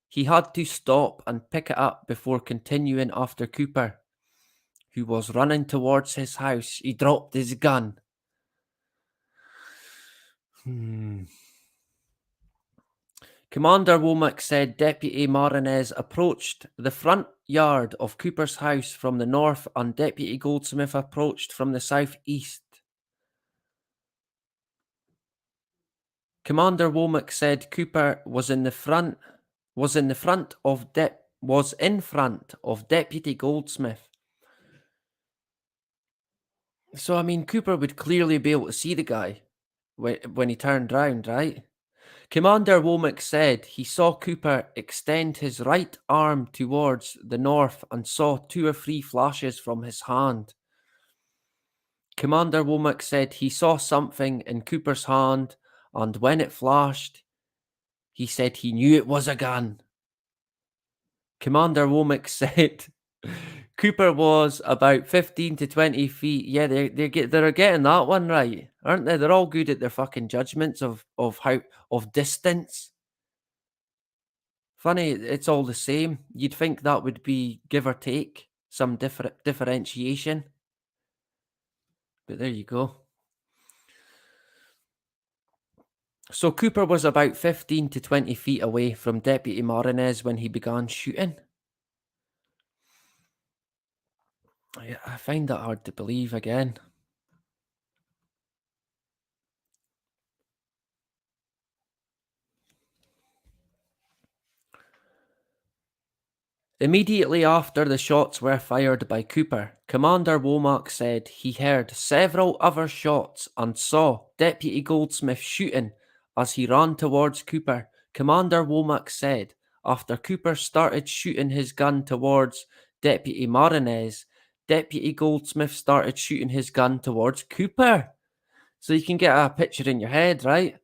he had to stop and pick it up before continuing after Cooper, who was running towards his house. He dropped his gun. Commander Womack said Deputy Marinez approached the front yard of Cooper's house from the north and Deputy Goldsmith approached from the southeast. Commander Womack said Cooper was in front of Deputy Goldsmith. So, I mean, Cooper would clearly be able to see the guy when he turned round, right? Commander Womack said he saw Cooper extend his right arm towards the north and saw 2 or 3 flashes from his hand. Commander Womack said he saw something in Cooper's hand, and when it flashed, he said he knew it was a gun. Commander Womack said Cooper was about 15 to 20 feet. Yeah, they're getting that one right, aren't they? They're all good at their fucking judgments of distance. Funny, it's all the same. You'd think that would be give or take some differentiation, but there you go. So Cooper was about 15 to 20 feet away from Deputy Marinez when he began shooting. I find that hard to believe again. Immediately after the shots were fired by Cooper, Commander Womack said he heard several other shots and saw Deputy Goldsmith shooting as he ran towards Cooper. Commander Womack said after Cooper started shooting his gun towards Deputy Marinez, Deputy Goldsmith started shooting his gun towards Cooper. So you can get a picture in your head, right?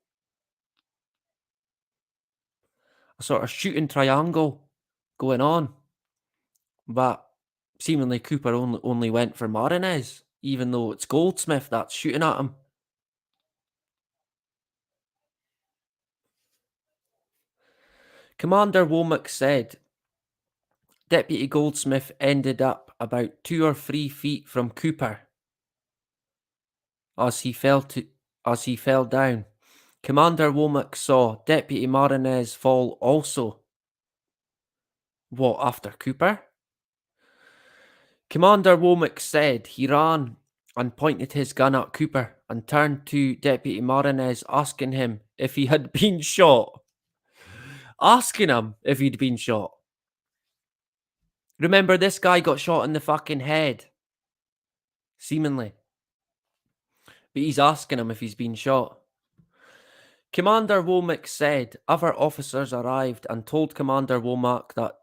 sort of shooting triangle going on. But seemingly Cooper only went for Marinez, even though it's Goldsmith that's shooting at him. Commander Womack said Deputy Goldsmith ended up about 2 or 3 feet from Cooper as he fell down. Commander Womack saw Deputy Marinez fall also. What, after Cooper? Commander Womack said he ran and pointed his gun at Cooper and turned to Deputy Marinez asking him if he had been shot. Asking him if he'd been shot. Remember, this guy got shot in the fucking head. Seemingly. But he's asking him if he's been shot. Commander Womack said other officers arrived and told Commander Womack that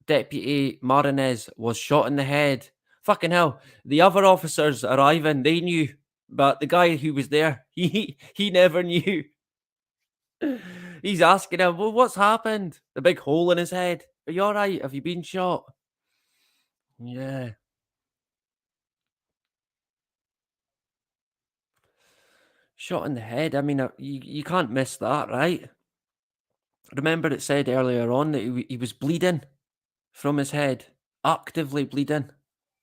Deputy Marinez was shot in the head. Fucking hell. The other officers arriving, they knew. But the guy who was there, he never knew. He's asking him, well, what's happened? The big hole in his head. Are you alright? Have you been shot? Yeah. Shot in the head. I mean, you can't miss that, right? Remember it said earlier on that he was bleeding from his head. Actively bleeding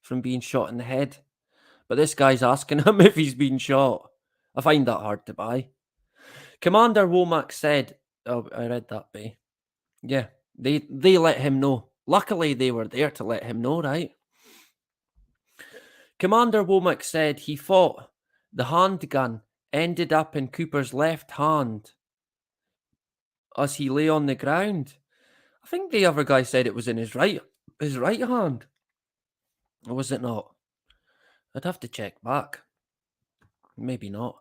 from being shot in the head. But this guy's asking him if he's been shot. I find that hard to buy. Commander Womack said... Oh, I read that, Bay. Yeah, they let him know. Luckily, they were there to let him know, right? Commander Womack said he thought the handgun ended up in Cooper's left hand as he lay on the ground. I think the other guy said it was in his right hand. Or was it not? I'd have to check back. Maybe not.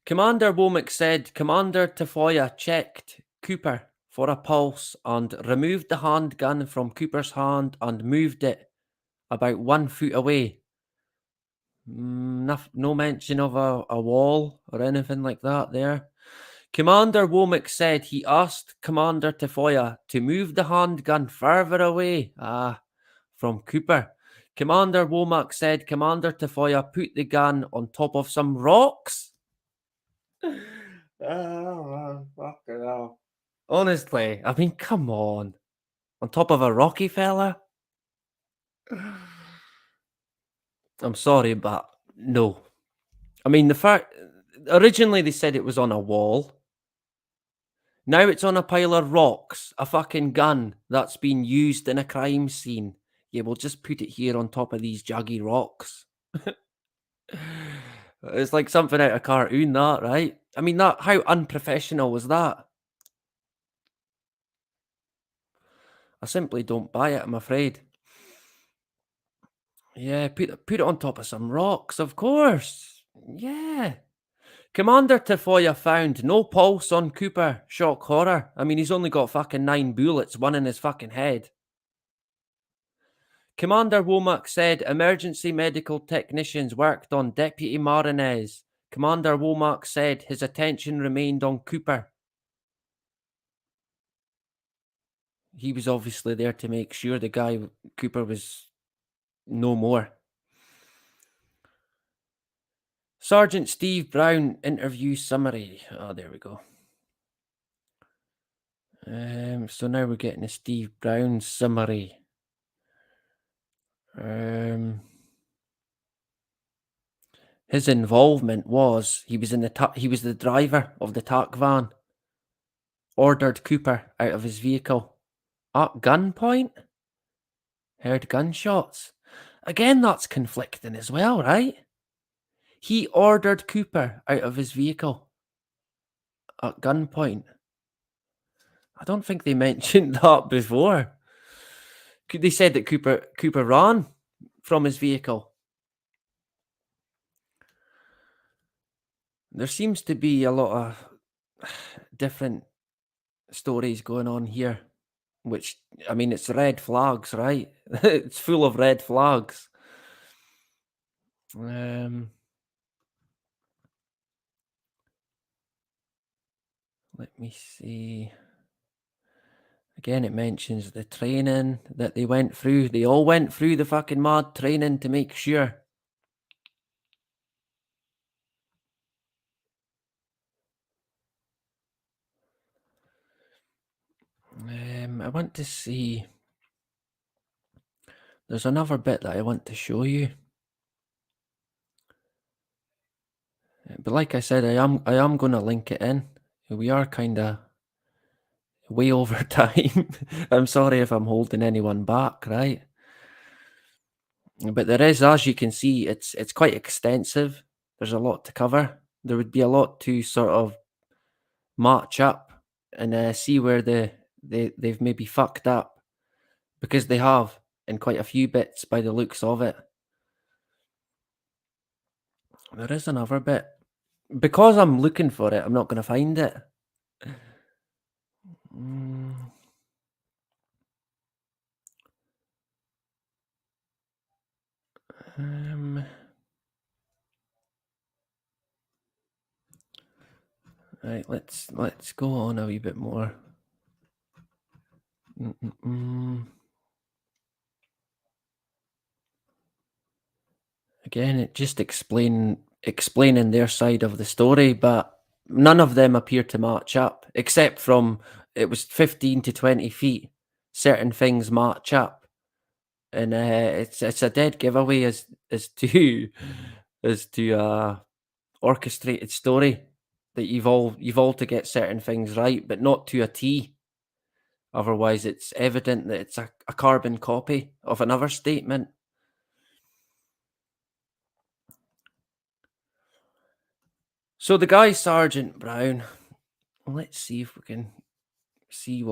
Commander Womack said Commander Tafoya checked Cooper for a pulse and removed the handgun from Cooper's hand and moved it about 1 foot away. No mention of a wall or anything like that there. Commander Womack said he asked Commander Tafoya to move the handgun further away from Cooper. Commander Womack said Commander Tafoya put the gun on top of some rocks. Oh, fucking hell. Honestly, I mean, come on. On top of a rocky fella? I'm sorry, but no. I mean, originally they said it was on a wall. Now it's on a pile of rocks, a fucking gun that's been used in a crime scene. Yeah, we'll just put it here on top of these jaggy rocks. It's like something out of a cartoon, that, right? I mean, how unprofessional was that? I simply don't buy it, I'm afraid. Yeah, put it on top of some rocks, of course. Yeah. Commander Tafoya found no pulse on Cooper. Shock horror. I mean, he's only got fucking 9 bullets, one in his fucking head. Commander Womack said emergency medical technicians worked on Deputy Marinez. Commander Womack said his attention remained on Cooper. He was obviously there to make sure the guy, Cooper, was no more. Sergeant Steve Brown interview summary. Oh, there we go. So now we're getting a Steve Brown summary. His involvement was he was the driver of the TAC van. Ordered Cooper out of his vehicle at gunpoint. Heard gunshots. Again, that's conflicting as well, right? He ordered Cooper out of his vehicle at gunpoint. I don't think they mentioned that before. They said that Cooper ran from his vehicle. There seems to be a lot of different stories going on here, which, I mean, it's red flags, right? It's full of red flags. Let me see. Again, it mentions the training that they went through. They all went through the fucking mad training to make sure. I want to see. There's another bit that I want to show you. But like I said, I am going to link it in. We are kind of way over time. I'm sorry if I'm holding anyone back, right? But there is, as you can see, it's quite extensive. There's a lot to cover. There would be a lot to sort of match up and see where they've maybe fucked up, because they have in quite a few bits by the looks of it. There is another bit. Because I'm looking for it, I'm not going to find it. Right, let's go on a wee bit more. Again, it just explaining their side of the story, but none of them appear to match up, except from it was 15 to 20 feet. Certain things match up, and it's a dead giveaway as to orchestrated story that you've all to get certain things right, but not to a T. Otherwise, it's evident that it's a carbon copy of another statement. So the guy, Sergeant Brown, let's see if we can see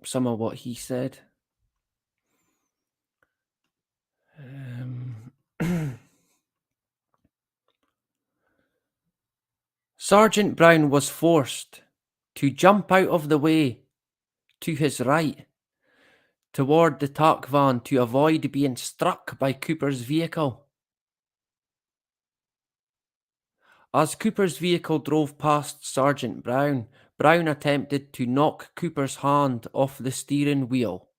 some of what he said. Sergeant Brown was forced to jump out of the way to his right toward the TAC van to avoid being struck by Cooper's vehicle. As Cooper's vehicle drove past Sergeant Brown, Brown attempted to knock Cooper's hand off the steering wheel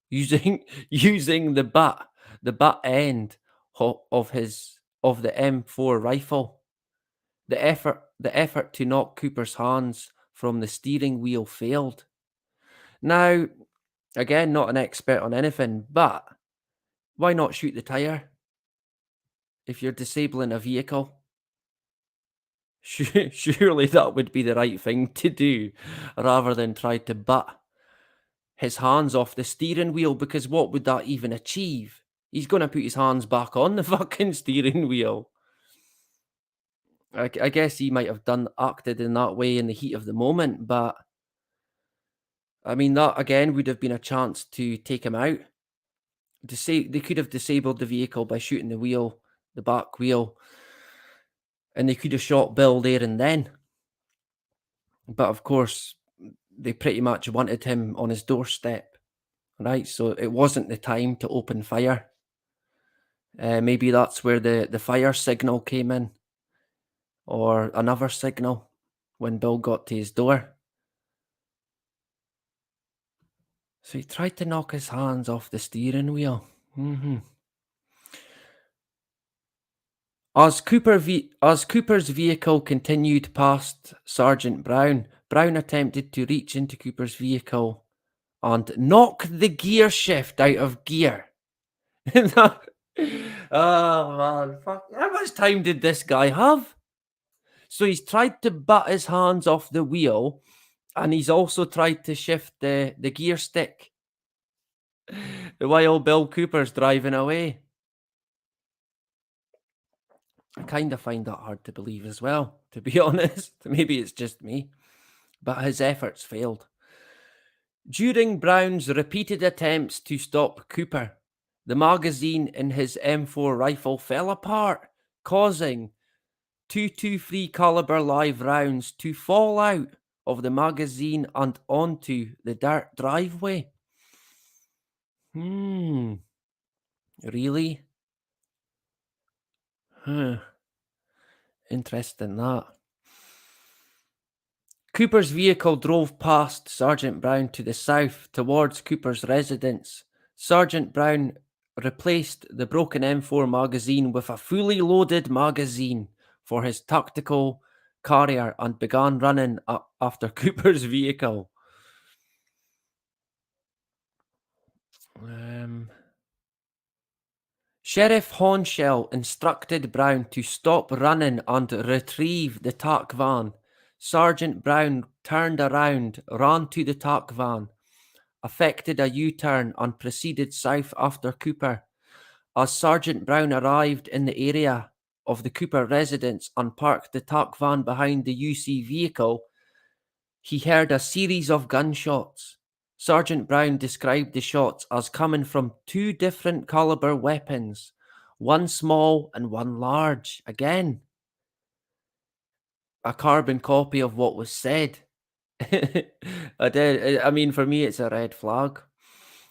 using the butt end of the M4 rifle. The effort to knock Cooper's hands from the steering wheel failed. Now, again, not an expert on anything, but why not shoot the tire if you're disabling a vehicle? Surely that would be the right thing to do, rather than try to butt his hands off the steering wheel, because what would that even achieve? He's going to put his hands back on the fucking steering wheel. I guess he might have acted in that way in the heat of the moment, but I mean, that again would have been a chance to take him out. They could have disabled the vehicle by shooting the back wheel, and they could have shot Bill there and then. But of course, they pretty much wanted him on his doorstep, right? So it wasn't the time to open fire. Maybe that's where the fire signal came in, or another signal when Bill got to his door. So he tried to knock his hands off the steering wheel. As Cooper's vehicle continued past Sergeant Brown, Brown attempted to reach into Cooper's vehicle and knock the gear shift out of gear. Oh man, fuck. How much time did this guy have? So he's tried to butt his hands off the wheel, and he's also tried to shift the gear stick while Bill Cooper's driving away. I kind of find that hard to believe as well, to be honest. Maybe it's just me. But his efforts failed. During Brown's repeated attempts to stop Cooper, the magazine in his M4 rifle fell apart, causing 223 caliber live rounds to fall out of the magazine and onto the dirt driveway. Really? Interesting that. Cooper's vehicle drove past Sergeant Brown to the south towards Cooper's residence. Sergeant Brown replaced the broken M4 magazine with a fully loaded magazine for his tactical carrier and began running after Cooper's vehicle. Sheriff Hornshell instructed Brown to stop running and retrieve the TAC van. Sergeant Brown turned around, ran to the TAC van, effected a U-turn and proceeded south after Cooper. As Sergeant Brown arrived in the area of the Cooper residence and parked the TAC van behind the UC vehicle, he heard a series of gunshots. Sergeant Brown described the shots as coming from 2 different caliber weapons, one small and one large. Again, a carbon copy of what was said. I mean, for me, it's a red flag.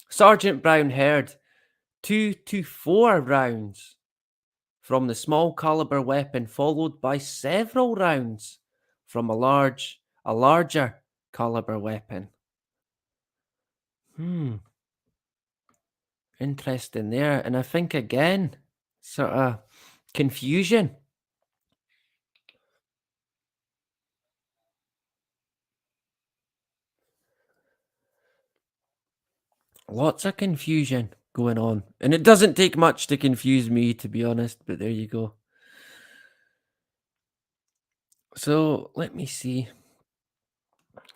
Sergeant Brown heard 2 to 4 rounds from the small caliber weapon, followed by several rounds from a larger caliber weapon. Interesting there. And I think again, sort of confusion. Lots of confusion going on. And it doesn't take much to confuse me, to be honest, but there you go. So let me see.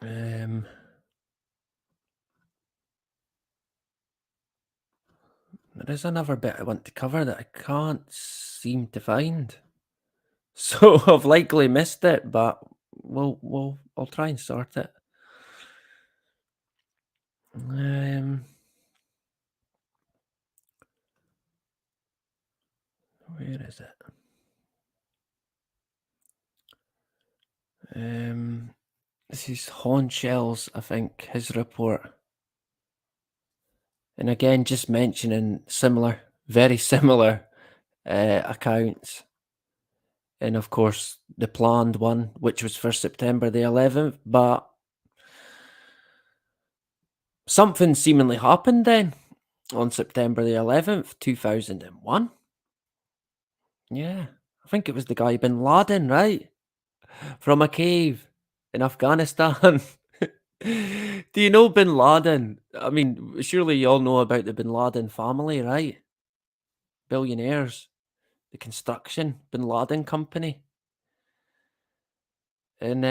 There is another bit I want to cover that I can't seem to find. So I've likely missed it, but I'll try and sort it. Where is it? This is Hornshell's, I think, his report. And again, just mentioning very similar accounts. And of course, the planned one, which was for September the 11th, but something seemingly happened then on September the 11th, 2001. Yeah, I think it was the guy Bin Laden, right? From a cave in Afghanistan. Do you know Bin Laden? I mean, surely you all know about the Bin Laden family, right? Billionaires. The construction Bin Laden company. And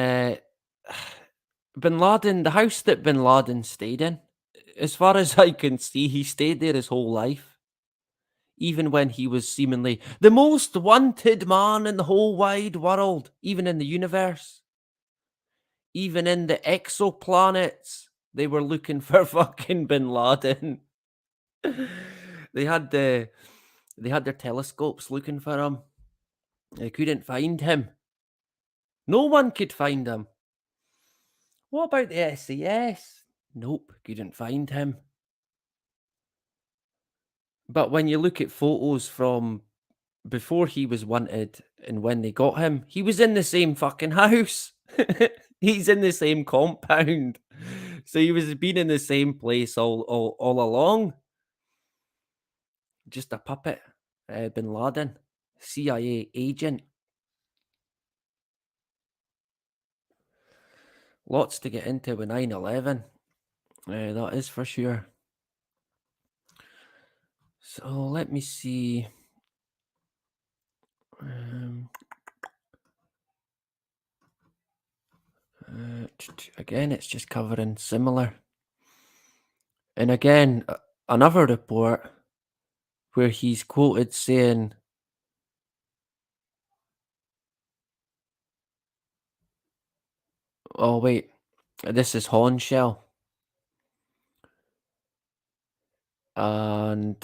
Bin Laden, the house that Bin Laden stayed in, as far as I can see, he stayed there his whole life. Even when he was seemingly the most wanted man in the whole wide world, even in the universe. Even in the exoplanets, they were looking for fucking Bin Laden. They had their telescopes looking for him. They couldn't find him. No one could find him. What about the SAS? Nope, couldn't find him. But when you look at photos from before he was wanted and when they got him, he was in the same fucking house. He's in the same compound. So he was been in the same place all along. Just a puppet. Bin Laden. CIA agent. Lots to get into with 9/11. That is for sure. So let me see. Again, it's just covering similar. And again, another report where he's quoted saying, oh wait, this is Hornshell. And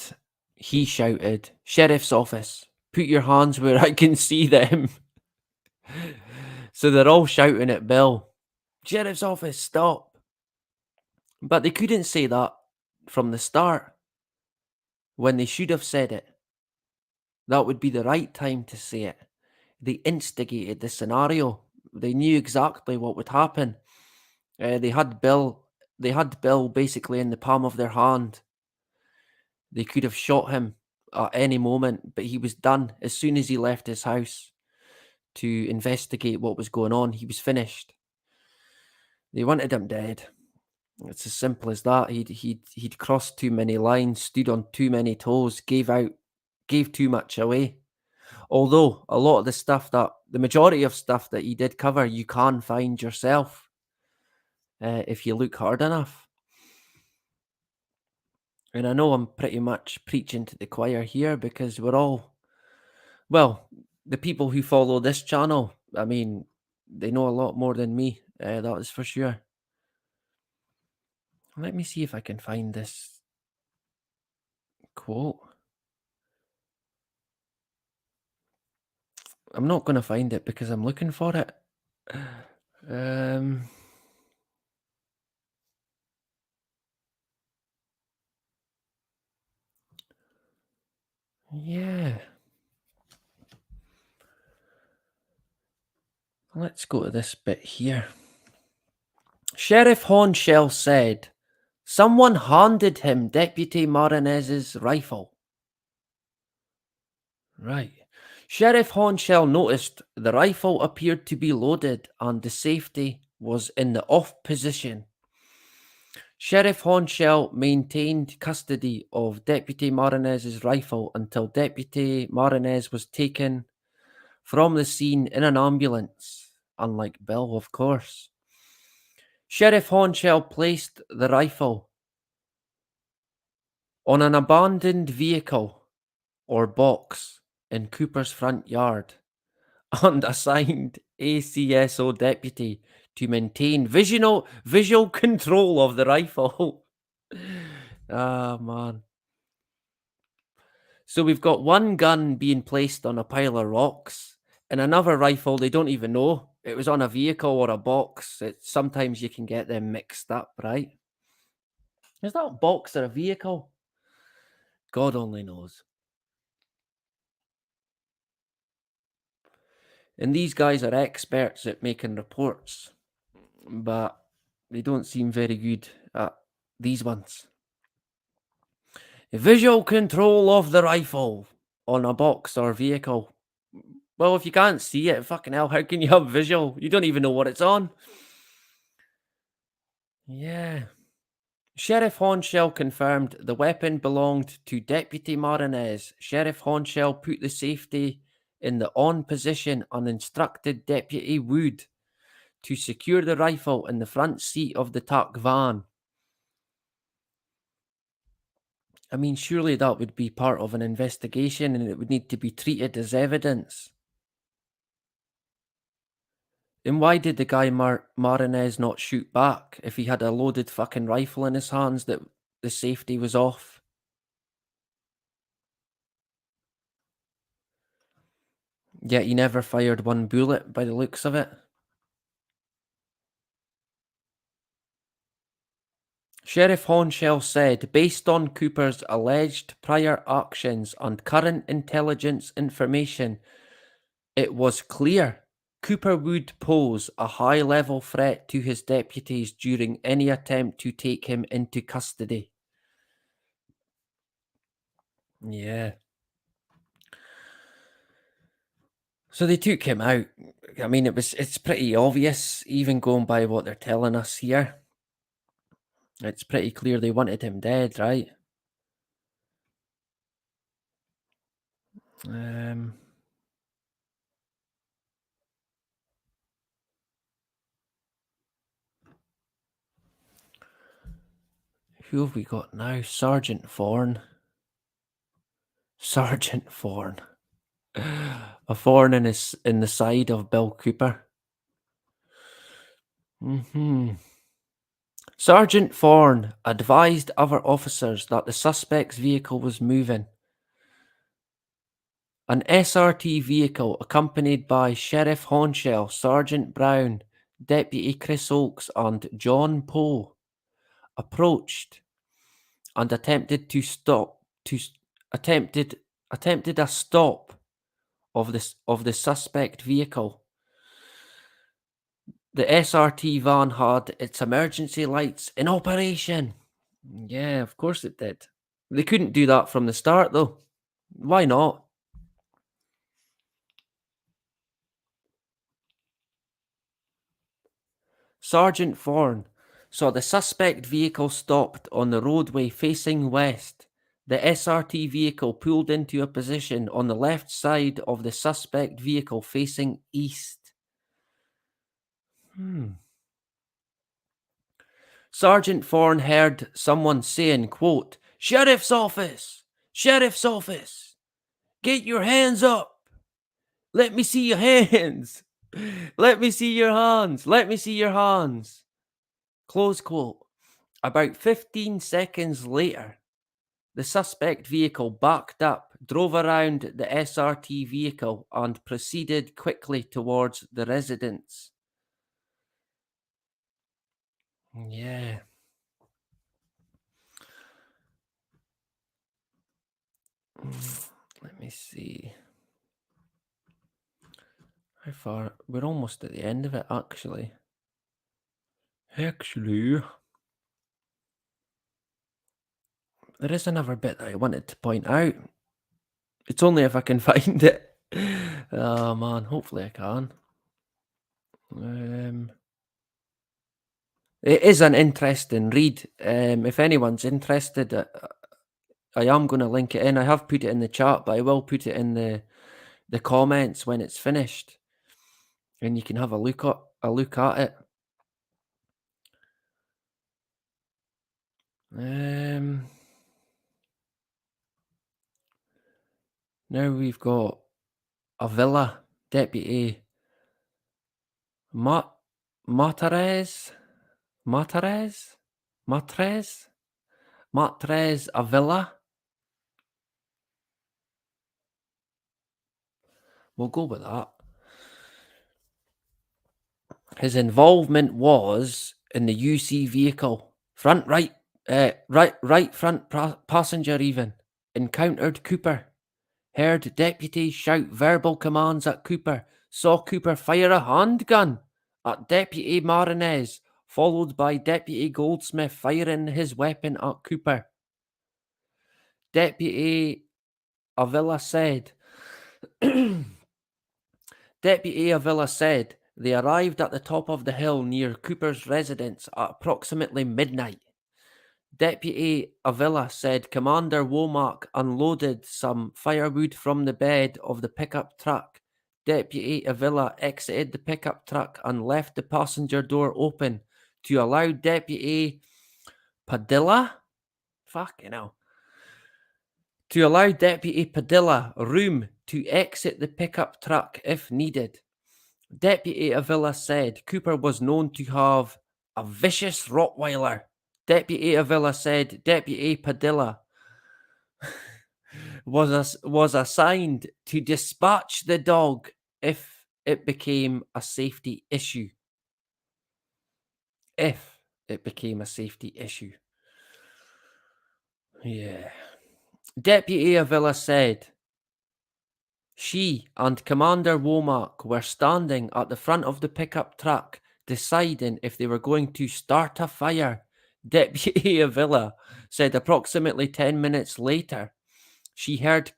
he shouted, "Sheriff's office, put your hands where I can see them." So they're all shouting at Bill, "Sheriff's office, stop." But they couldn't say that from the start when they should have said it. That would be the right time to say it. They instigated the scenario. They knew exactly what would happen. They had Bill. They had Bill basically in the palm of their hand. They could have shot him at any moment, but he was done as soon as he left his house to investigate what was going on. He was finished. They wanted him dead. It's as simple as that. He'd crossed too many lines, stood on too many toes, gave too much away. Although a lot of the majority of stuff that he did cover, you can find yourself if you look hard enough. And I know I'm pretty much preaching to the choir here because we're all, well, the people who follow this channel, I mean, they know a lot more than me, that is for sure. Let me see if I can find this quote. I'm not going to find it because I'm looking for it. Yeah. Let's go to this bit here. Sheriff Hornshell said, someone handed him Deputy Marinez's rifle. Right. Sheriff Hornshell noticed the rifle appeared to be loaded and the safety was in the off position. Sheriff Hornshell maintained custody of Deputy Marinez's rifle until Deputy Marinez was taken from the scene in an ambulance, unlike Bill, of course. Sheriff Hornshell placed the rifle on an abandoned vehicle or box in Cooper's front yard and assigned ACSO deputy to maintain visual control of the rifle. Ah, man. So we've got one gun being placed on a pile of rocks and another rifle they don't even know. It was on a vehicle or a box. Sometimes you can get them mixed up, right? Is that a box or a vehicle? God only knows. And these guys are experts at making reports, but they don't seem very good at these ones. Visual control of the rifle on a box or vehicle. Well, if you can't see it, fucking hell, how can you have visual? You don't even know what it's on. Yeah. Sheriff Hornshell confirmed the weapon belonged to Deputy Marinez. Sheriff Hornshell put the safety in the on position and instructed Deputy Wood to secure the rifle in the front seat of the TAC van. I mean, surely that would be part of an investigation and it would need to be treated as evidence. And why did the guy Marinez not shoot back if he had a loaded fucking rifle in his hands that the safety was off? Yet he never fired one bullet by the looks of it. Sheriff Hornshell said, based on Cooper's alleged prior actions and current intelligence information, it was clear Cooper would pose a high-level threat to his deputies during any attempt to take him into custody. Yeah. So they took him out. I mean, it's pretty obvious, even going by what they're telling us here. It's pretty clear they wanted him dead, right? Who have we got now? Sergeant Thorne. Sergeant Thorne. A thorn in the side of Bill Cooper. Sergeant Thorne advised other officers that the suspect's vehicle was moving. An SRT vehicle accompanied by Sheriff Hornshell, Sergeant Brown, Deputy Chris Oakes, and John Poe approached and attempted a stop of the suspect vehicle. The SRT van had its emergency lights in operation. Yeah, of course it did. They couldn't do that from the start, though. Why not? Sergeant Thorne saw the suspect vehicle stopped on the roadway facing west. The SRT vehicle pulled into a position on the left side of the suspect vehicle facing east. Sergeant Thorne heard someone saying, quote, "Sheriff's office! Sheriff's office! Get your hands up! Let me see your hands! Let me see your hands! Let me see your hands!" Close quote. About 15 seconds later, the suspect vehicle backed up, drove around the SRT vehicle, and proceeded quickly towards the residence. Yeah. Let me see. How far? We're almost at the end of it, actually. There is another bit that I wanted to point out. It's only if I can find it. Oh man, hopefully I can. It is an interesting read. If anyone's interested, I am going to link it in. I have put it in the chat, but I will put it in the comments when it's finished, and you can have a look at it. Now we've got Avila Deputy Matres Avila. We'll go with that. His involvement was in the UC vehicle, right front passenger even, encountered Cooper, heard deputy shout verbal commands at Cooper, saw Cooper fire a handgun at Deputy Marinez, followed by Deputy Goldsmith firing his weapon at Cooper. Deputy Avila said, they arrived at the top of the hill near Cooper's residence at approximately midnight. Deputy Avila said Commander Womack unloaded some firewood from the bed of the pickup truck. Deputy Avila exited the pickup truck and left the passenger door open to allow Deputy Padilla room to exit the pickup truck if needed. Deputy Avila said Cooper was known to have a vicious Rottweiler. Deputy Avila said Deputy Padilla was assigned to dispatch the dog if it became a safety issue. Yeah. Deputy Avila said she and Commander Womack were standing at the front of the pickup truck, deciding if they were going to start a fire. Deputy Avila said approximately 10 minutes later, she heard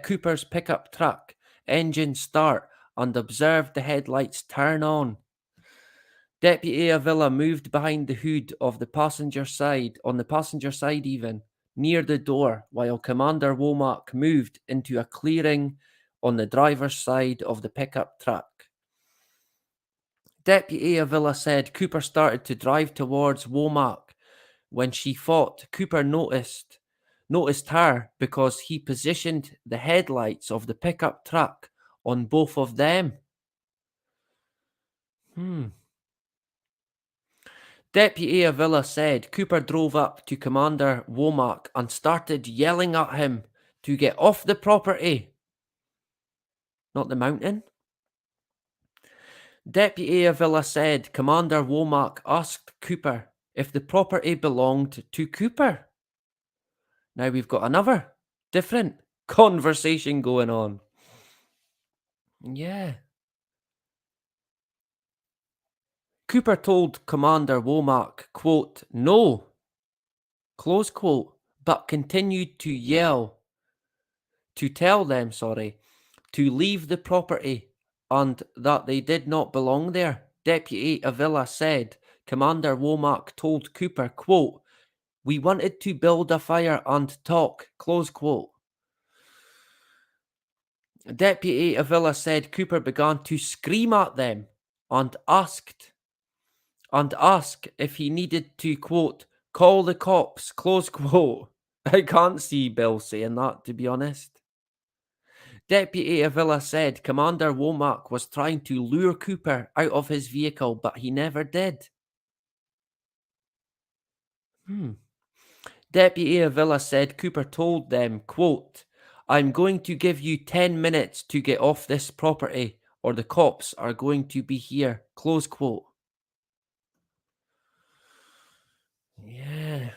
Cooper's pickup truck engine start and observed the headlights turn on. Deputy Avila moved behind the hood of the passenger side, even, near the door, while Commander Womack moved into a clearing on the driver's side of the pickup truck. Deputy Avila said Cooper started to drive towards Womack when she thought Cooper noticed her because he positioned the headlights of the pickup truck on both of them. Deputy Avila said Cooper drove up to Commander Womack and started yelling at him to get off the property. Not the mountain. Deputy Avila said Commander Womack asked Cooper if the property belonged to Cooper. Now we've got another different conversation going on. Yeah. Cooper told Commander Womack, quote, "No," close quote, but continued to tell them, to leave the property and that they did not belong there. Deputy Avila said Commander Womack told Cooper, quote, "We wanted to build a fire and talk," close quote. Deputy Avila said Cooper began to scream at them and asked if he needed to, quote, "call the cops," close quote. I can't see Bill saying that, to be honest. Deputy Avila said Commander Womack was trying to lure Cooper out of his vehicle, but he never did. Deputy Avila said Cooper told them, quote, "I'm going to give you 10 minutes to get off this property or the cops are going to be here," close quote. Yeah.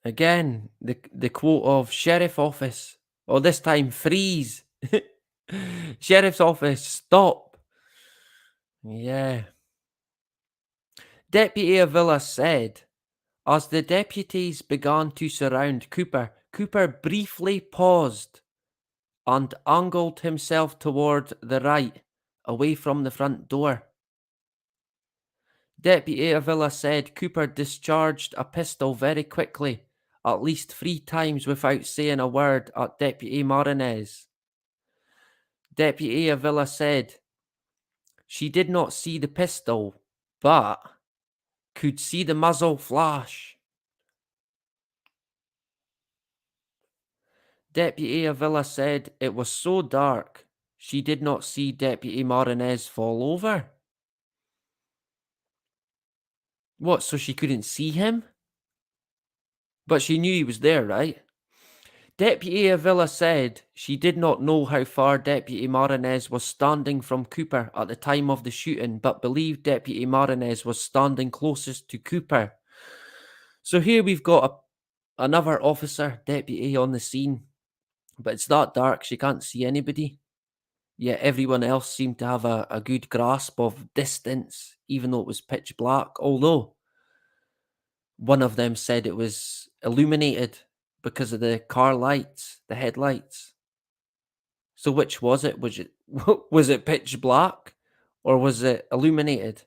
Again, the quote of Sheriff Office, or this time freeze. Sheriff's Office, stop. Yeah. Deputy Avila said, as the deputies began to surround Cooper, Cooper briefly paused and angled himself toward the right, away from the front door. Deputy Avila said Cooper discharged a pistol very quickly, at least 3 times without saying a word at Deputy Marinez. Deputy Avila said she did not see the pistol, but could see the muzzle flash. Deputy Avila said it was so dark she did not see Deputy Marinez fall over. What, so she couldn't see him? But she knew he was there, right? Deputy Avila said she did not know how far Deputy Marinez was standing from Cooper at the time of the shooting, but believed Deputy Marinez was standing closest to Cooper. So here we've got another officer, deputy, on the scene, but it's that dark she can't see anybody. Yet everyone else seemed to have a good grasp of distance, even though it was pitch black, although one of them said it was illuminated because of the car lights, the headlights. So which was it? Was it pitch black or was it illuminated?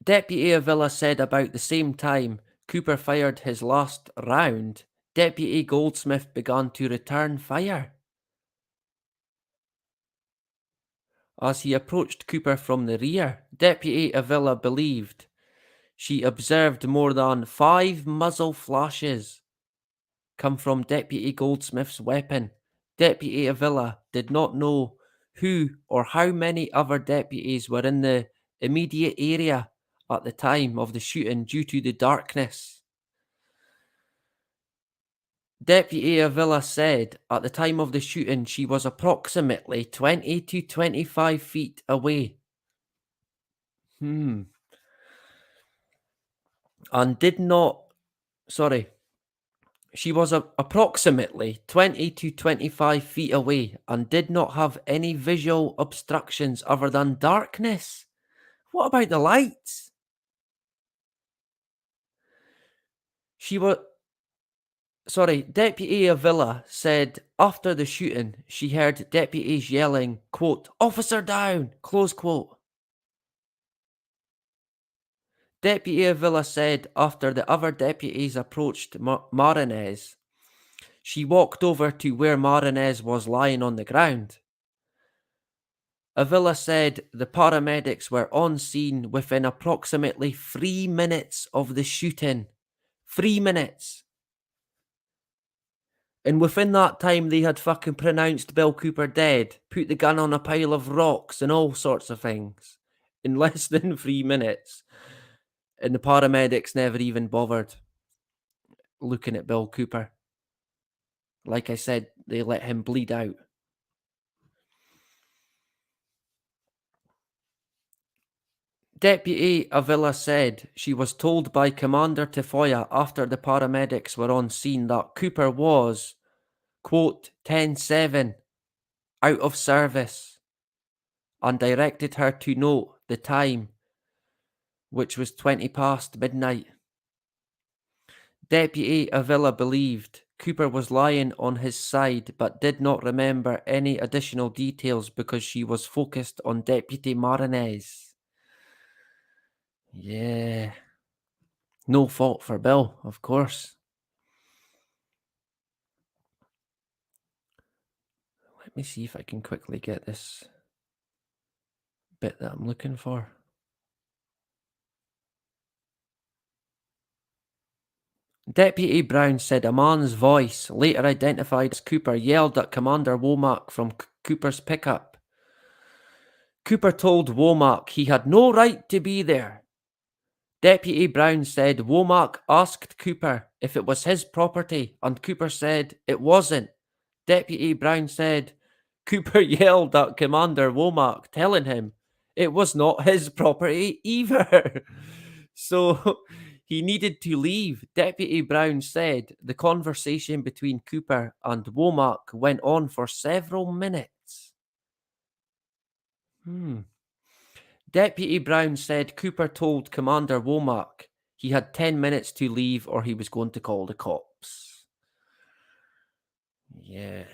Deputy Avila said about the same time Cooper fired his last round, Deputy Goldsmith began to return fire. As he approached Cooper from the rear, Deputy Avila believed she observed more than 5 muzzle flashes come from Deputy Goldsmith's weapon. Deputy Avila did not know who or how many other deputies were in the immediate area at the time of the shooting due to the darkness. Deputy Avila said at the time of the shooting she was approximately 20 to 25 feet away. And she was approximately 20 to 25 feet away and did not have any visual obstructions other than darkness. What about the lights? Deputy Avila said after the shooting, she heard deputies yelling, quote, "Officer down," close quote. Deputy Avila said after the other deputies approached Marinez, she walked over to where Marinez was lying on the ground. Avila said the paramedics were on scene within approximately 3 minutes of the shooting. 3 minutes. And within that time, they had fucking pronounced Bill Cooper dead, put the gun on a pile of rocks and all sorts of things in less than 3 minutes. And the paramedics never even bothered looking at Bill Cooper. Like I said, they let him bleed out. Deputy Avila said she was told by Commander Tafoya after the paramedics were on scene that Cooper was, quote, 10:07, out of service, and directed her to note the time, which was 20 past midnight. Deputy Avila believed Cooper was lying on his side but did not remember any additional details because she was focused on Deputy Marinez. Yeah. No fault for Bill, of course. Let me see if I can quickly get this bit that I'm looking for. Deputy Brown said a man's voice, later identified as Cooper, yelled at Commander Womack from Cooper's pickup. Cooper told Womack he had no right to be there. Deputy Brown said Womack asked Cooper if it was his property, and Cooper said it wasn't. Deputy Brown said Cooper yelled at Commander Womack, telling him it was not his property either. So he needed to leave. Deputy Brown said the conversation between Cooper and Womack went on for several minutes. Deputy Brown said Cooper told Commander Womack he had 10 minutes to leave or he was going to call the cops. Yeah.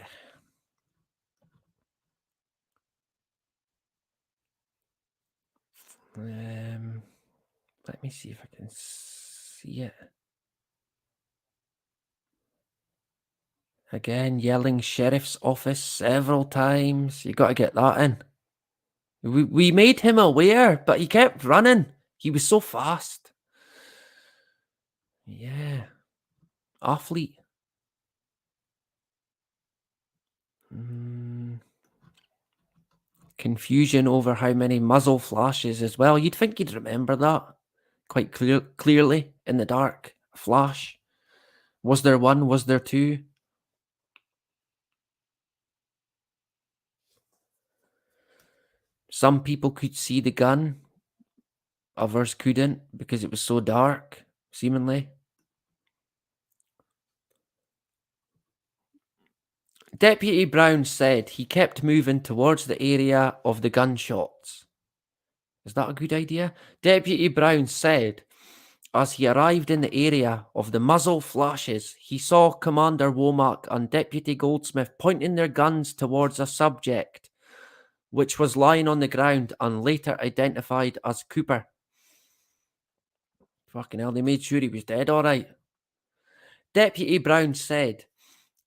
Let me see if I can see it. Again, yelling sheriff's office several times. You got to get that in. We made him aware, but he kept running. He was so fast. Yeah. Athlete. Confusion over how many muzzle flashes as well. You'd think you'd remember that quite clearly in the dark. Flash. Was there one? Was there two? Some people could see the gun. Others couldn't because it was so dark, seemingly. Deputy Brown said he kept moving towards the area of the gunshots. Is that a good idea? Deputy Brown said as he arrived in the area of the muzzle flashes, he saw Commander Womack and Deputy Goldsmith pointing their guns towards a subject, which was lying on the ground and later identified as Cooper. Fucking hell, they made sure he was dead, all right. Deputy Brown said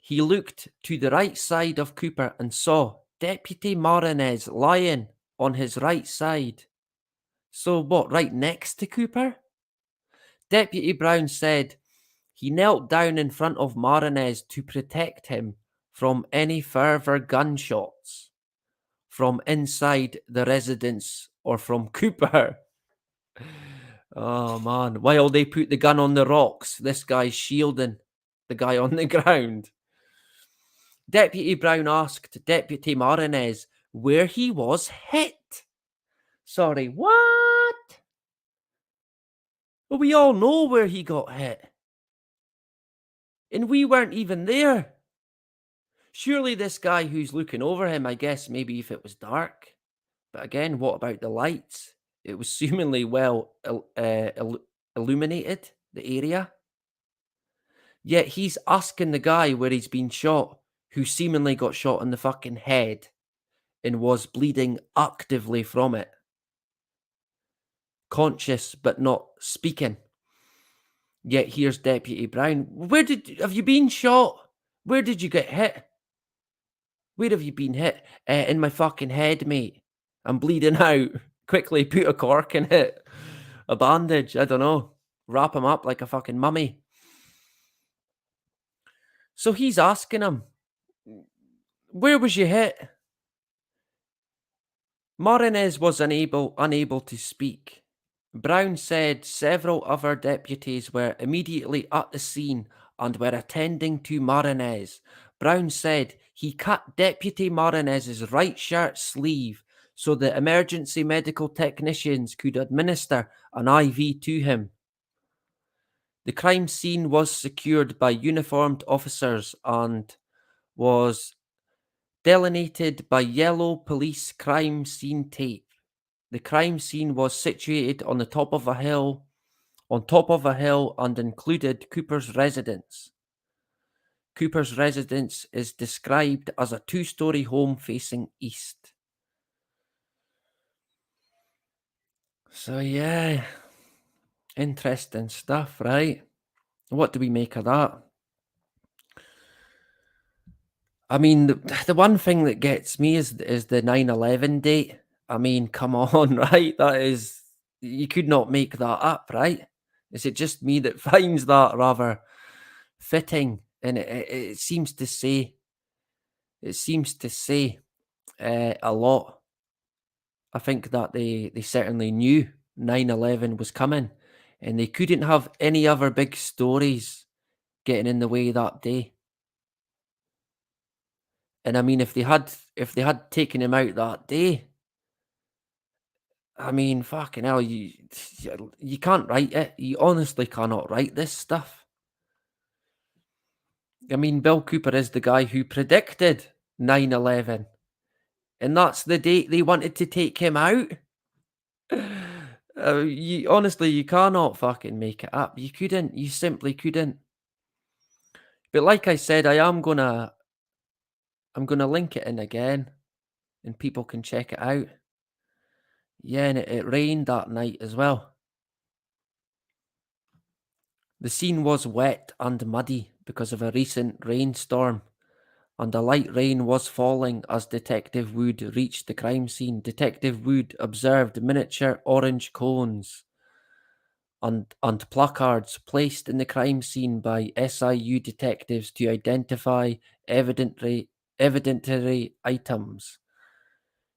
he looked to the right side of Cooper and saw Deputy Marinez lying on his right side. So what, right next to Cooper? Deputy Brown said he knelt down in front of Marinez to protect him from any further gunshots from inside the residence or from Cooper. Oh man, while they put the gun on the rocks, this guy's shielding the guy on the ground. Deputy Brown asked Deputy Marinez where he was hit. Sorry, what? Well, we all know where he got hit. And we weren't even there. Surely this guy who's looking over him, I guess maybe if it was dark. But again, what about the lights? It was seemingly well illuminated, the area. Yet he's asking the guy where he's been shot, who seemingly got shot in the fucking head and was bleeding actively from it. Conscious but not speaking. Yet here's Deputy Brown. Have you been shot? Where did you get hit? Where have you been hit? In my fucking head, mate. I'm bleeding out. Quickly put a cork in it. A bandage, I don't know. Wrap him up like a fucking mummy. So he's asking him, where was you hit? Marinez was unable to speak. Brown said several other deputies were immediately at the scene and were attending to Marinez. Brown said he cut Deputy Marinez's right shirt sleeve so the emergency medical technicians could administer an IV to him. The crime scene was secured by uniformed officers and was delineated by yellow police crime scene tape. The crime scene was situated on top of a hill and included Cooper's residence. Cooper's residence is described as a 2-story home facing east. So yeah, interesting stuff, right? What do we make of that? I mean, the one thing that gets me is the 9/11 date. I mean, come on, right? That is, you could not make that up, right? Is it just me that finds that rather fitting? And it seems to say, a lot. I think that they certainly knew 9/11 was coming, and they couldn't have any other big stories getting in the way that day. And I mean, if they had taken him out that day, I mean, fucking hell, you can't write it. You honestly cannot write this stuff. I mean, Bill Cooper is the guy who predicted 9/11, and that's the date they wanted to take him out. You cannot fucking make it up. You couldn't. You simply couldn't. But like I said, I'm gonna link it in again, and people can check it out. Yeah, and it rained that night as well. The scene was wet and muddy because of a recent rainstorm, and a light rain was falling as Detective Wood reached the crime scene. Detective Wood observed miniature orange cones and placards placed in the crime scene by SIU detectives to identify evidentiary items.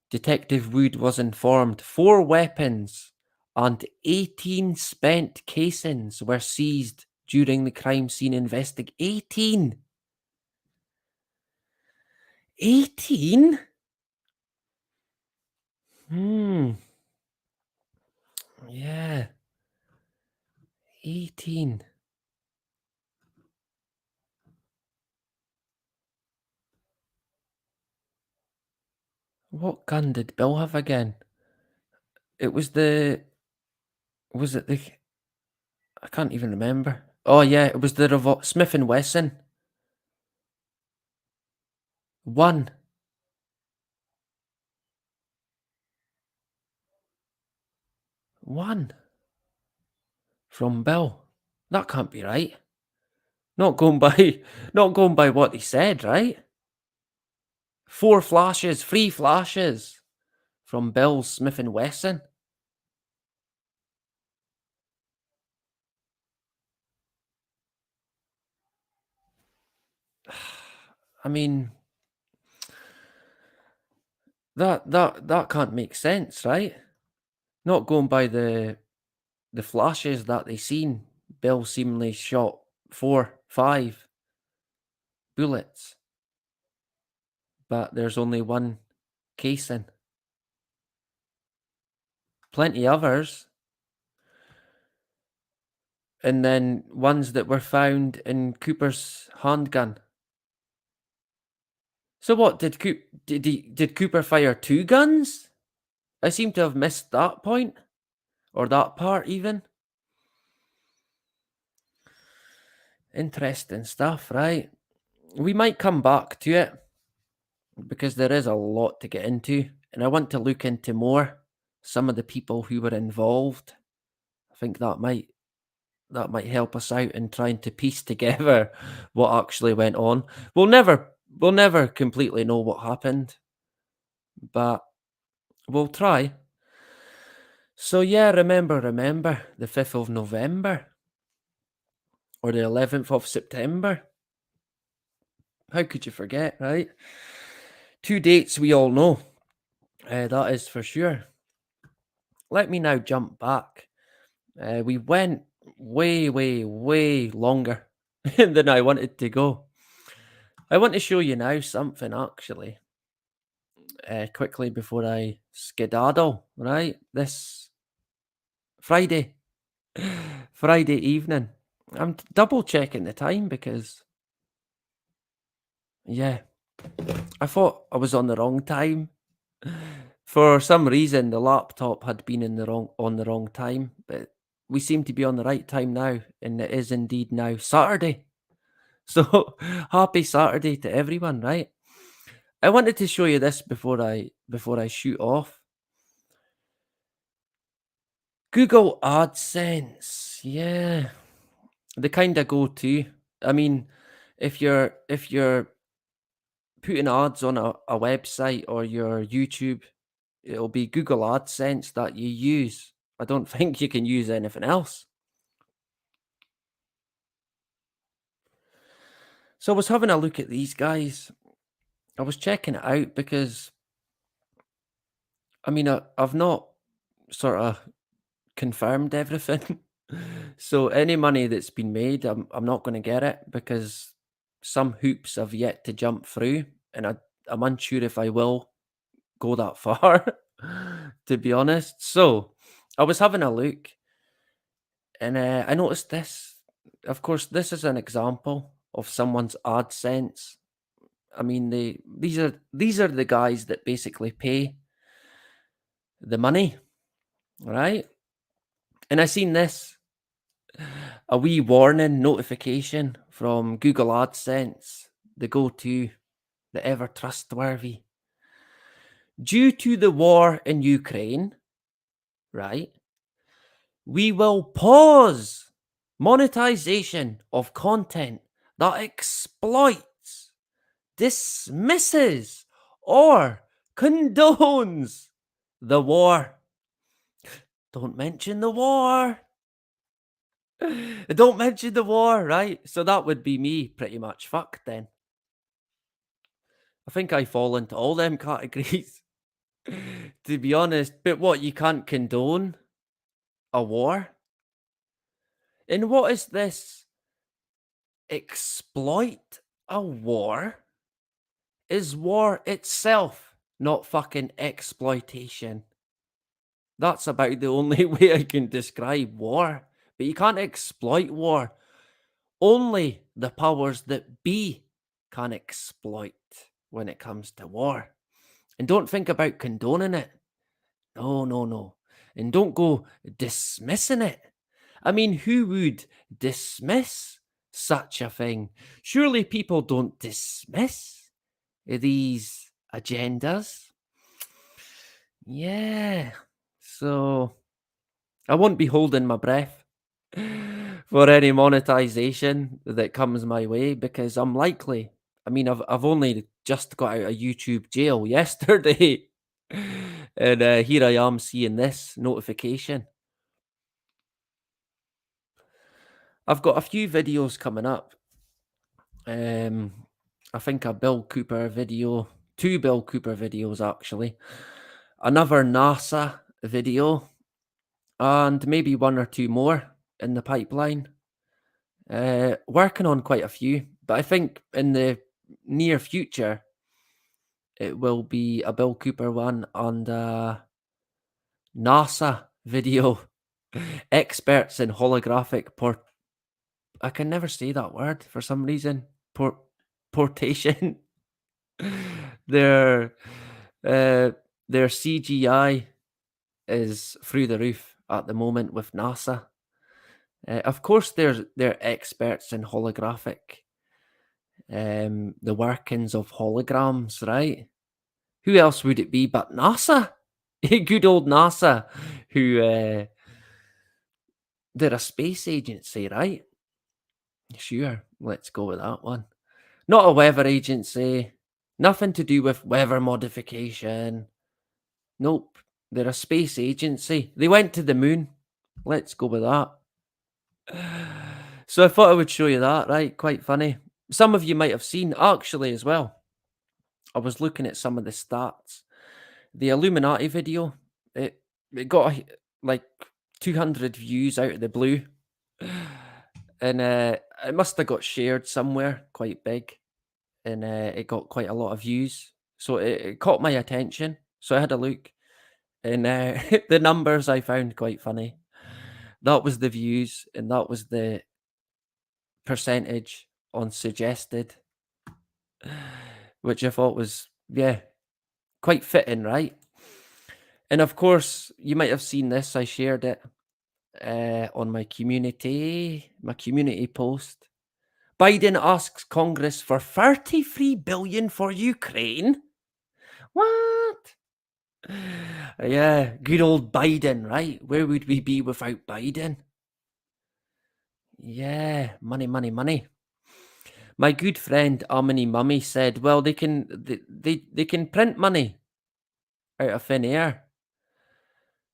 Detective Wood was informed 4 weapons and 18 spent casings were seized during the crime scene investigation. 18? Yeah. 18. What gun did Bill have again? It was was it the, I can't even remember. Oh yeah, it was the Smith & Wesson. 1. 1 from Bill. That can't be right. Not going by what he said, right? 3 flashes from Bill's Smith & Wesson. I mean, that can't make sense, right? Not going by the flashes that they seen. Bill seemingly shot 4, 5 bullets, but there's only 1 casing. Plenty others. And then ones that were found in Cooper's handgun. So what, did Cooper fire 2 guns? I seem to have missed that point, or that part even. Interesting stuff, right? We might come back to it because there is a lot to get into, and I want to look into more some of the people who were involved. I think that might help us out in trying to piece together what actually went on. We'll never completely know what happened, but we'll try. So yeah, remember the 5th of November or the 11th of September. How could you forget, right? 2 dates we all know. That is for sure. Let me now jump back. We went way, way, way longer than I wanted to go. I want to show you now something actually. Quickly before I skedaddle, right? This Friday evening. I'm double checking the time because Yeah. I thought I was on the wrong time. For some reason, the laptop had been on the wrong time, but we seem to be on the right time now, and it is indeed now Saturday. So happy Saturday to everyone, right? I wanted to show you this before I shoot off. Google AdSense, yeah, the kind of go-to. I mean, if you're putting ads on a website or your YouTube, it'll be Google AdSense that you use. I don't think you can use anything else. So I was having a look at these guys. I was checking it out because I mean I've not sort of confirmed everything. So any money that's been made, I'm not going to get it because some hoops have yet to jump through, and I'm unsure if I will go that far, to be honest. So I was having a look, and I noticed this. Of course, this is an example of someone's AdSense. I mean, these are the guys that basically pay the money, right? And I seen this, a wee warning notification from Google AdSense, the go-to, the ever trustworthy. Due to the war in Ukraine, right, we will pause monetization of content that exploits, dismisses, or condones the war. Don't mention the war. Don't mention the war, right? So that would be me pretty much fucked then. I think I fall into all them categories, to be honest. But what, you can't condone a war? And what is this? Exploit a war? Is war itself not fucking exploitation? That's about the only way I can describe war. But you can't exploit war. Only the powers that be can exploit when it comes to war. And don't think about condoning it. No, no, no. And don't go dismissing it. I mean, who would dismiss such a thing? Surely people don't dismiss these agendas. Yeah. So I won't be holding my breath for any monetization that comes my way because I'm likely. I mean, I've only just got out of YouTube jail yesterday, and here I am seeing this notification. I've got a few videos coming up. I think a Bill Cooper video, 2 Bill Cooper videos actually, another NASA video, and maybe 1 or 2 more in the pipeline. Working on quite a few, but I think in the near future it will be a Bill Cooper one and a NASA video. Experts in holographic I can never say that word for some reason. Portation. Their CGI is through the roof at the moment with NASA. Of course, they're experts in holographic, the workings of holograms, right? Who else would it be but NASA? Good old NASA, who they're a space agency, right? Sure, let's go with that one. Not a weather agency, nothing to do with weather modification. Nope, they're a space agency. They went to the moon. Let's go with that. So I thought I would show you that, right? Quite funny. Some of you might have seen, actually, as well. I was looking at some of the stats. The Illuminati video, it got like 200 views out of the blue. And it must have got shared somewhere quite big. And it got quite a lot of views. So it caught my attention. So I had a look. And the numbers I found quite funny. That was the views, and that was the percentage on suggested. which I thought was, yeah, quite fitting, right? And of course, you might have seen this. I shared it on my community post. Biden asks Congress for 33 billion for Ukraine. What? Yeah, good old Biden, right? Where would we be without Biden? Yeah, money, money, money. My good friend Amini Mummy said, well, they can print money out of thin air.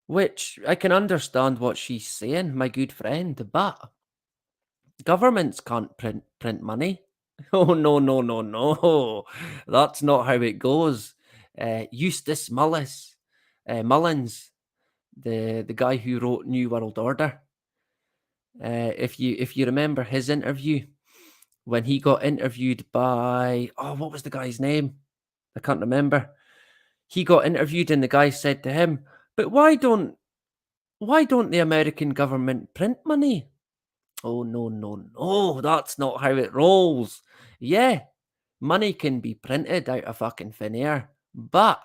Which I can understand what she's saying, my good friend, but governments can't print money. Oh no, no, no, no. That's not how it goes. Eustace Mullins, the guy who wrote New World Order. If you remember his interview, when he got interviewed by, what was the guy's name? I can't remember. He got interviewed and the guy said to him, but why don't the American government print money? Oh, no, no, no, that's not how it rolls. Yeah, money can be printed out of fucking thin air, but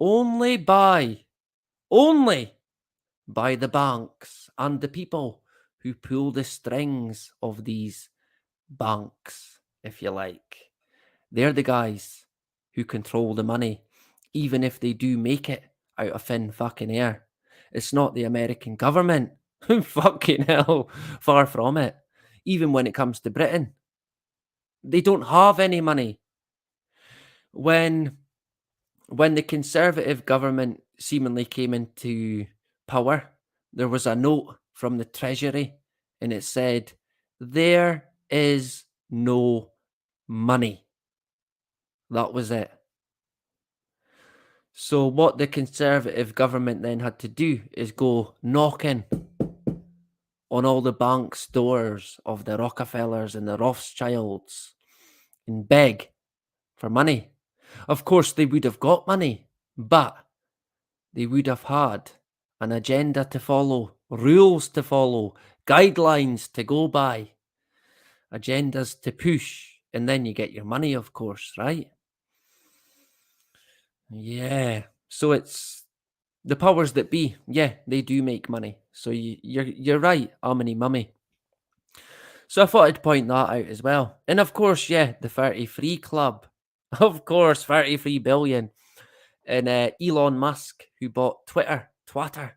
only by the banks and the people who pull the strings of these banks, if you like. They're the guys who control the money, even if they do make it out of thin fucking air. It's not the American government. Fucking hell, far from it. Even when it comes to Britain, they don't have any money. When the Conservative government seemingly came into power, there was a note from the Treasury and it said, there is no money. That was it. So what the Conservative government then had to do is go knocking on all the banks' doors of the Rockefellers and the Rothschilds and beg for money. Of course, they would have got money, but they would have had an agenda to follow, rules to follow, guidelines to go by, agendas to push, and then you get your money, of course, right? Yeah. So it's the powers that be. Yeah, they do make money. So you're right, Amini Mummy. So I thought I'd point that out as well. And of course, yeah, the 33 Club. Of course, 33 billion. And Elon Musk, who bought Twitter,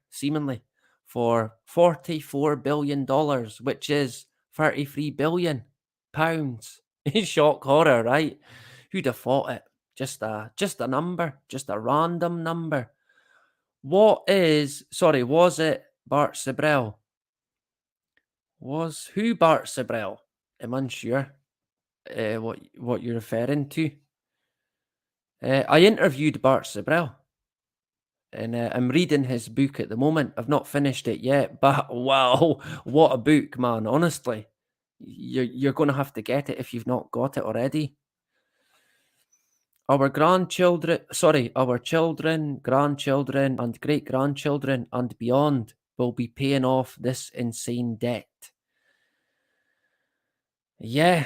seemingly, for $44 billion, which is 33 billion pounds. Shock horror, right? Who'd have thought it? Just a number, just a random number. Was it Bart Sibrel? Who Bart Sibrel? I'm unsure what you're referring to. I interviewed Bart Sibrel, and I'm reading his book at the moment. I've not finished it yet, but wow, what a book, man! Honestly, you're going to have to get it if you've not got it already. Our children, grandchildren, and great-grandchildren and beyond will be paying off this insane debt. Yeah,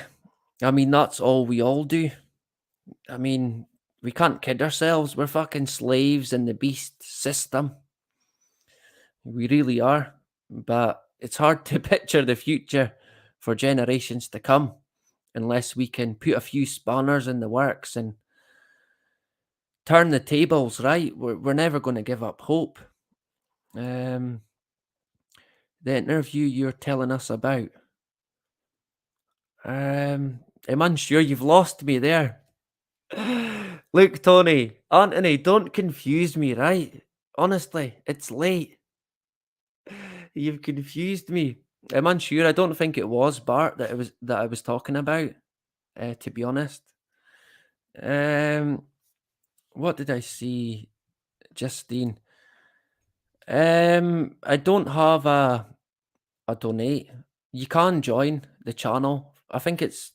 I mean, that's all we all do. I mean, we can't kid ourselves. We're fucking slaves in the beast system. We really are. But it's hard to picture the future for generations to come unless we can put a few spanners in the works and turn the tables, right? We're never going to give up hope. The interview you're telling us about. I'm unsure. You've lost me there. Look, Tony, Anthony, don't confuse me, right? Honestly, it's late. You've confused me. I'm unsure. I don't think it was Bart that I was talking about. To be honest. What did I see, Justine? I don't have a donate. You can join the channel. I think it's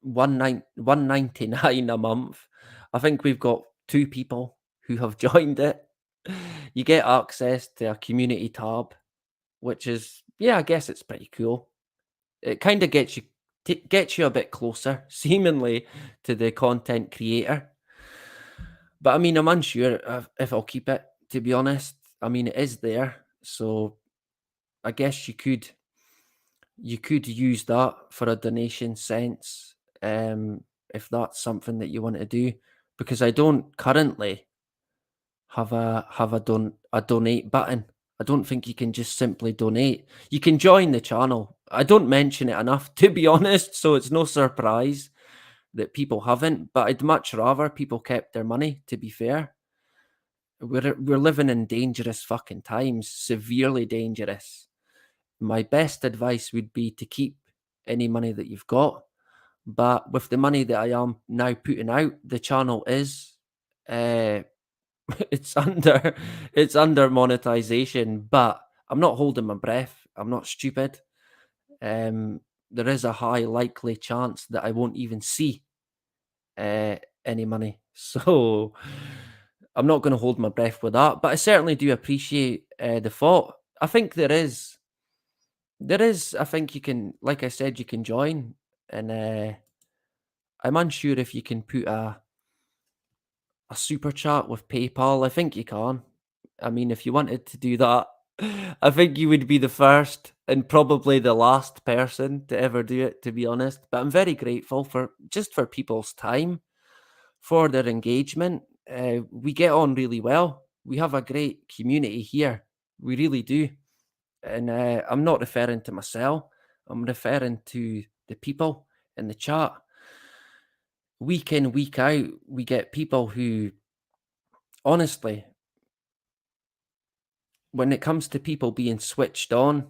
$1.99 a month. I think we've got 2 people who have joined it. You get access to a community tab, which is, yeah, I guess it's pretty cool. It kind of gets you gets you a bit closer, seemingly, to the content creator. But I mean, I'm unsure if I'll keep it, to be honest. I mean, it is there, so I guess you could use that for a donation sense, if that's something that you want to do, because I don't currently have a donate button. I don't think you can just simply donate. You can join the channel. I don't mention it enough, to be honest, so it's no surprise that people haven't, but I'd much rather people kept their money, to be fair. We're living in dangerous fucking times, severely dangerous. My best advice would be to keep any money that you've got, but with the money that I am now putting out, the channel is it's under monetization, but I'm not holding my breath. I'm not stupid. There is a high likely chance that I won't even see any money. So I'm not going to hold my breath with that, but I certainly do appreciate the thought. I think there is. I think you can, like I said, you can join, and I'm unsure if you can put a super chat with PayPal. I think you can. I mean, if you wanted to do that, I think you would be the first and probably the last person to ever do it, to be honest. But I'm very grateful for people's time, for their engagement. We get on really well. We have a great community here. We really do. And I'm not referring to myself. I'm referring to the people in the chat. Week in, week out, we get people who, honestly, when it comes to people being switched on,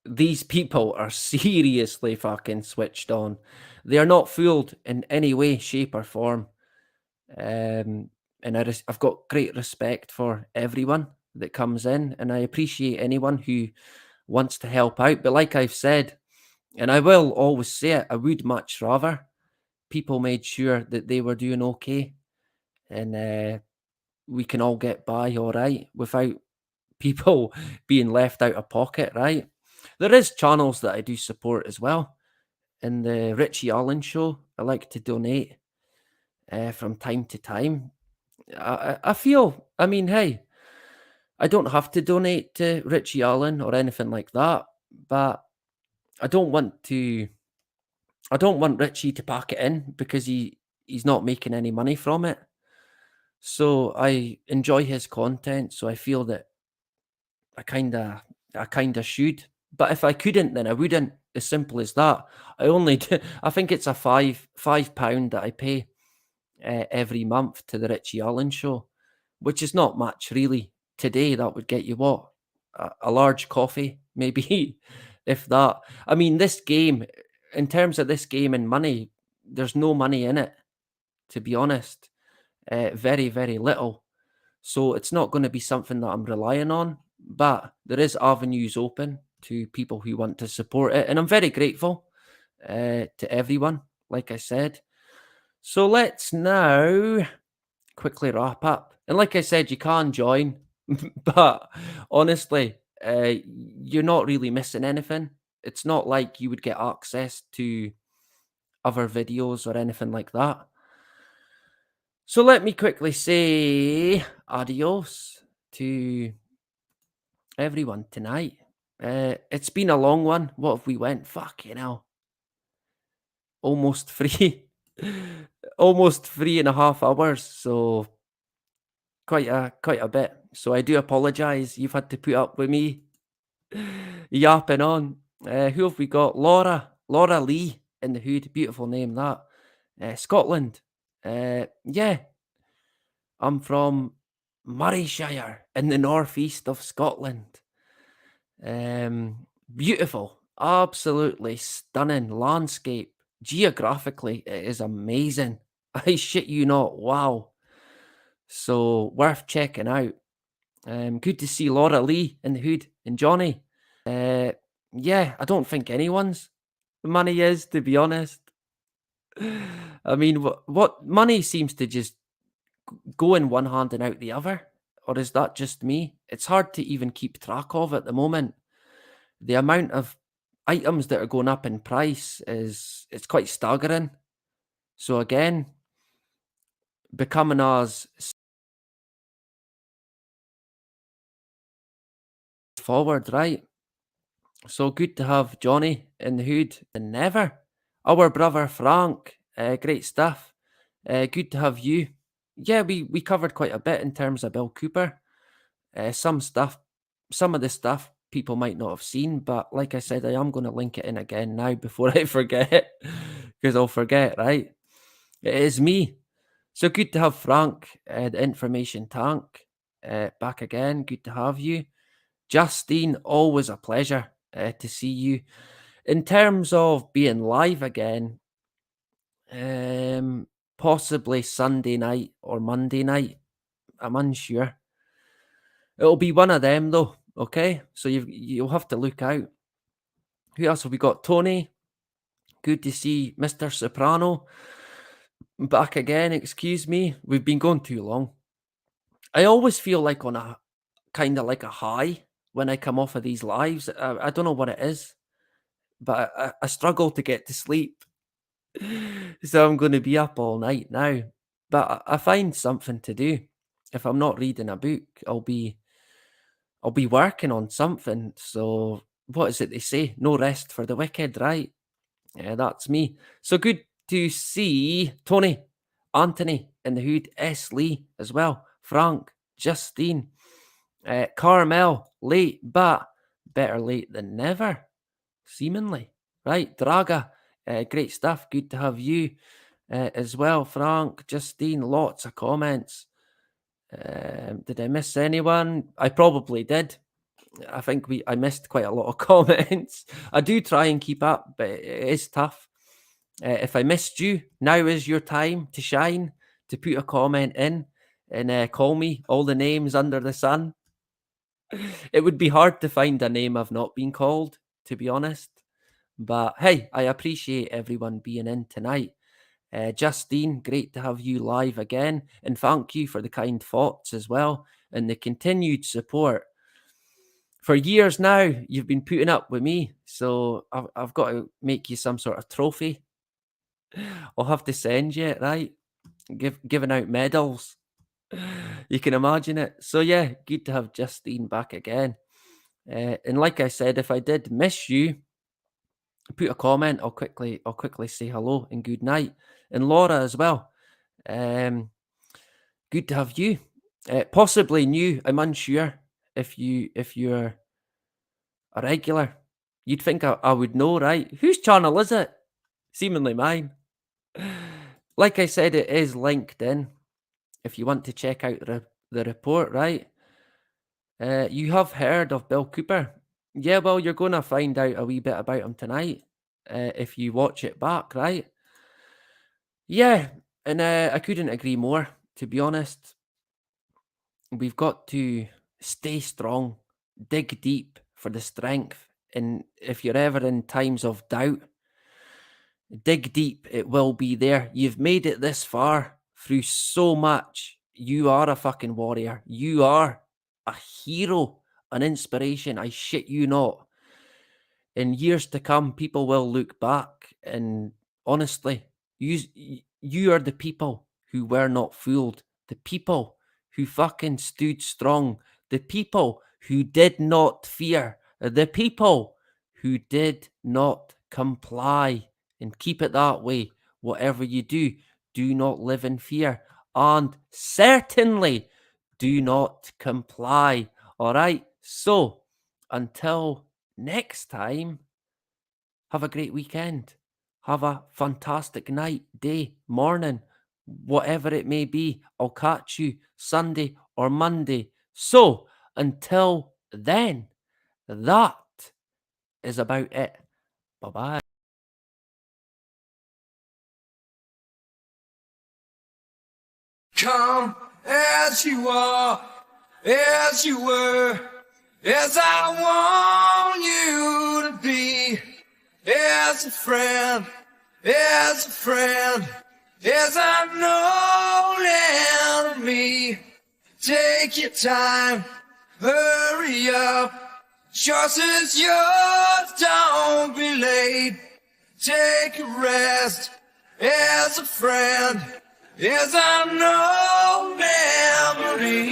these people are seriously fucking switched on. They are not fooled in any way, shape, or form. And I've got great respect for everyone that comes in, and I appreciate anyone who wants to help out. But like I've said, and I will always say it, I would much rather people made sure that they were doing okay, and we can all get by all right without people being left out of pocket, right? There is channels that I do support as well. In the Richie Allen show, I like to donate from time to time. I feel, I mean, hey, I don't have to donate to Richie Allen or anything like that, but I don't want Richie to pack it in because he's not making any money from it. So I enjoy his content, so I feel that I kinda should. But if I couldn't, then I wouldn't. As simple as that. I think it's a £5 that I pay every month to the Richie Allen show, which is not much really. Today that would get you what? A large coffee, maybe, if that. I mean, this game, in terms of this game and money, there's no money in it, to be honest. Very, very little. So it's not going to be something that I'm relying on, but there is avenues open to people who want to support it. And I'm very grateful to everyone, like I said. So let's now quickly wrap up. And like I said, you can join, but honestly, you're not really missing anything. It's not like you would get access to other videos or anything like that. So let me quickly say adios to everyone tonight. It's been a long one. What have we went? Fucking hell. Almost 3.5 hours. So quite a bit. So I do apologise. You've had to put up with me yapping on. Who have we got? Laura Lee in the hood. Beautiful name that. Scotland. Yeah. I'm from Murrayshire in the northeast of Scotland. Beautiful, absolutely stunning landscape. Geographically, it is amazing. I shit you not. Wow. So worth checking out. Good to see Laura Lee in the hood and Johnny. Yeah, I don't think anyone's money is, to be honest. I mean, what money seems to just go in one hand and out the other, or is that just me? It's hard to even keep track of at the moment. The amount of items that are going up in price it's quite staggering. So again, becoming us forward, right? So good to have Johnny in the hood and never. Our brother Frank, great stuff. Good to have you. Yeah, we covered quite a bit in terms of Bill Cooper. Some of the stuff people might not have seen, but like I said, I am going to link it in again now before I forget, because I'll forget, right? It is me. So good to have Frank, the information tank, back again. Good to have you. Justine, always a pleasure to see you. In terms of being live again, possibly Sunday night or Monday night. I'm unsure. It'll be one of them though. Okay, so you'll have to look out. Who else have we got? Tony. Good to see Mr. Soprano back again. Excuse me, we've been going too long. I always feel like on a kind of like a high when I come off of these lives. I don't know what it is, but I struggle to get to sleep. So I'm going to be up all night now. But I find something to do. If I'm not reading a book, I'll be working on something. So what is it they say? No rest for the wicked, right? Yeah, that's me. So good to see Tony, Anthony in the hood, S. Lee as well, Frank, Justine, Carmel, late, but better late than never, seemingly. Right, Draga, great stuff. Good to have you as well, Frank, Justine. Lots of comments. Did I miss anyone? I probably did. I think I missed quite a lot of comments. I do try and keep up, but it is tough. If I missed you, now is your time to shine, to put a comment in and call me all the names under the sun. It would be hard to find a name I've not been called, to be honest. But hey, I appreciate everyone being in tonight. Justine, great to have you live again. And thank you for the kind thoughts as well and the continued support. For years now, you've been putting up with me. So I've got to make you some sort of trophy. I'll have to send you it, right? Giving out medals. You can imagine it. So yeah, good to have Justine back again. And like I said, if I did miss you, put a comment. I'll quickly say hello and good night. And Laura as well. Good to have you. Possibly new. I'm unsure if you're a regular. You'd think I would know, right? Whose channel is it? Seemingly mine. Like I said, it is linked in. If you want to check out the report, right? You have heard of Bill Cooper. Yeah, well, you're going to find out a wee bit about him tonight if you watch it back, right? Yeah, and I couldn't agree more, to be honest. We've got to stay strong, dig deep for the strength. And if you're ever in times of doubt, dig deep, it will be there. You've made it this far through so much. You are a fucking warrior. You are a hero, an inspiration. I shit you not. In years to come, people will look back and honestly, you are the people who were not fooled. The people who fucking stood strong. The people who did not fear. The people who did not comply. And keep it that way. Whatever you do, do not live in fear. And certainly do not comply. All right? So, until next time, have a great weekend. Have a fantastic night, day, morning, whatever it may be. I'll catch you Sunday or Monday. So, until then, that is about it. Bye-bye. Come as you are, as you were, as I want you to be, as a friend, as I know me. Take your time, hurry up, Choice is yours, don't be late. Take a rest as a friend, as I know memory,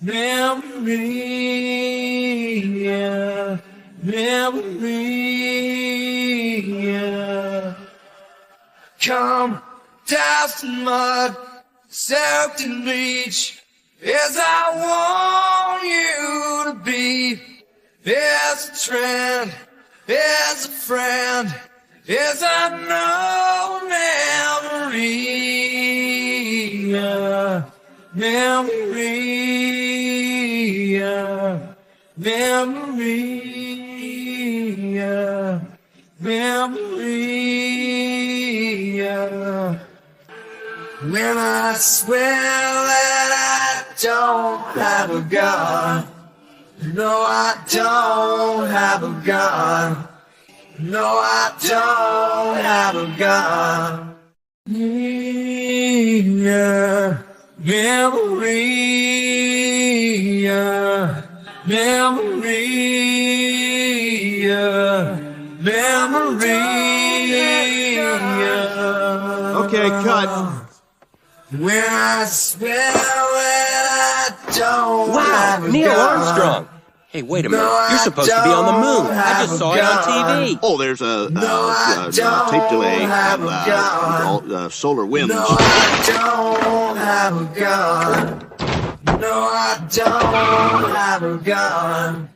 memory, memory, memory. Come, dust and mud, soaked in bleach, as I want you to be, as a trend, as a friend, as I know memory, memory, memory, memory. When I swear that I don't have a gun, no, I don't have a gun, no, I don't have a gun. Yeah, memory, memory, memory. Okay, cut. When I swear that I don't Wow, have a Neil gun. Armstrong. Hey, wait a minute. No, You're supposed to be on the moon. I just saw it on TV. Oh, there's a don't tape delay have and a gun. solar winds. No, I don't have a gun. No, I don't have a gun.